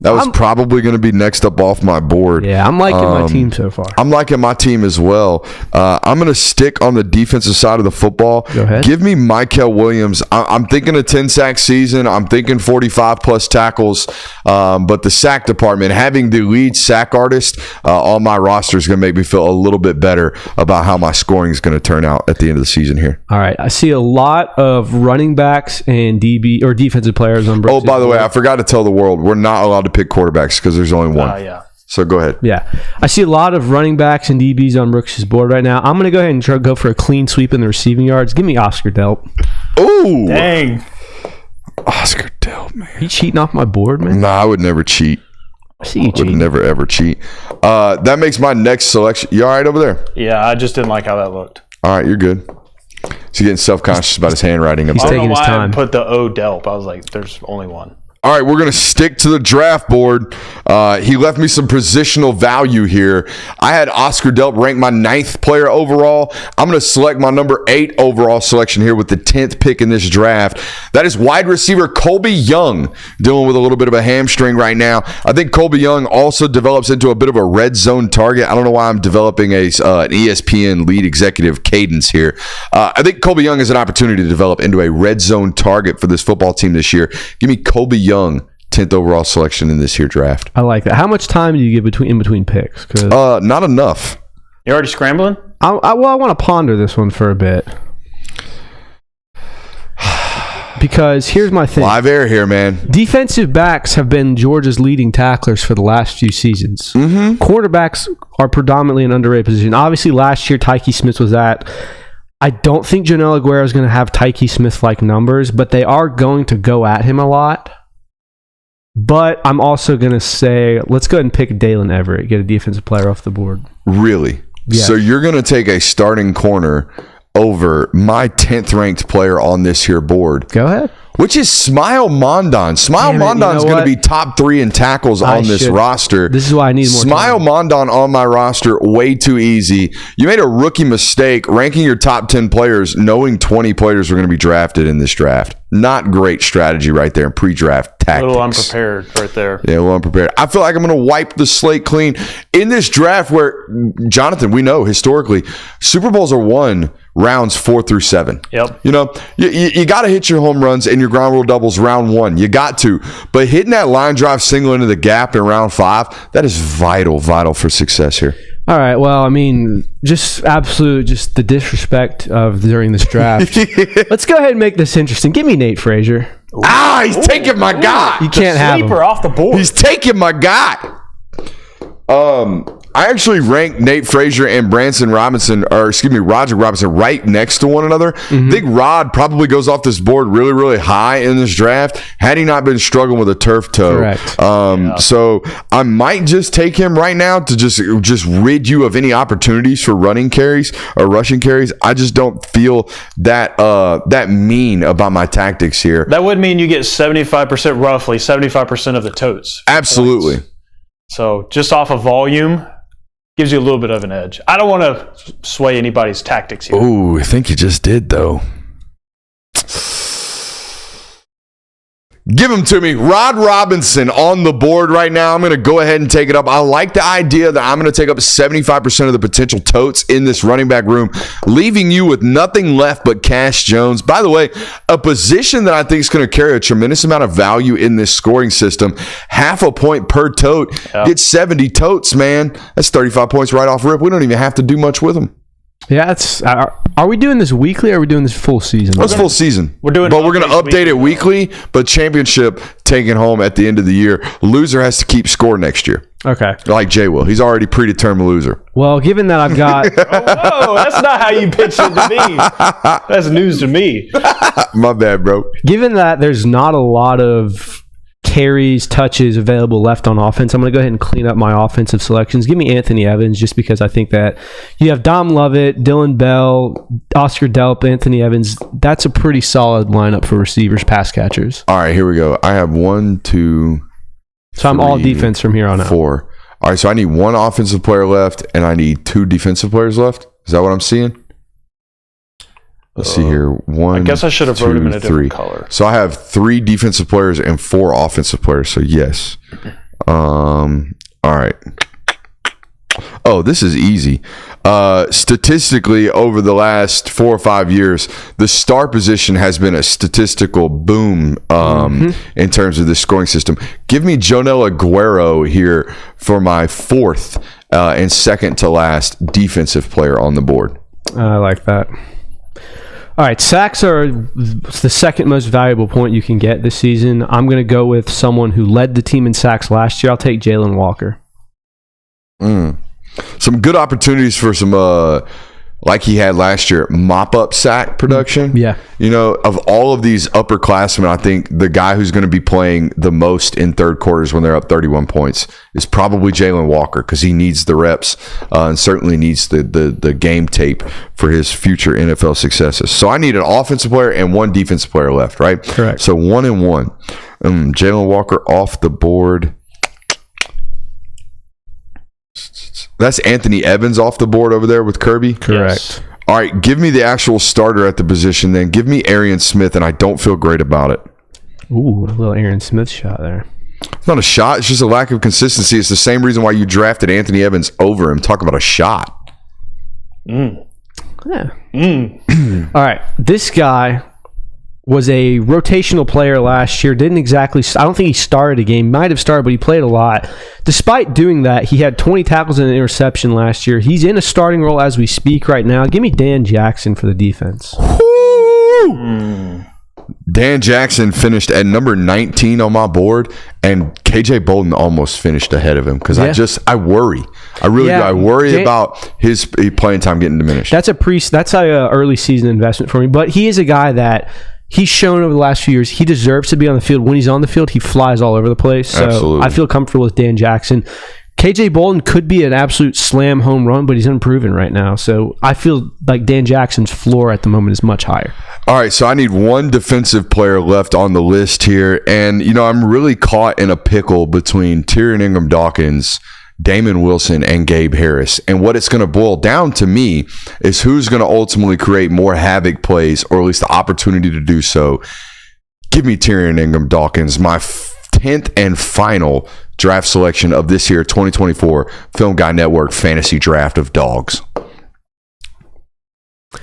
That was probably going to be next up off my board. Yeah, I'm liking my team so far. I'm liking my team as well. I'm going to stick on the defensive side of the football. Go ahead. Give me Mykel Williams. I'm thinking a 10-sack season. I'm thinking 45-plus tackles. But the sack department, having the lead sack artist on my roster is going to make me feel a little bit better about how my scoring is going to turn out at the end of the season here. All right. I see a lot of running backs and DB or defensive players on Brooks. Oh, by the way, I forgot to tell the world, we're not allowed to pick quarterbacks because there's only one. Yeah. So go ahead. Yeah. I see a lot of running backs and DBs on Brooks' board right now. I'm going to go ahead and try to go for a clean sweep in the receiving yards. Give me Oscar Delp. Ooh. Dang. Oscar Delp, man. You cheating off my board, man? Nah, I would never cheat. I see you cheating. Would never, ever cheat. That makes my next selection. You all right over there? Yeah, I just didn't like how that looked. All right, you're good. He's getting self-conscious about his handwriting. He's I don't taking know his why time. I put the O Delp. I was like, there's only one. All right, we're going to stick to the draft board. He left me some positional value here. I had Oscar Delp ranked my 9th player overall. I'm going to select my number 8 overall selection here with the 10th pick in this draft. That is wide receiver Colby Young, dealing with a little bit of a hamstring right now. I think Colby Young also develops into a bit of a red zone target. I don't know why I'm developing an ESPN lead executive cadence here. I think Colby Young has an opportunity to develop into a red zone target for this football team this year. Give me Colby Young, 10th overall selection in this here draft. I like that. How much time do you give in between picks? Not enough. You already scrambling? I want to ponder this one for a bit. Because here's my thing. Live air here, man. Defensive backs have been Georgia's leading tacklers for the last few seasons. Quarterbacks are predominantly an underrated position. Obviously, last year, Tyke Smith was that. I don't think Janelle Aguero is going to have Tyke Smith-like numbers, but they are going to go at him a lot. But I'm also going to say, let's go ahead and pick Dalen Everett, get a defensive player off the board. Really? Yes. So you're going to take a starting corner over my 10th ranked player on this here board. Go ahead. Which is Smile Mondon. Smile Mondon's going to be top 3 in tackles on this roster. This is why I need more Smile time. Mondon on my roster, way too easy. You made a rookie mistake ranking your top 10 players, knowing 20 players were going to be drafted in this draft. Not great strategy right there in pre-draft tactics. A little unprepared right there. Yeah, a little unprepared. I feel like I'm going to wipe the slate clean in this draft where, Jonathan, we know historically, Super Bowls are won rounds 4 through 7. Yep. You know, you got to hit your home runs and your ground rule doubles round 1. You got to. But hitting that line drive single into the gap in round 5, that is vital for success here. All right. Well, I mean, just the disrespect of during this draft. Let's go ahead and make this interesting. Give me Nate Frazier. He's taking my guy. You can't have him. Sleeper off the board. He's taking my guy. I actually ranked Nate Frazier and Roger Robinson right next to one another. I think Rod probably goes off this board really, really high in this draft had he not been struggling with a turf toe. Correct. So I might just take him right now to just rid you of any opportunities for running carries or rushing carries. I just don't feel that mean about my tactics here. That would mean you get 75%, roughly 75% of the totes. Absolutely. Points. So just off of volume, gives you a little bit of an edge. I don't want to sway anybody's tactics here. Ooh, I think you just did, though. Give him to me. Rod Robinson on the board right now. I'm going to go ahead and take it up. I like the idea that I'm going to take up 75% of the potential totes in this running back room, leaving you with nothing left but Cash Jones. By the way, a position that I think is going to carry a tremendous amount of value in this scoring system. Half a point per tote. Yeah. Get 70 totes, man. That's 35 points right off rip. We don't even have to do much with them. Yeah, it's. Are we doing this weekly or are we doing this full season? It's full season. We're doing, but we're going to update it weekly. But championship taken home at the end of the year. Loser has to keep score next year. Okay. Like Jay will. He's already predetermined loser. Well, given that I've got. Whoa, that's not how you pitch it to me. That's news to me. My bad, bro. Given that there's not a lot of carries, touches available left on offense, I'm going to go ahead and clean up my offensive selections. Give me Anthony Evans, just because I think that you have Dom Lovett, Dylan Bell, Oscar Delp, Anthony Evans. That's a pretty solid lineup for receivers, pass catchers. All right, here we go. I have 1, 2, so I'm all defense from here on out. 4. All right, so I need 1 offensive player left, and I need 2 defensive players left. Is that what I'm seeing? Let's see here. 1, I guess I should have 2, wrote him in a 3. different color. So I have 3 defensive players and 4 offensive players. So yes. All right. Oh, this is easy. Statistically, over the last 4 or 5 years, the star position has been a statistical boom in terms of the scoring system. Give me Jonel Aguero here for my 4th and second to last defensive player on the board. I like that. All right, sacks are the second most valuable point you can get this season. I'm going to go with someone who led the team in sacks last year. I'll take Jalen Walker. Some good opportunities for some like he had last year, mop-up sack production. Yeah. Of all of these upperclassmen, I think the guy who's going to be playing the most in third quarters when they're up 31 points is probably Jalen Walker, because he needs the reps and certainly needs the game tape for his future NFL successes. So I need an offensive player and one defensive player left, right? Correct. So 1 and 1. Jalen Walker off the board. That's Anthony Evans off the board over there with Kirby? Correct. Yes. All right, give me the actual starter at the position then. Give me Arian Smith, and I don't feel great about it. Ooh, a little Aaron Smith shot there. It's not a shot. It's just a lack of consistency. It's the same reason why you drafted Anthony Evans over him. Talk about a shot. Yeah. All right, this guy was a rotational player last year. Didn't exactly, I don't think he started a game. Might have started, but he played a lot. Despite doing that, he had 20 tackles and an interception last year. He's in a starting role as we speak right now. Give me Dan Jackson for the defense. Dan Jackson finished at number 19 on my board, and KJ Bolden almost finished ahead of him because I worry. I really do. I worry about his playing time getting diminished. That's a early season investment for me, but he is a guy that he's shown over the last few years he deserves to be on the field. When he's on the field, he flies all over the place. So absolutely. I feel comfortable with Dan Jackson. KJ Bolden could be an absolute slam home run, but he's unproven right now. So I feel like Dan Jackson's floor at the moment is much higher. All right, so I need one defensive player left on the list here. And, I'm really caught in a pickle between Tyrion Ingram-Dawkins, Damon Wilson, and Gabe Harris. And what it's going to boil down to me is who's going to ultimately create more havoc plays, or at least the opportunity to do so. Give me Tyrion Ingram-Dawkins, my 10th and final draft selection of this year, 2024 Film Guy Network Fantasy Draft of Dogs.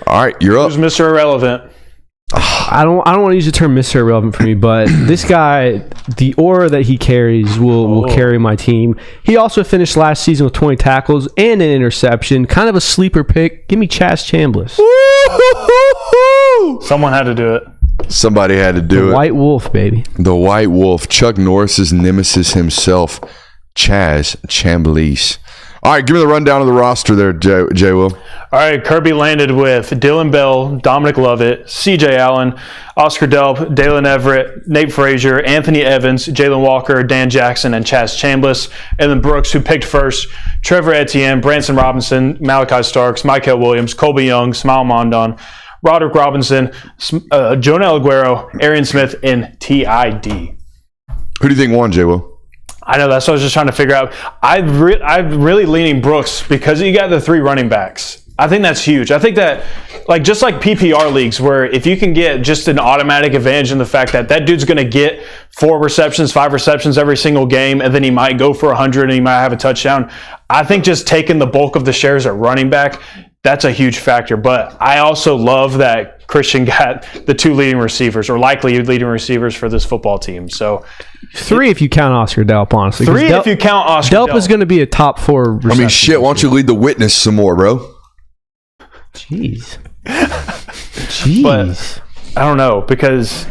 All right, you're up. Who's Mr. Irrelevant? I don't want to use the term Mr. Irrelevant for me, but this guy, the aura that he carries will carry my team. He also finished last season with 20 tackles and an interception. Kind of a sleeper pick. Give me Chaz Chambliss. Someone had to do it. Somebody had to do it. The White Wolf, baby. The White Wolf. Chuck Norris's nemesis himself, Chaz Chambliss. All right, give me the rundown of the roster there, J. Will. All right, Kirby landed with Dylan Bell, Dominic Lovett, C.J. Allen, Oscar Delp, Dalen Everett, Nate Frazier, Anthony Evans, Jalen Walker, Dan Jackson, and Chaz Chambliss. And then Brooks, who picked first, Trevor Etienne, Branson Robinson, Malachi Starks, Michael Williams, Colby Young, Smile Mondon, Roderick Robinson, Jonah Aguero, Arian Smith, and T.I.D. Who do you think won, J. Will? I know, that's what I was just trying to figure out. I'm really leaning Brooks because you got the 3 running backs. I think that's huge. I think that, just like PPR leagues, where if you can get just an automatic advantage in the fact that dude's going to get 4 receptions, 5 receptions every single game, and then he might go for 100 and he might have a touchdown. I think just taking the bulk of the shares at running back, that's a huge factor. But I also love that Christian got the 2 leading receivers, or likely leading receivers for this football team. So 3 if you count Oscar Delp, honestly. 3 if you count Oscar Delp. Delp is going to be a top 4 reception. I mean, shit, why don't you lead the witness some more, bro? Jeez. But I don't know, because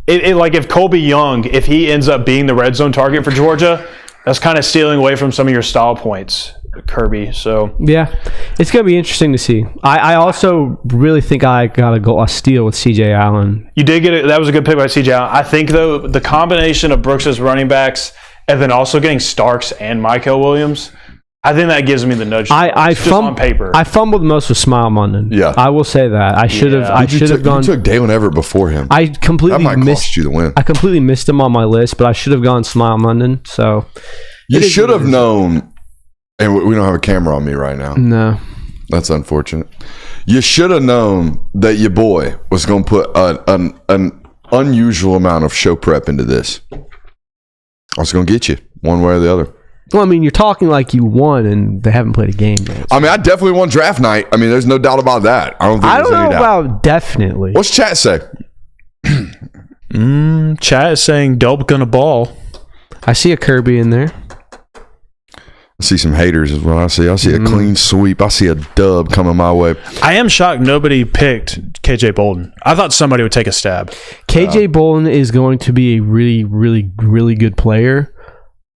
if Colby Young, if he ends up being the red zone target for Georgia, that's kind of stealing away from some of your style points, Kirby. So yeah, it's going to be interesting to see. I also really think I got a steal with C.J. Allen. You did get it. That was a good pick by C.J. Allen. I think, though, the combination of Brooks's running backs and then also getting Starks and Michael Williams, I think that gives me the nudge. On paper. I fumbled most with Smile Mondon. Yeah, I will say that. I should have gone. You took Dalen Everett before him. I completely that might cost you the win. I completely missed him on my list, but I should have gone Smile Mondon. So you should have known. And we don't have a camera on me right now. No, that's unfortunate. You should have known that your boy was going to put an unusual amount of show prep into this. I was going to get you one way or the other. Well, I mean, you're talking like you won and they haven't played a game yet. I mean, I definitely won draft night. I mean, there's no doubt about that. I don't know about definitely. What's chat say? Chat is saying Delp gonna ball. I see a Kirby in there. I see some haters is what I see. I see a clean sweep. I see a dub coming my way. I am shocked nobody picked KJ Bolden. I thought somebody would take a stab. KJ Bolden is going to be a really, really, really good player.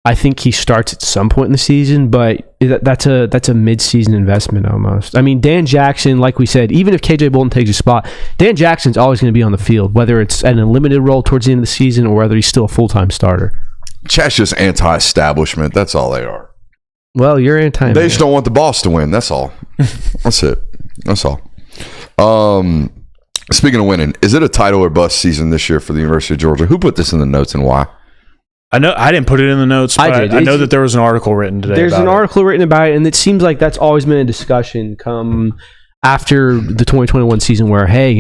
I think he starts at some point in the season, but that's a mid-season investment almost. I mean, Dan Jackson, like we said, even if KJ Bolden takes his spot, Dan Jackson's always going to be on the field, whether it's at a limited role towards the end of the season or whether he's still a full-time starter. Chat's just anti-establishment. That's all they are. Well, you're anti. They just don't want the boss to win. That's all. That's it. That's all. Speaking of winning, is it a title or bust season this year for the University of Georgia? Who put this in the notes and why? I know I didn't put it in the notes, but I know that there was an article written today. There's an article written about it, and it seems like that's always been a discussion come after the 2021 season where, hey,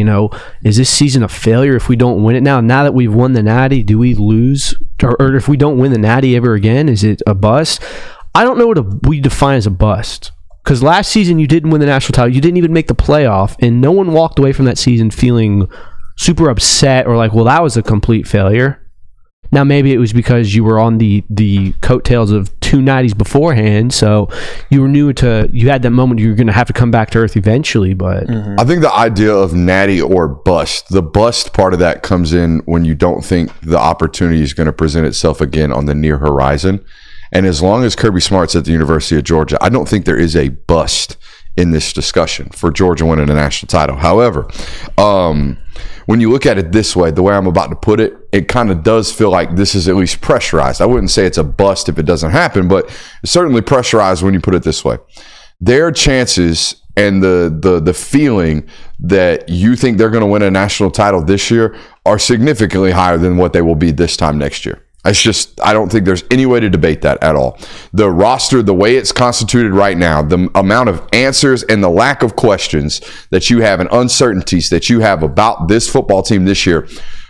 is this season a failure if we don't win it now? Now that we've won the Natty, do we lose? Or if we don't win the Natty ever again, is it a bust? I don't know what we define as a bust. Because last season you didn't win the national title. You didn't even make the playoff, and no one walked away from that season feeling super upset or like, well, that was a complete failure. Now, maybe it was because you were on the coattails of 2 Natties beforehand, so you had that moment you were going to have to come back to earth eventually. But I think the idea of Natty or bust, the bust part of that comes in when you don't think the opportunity is going to present itself again on the near horizon. And as long as Kirby Smart's at the University of Georgia, I don't think there is a bust in this discussion for Georgia winning a national title. However, when you look at it this way, the way I'm about to put it, it kind of does feel like this is at least pressurized. I wouldn't say it's a bust if it doesn't happen, but it's certainly pressurized when you put it this way. Their chances and the feeling that you think they're going to win a national title this year are significantly higher than what they will be this time next year. It's just, I don't think there's any way to debate that at all. The roster, the way it's constituted right now, the amount of answers and the lack of questions that you have and uncertainties that you have about this football team this year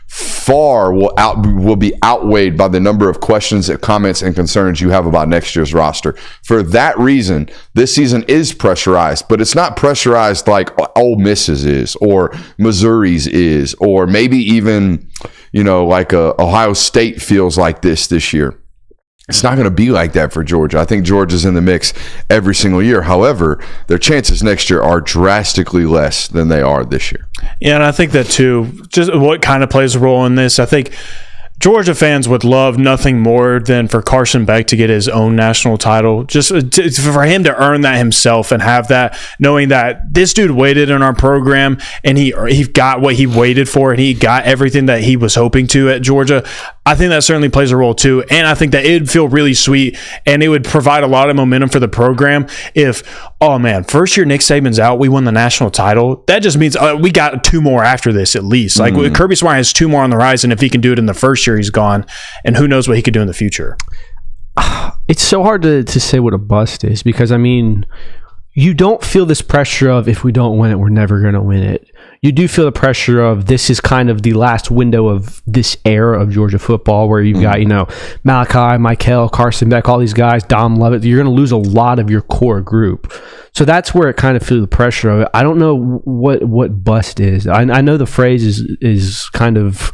far will be outweighed by the number of questions, comments, and concerns you have about next year's roster. For that reason, this season is pressurized, but it's not pressurized like Ole Miss's is or Missouri's is, or maybe even, like Ohio State feels like this year. It's not going to be like that for Georgia. I think Georgia's in the mix every single year. However, their chances next year are drastically less than they are this year. Yeah, and I think that too, just what kind of plays a role in this, I think Georgia fans would love nothing more than for Carson Beck to get his own national title, just for him to earn that himself and have that, knowing that this dude waited in our program and he got what he waited for and he got everything that he was hoping to at Georgia. I think that certainly plays a role too, and I think that it would feel really sweet and it would provide a lot of momentum for the program if, oh man, first year Nick Saban's out, we won the national title. That just means we got 2 more after this at least. Like Kirby Smart has 2 more on the horizon if he can do it in the first year he's gone, and who knows what he could do in the future. It's so hard to say what a bust is because, I mean, you don't feel this pressure of if we don't win it, we're never going to win it. You do feel the pressure of this is kind of the last window of this era of Georgia football where you've got, Malachi, Michael, Carson Beck, all these guys, Dom Lovett. You're going to lose a lot of your core group. So that's where it kind of feels the pressure of it. I don't know what bust is. I know the phrase is kind of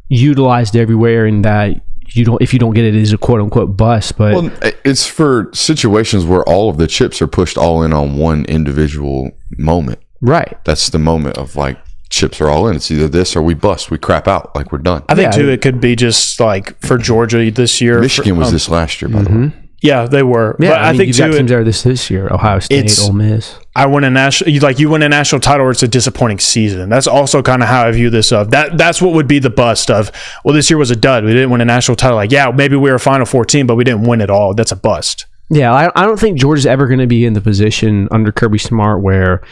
utilized everywhere in that if you don't get it, it is a quote unquote bust. But it's for situations where all of the chips are pushed all in on one individual moment. Right. That's the moment of like chips are all in. It's either this or we bust, we crap out, like we're done. I think too it could be just like for Georgia this year. Michigan was this last year, by the way. Yeah, they were. Yeah, but I think you've got teams there this year. Ohio State, Ole Miss. You win a national title or it's a disappointing season. That's also kind of how I view this that's what would be the bust of, well, this year was a dud. We didn't win a national title. Like, yeah, maybe we were a Final Four team, but we didn't win it all. That's a bust. Yeah, I don't think Georgia's ever going to be in the position under Kirby Smart where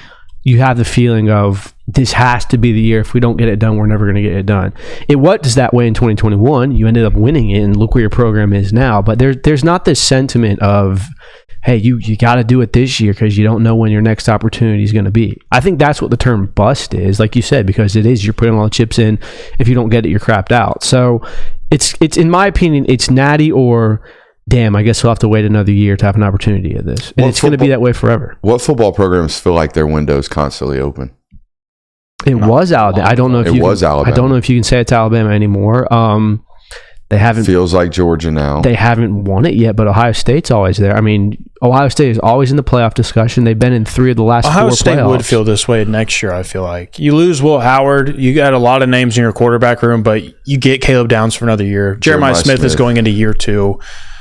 you have the feeling of this has to be the year. If we don't get it done, we're never going to get it done. It was that way in 2021. You ended up winning it, and look where your program is now. But there's not this sentiment of, hey, you got to do it this year because you don't know when your next opportunity is going to be. I think that's what the term bust is, like you said, because it is you're putting all the chips in. If you don't get it, you're crapped out. So it's in my opinion, it's Natty or damn, I guess we'll have to wait another year to have an opportunity at this. And it's going to be that way forever. What football programs feel like their window's constantly open? It was Alabama. I don't know if Alabama. I don't know if you can say it's Alabama anymore. They haven't. Feels like Georgia now. They haven't won it yet, but Ohio State's always there. I mean, Ohio State is always in the playoff discussion. They've been in 3 of the last 4 playoffs. Ohio State would feel this way next year, I feel like. You lose Will Howard. You got a lot of names in your quarterback room, but you get Caleb Downs for another year. Jeremiah Smith is going into year 2.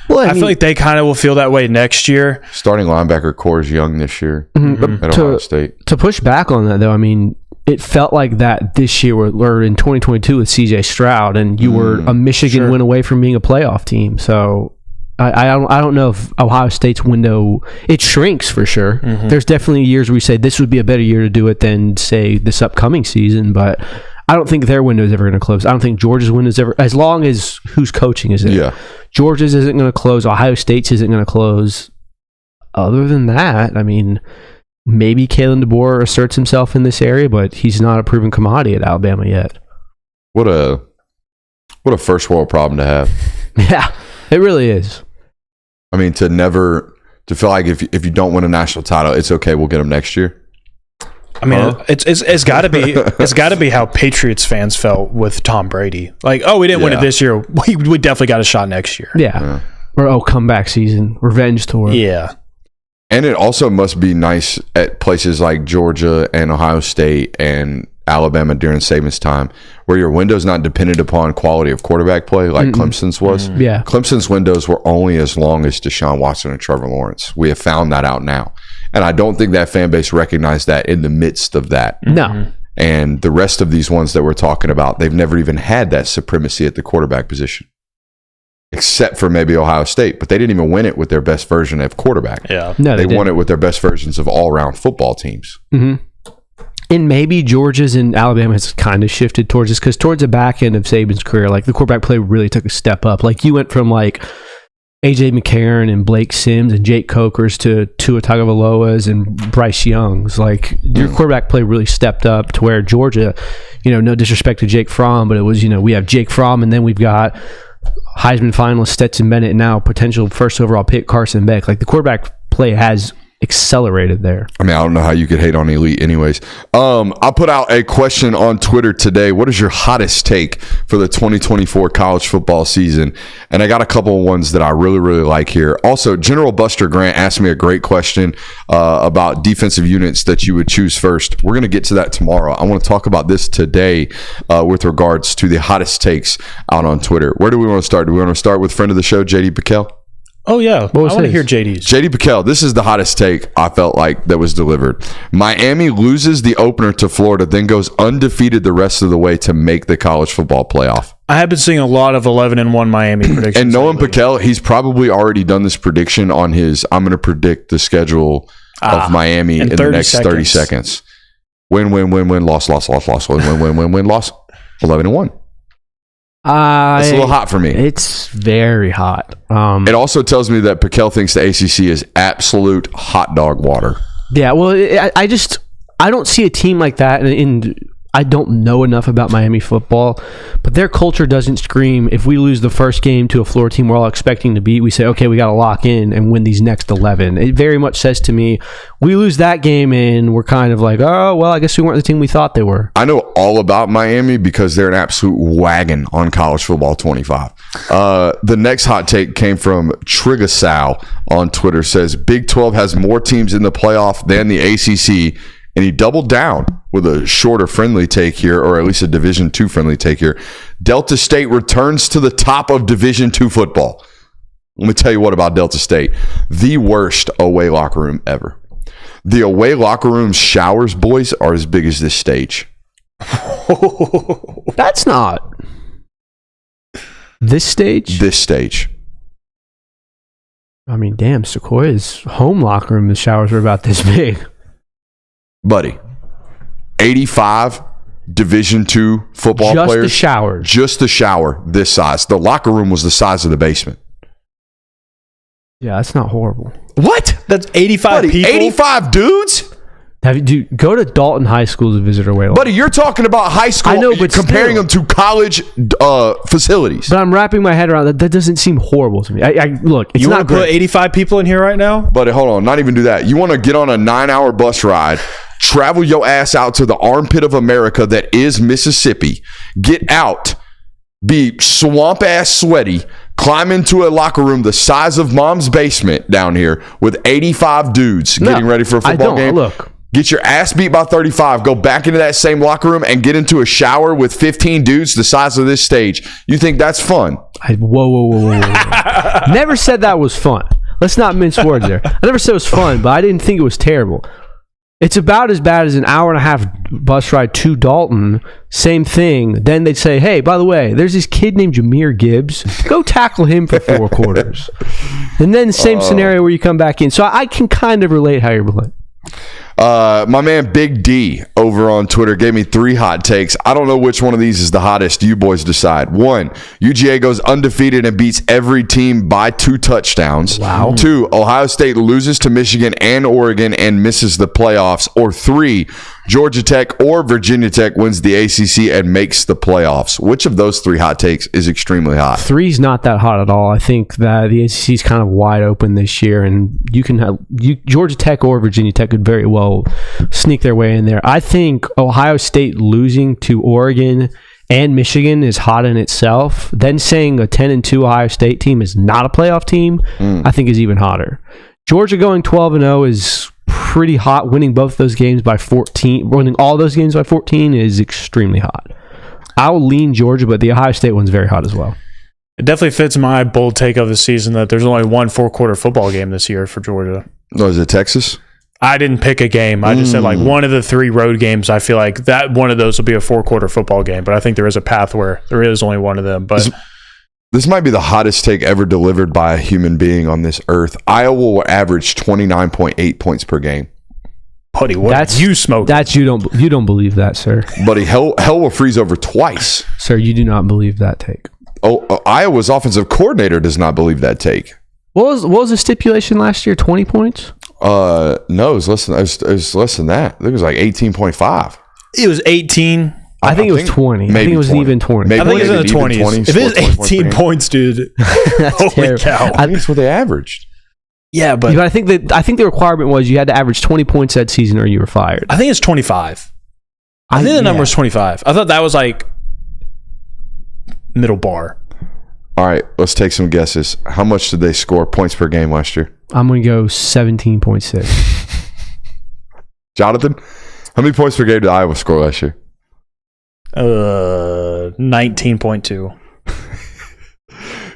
Well, I feel like they kind of will feel that way next year. Starting linebacker core is young this year Mm-hmm. at Ohio State. To push back on that, though, I mean, it felt like that this year or in 2022 with CJ Stroud, and you were a Michigan win away from being a playoff team. So I don't know if Ohio State's window, it shrinks for sure. Mm-hmm. There's definitely years where we say this would be a better year to do it than, say, this upcoming season, but I don't think their window is ever going to close. I don't think Georgia's window is ever, as long as who's coaching is there. Yeah. Georgia's isn't going to close. Ohio State's isn't going to close. Other than that, I mean, maybe Kalen DeBoer asserts himself in this area, but he's not a proven commodity at Alabama yet. What a first world problem to have. Yeah, it really is. I mean, to feel like if you don't win a national title, it's okay. We'll get them next year. I mean, it's got to be how Patriots fans felt with Tom Brady. Like, oh, we didn't win it this year. We definitely got a shot next year. Yeah. Or comeback season, revenge tour. Yeah. And it also must be nice at places like Georgia and Ohio State and Alabama during Saban's time, where your window's not dependent upon quality of quarterback play like Clemson's was. Yeah. Clemson's windows were only as long as Deshaun Watson and Trevor Lawrence. We have found that out now. And I don't think that fan base recognized that in the midst of that. No. And the rest of these ones that we're talking about, they've never even had that supremacy at the quarterback position, except for maybe Ohio State. But they didn't even win it with their best version of quarterback. Yeah. No, they won it with their best versions of all-around football teams. Mm-hmm. And maybe Georgia's and Alabama has kind of shifted towards this, because towards the back end of Saban's career, like the quarterback play really took a step up. Like you went from like AJ McCarron and Blake Sims and Jake Cokers to Tua Tagovailoa's and Bryce Young's. Like your quarterback play really stepped up to where Georgia, no disrespect to Jake Fromm, but it was, we have Jake Fromm, and then we've got Heisman finalist Stetson Bennett, and now potential first overall pick Carson Beck. Like the quarterback play has accelerated there. I mean, I don't know how you could hate on elite anyways. I put out a question on Twitter today. What is your hottest take for the 2024 college football season? And I got a couple of ones that I really, really like here. Also, General Buster Grant asked me a great question about defensive units that you would choose first. We're going to get to that tomorrow. I want to talk about this today with regards to the hottest takes out on Twitter. Where do we want to start? Do we want to start with friend of the show, JD Piquel? Oh, yeah. I want to hear JD's. JD Piquel, this is the hottest take I felt like that was delivered. Miami loses the opener to Florida, then goes undefeated the rest of the way to make the college football playoff. I have been seeing a lot of 11-1 Miami predictions. And knowing Piquel, he's probably already done this prediction on his, I'm going to predict the schedule of Miami in the next 30 seconds. Win, loss, win, 11-1. It's a little hot for me. It's very hot. It also tells me that Piquel thinks the ACC is absolute hot dog water. Yeah, well, I don't see a team like that, and I don't know enough about Miami football, but their culture doesn't scream, if we lose the first game to a Florida team we're all expecting to beat, we say, okay, we got to lock in and win these next 11. It very much says to me, we lose that game and we're kind of like, oh, well, I guess we weren't the team we thought they were. I know all about Miami because they're an absolute wagon on College Football 25. The next hot take came from Trigasau on Twitter, says Big 12 has more teams in the playoff than the ACC, and he doubled down with a shorter friendly take here, or at least a Division II friendly take here. Delta State returns to the top of Division II football. Let me tell you what about Delta State. The worst away locker room ever. The away locker room showers, boys, are as big as this stage. That's not. This stage? This stage. I mean, damn, Sequoia's home locker room, the showers were about this big. Buddy, 85 Division II football just players. Just the showers. Just the shower this size. The locker room was the size of the basement. Yeah, that's not horrible. What? That's 85 Buddy, people? 85 dudes? Go to Dalton High School to visit away. Buddy, you're talking about high school. I know, but comparing them to college facilities. But I'm wrapping my head around that. That doesn't seem horrible to me. Look, it's you not want to put 85 people in here right now? Buddy, hold on. Not even do that. You want to get on a 9-hour bus ride, travel your ass out to the armpit of America that is Mississippi, get out, be swamp ass sweaty, climb into a locker room the size of mom's basement down here with 85 dudes getting ready for a football game. Look, get your ass beat by 35, go back into that same locker room and get into a shower with 15 dudes the size of this stage. You think that's fun? Whoa. Never said that was fun. Let's not mince words there. I never said it was fun, but I didn't think it was terrible. It's about as bad as an hour and a half bus ride to Dalton. Same thing. Then they'd say, hey, by the way, there's this kid named Jahmyr Gibbs. Go tackle him for 4 quarters. And then same scenario where you come back in. So I can kind of relate how you're playing. My man Big D over on Twitter gave me 3 hot takes. I don't know which one of these is the hottest. You boys decide. 1, UGA goes undefeated and beats every team by 2 touchdowns. Wow. 2, Ohio State loses to Michigan and Oregon and misses the playoffs. Or 3, Georgia Tech or Virginia Tech wins the ACC and makes the playoffs. Which of those 3 hot takes is extremely hot? 3's not that hot at all. I think that the ACC is kind of wide open this year, and you can have Georgia Tech or Virginia Tech could very well sneak their way in there. I think Ohio State losing to Oregon and Michigan is hot in itself. Then saying a 10-2 Ohio State team is not a playoff team, I think is even hotter. Georgia going 12-0 is pretty hot. Winning both those games by 14, winning all those games by 14 is extremely hot. I will lean Georgia, but the Ohio State one's very hot as well. It definitely fits my bold take of the season that there's only one 4-quarter football game this year for Georgia. Oh, is it Texas? I didn't pick a game. I just said like one of the 3 road games. I feel like that one of those will be a 4-quarter football game, but I think there is a path where there is only one of them. But this might be the hottest take ever delivered by a human being on this earth. Iowa will average 29.8 points per game. Buddy, what you smoke? That's you don't believe that, sir. Buddy, hell will freeze over twice. Sir, you do not believe that take. Iowa's offensive coordinator does not believe that take. What was the stipulation last year? 20 points? No, it was less than that. I think it was like 18.5. It was 18. I think it was 20. I think it was 20. even 20. Maybe I think it was in the 20s. 20s. If it was 18 points, dude. Holy cow. I think that's what they averaged. Yeah, but I think the requirement was you had to average 20 points that season or you were fired. I think it's 25. I think the number is 25. I thought that was like middle bar. All right, let's take some guesses. How much did they score points per game last year? I'm going to go 17.6. Jonathan, how many points per game did Iowa score last year? 19.2.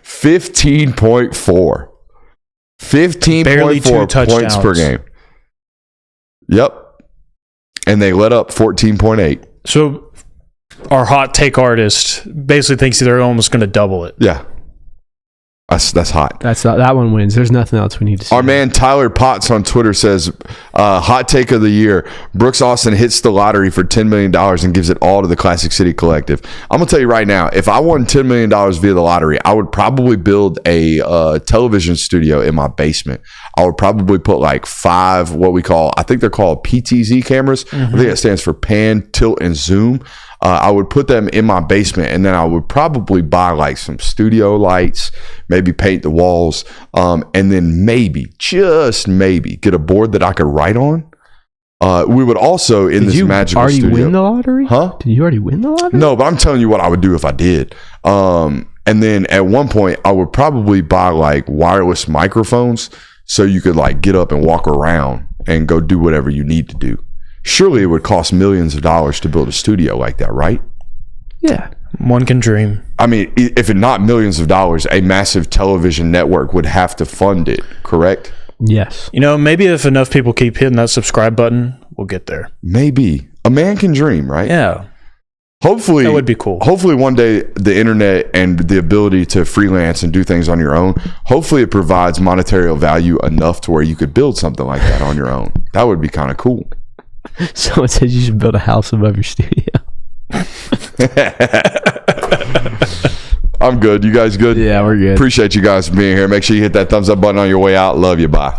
15.4. 15.4 points per game. Yep. And they let up 14.8. So our hot take artist basically thinks they're almost going to double it. Yeah. That's hot. That one wins. There's nothing else we need to see. Our man Tyler Potts on Twitter says, hot take of the year, Brooks Austin hits the lottery for $10 million and gives it all to the Classic City Collective. I'm going to tell you right now, if I won $10 million via the lottery, I would probably build a television studio in my basement. I would probably put like 5, I think they're called PTZ cameras. I think it stands for pan, tilt, and zoom. I would put them in my basement, and then I would probably buy like some studio lights, maybe paint the walls, and then just maybe get a board that I could write on. We would also in this magical studio. Did you already win the lottery? Huh? Did you already win the lottery? No, but I'm telling you what I would do if I did. And then at one point, I would probably buy like wireless microphones so you could like get up and walk around and go do whatever you need to do. Surely it would cost millions of dollars to build a studio like that, right? Yeah. One can dream. I mean, if it not millions of dollars, a massive television network would have to fund it, correct? Yes. You know, maybe if enough people keep hitting that subscribe button, we'll get there. Maybe. A man can dream, right? Yeah. Hopefully. That would be cool. Hopefully one day the internet and the ability to freelance and do things on your own, hopefully it provides monetary value enough to where you could build something like that on your own. That would be kind of cool. Someone said you should build a house above your studio. I'm good. You guys good? Yeah, we're good. Appreciate you guys being here. Make sure you hit that thumbs up button on your way out. Love you. Bye.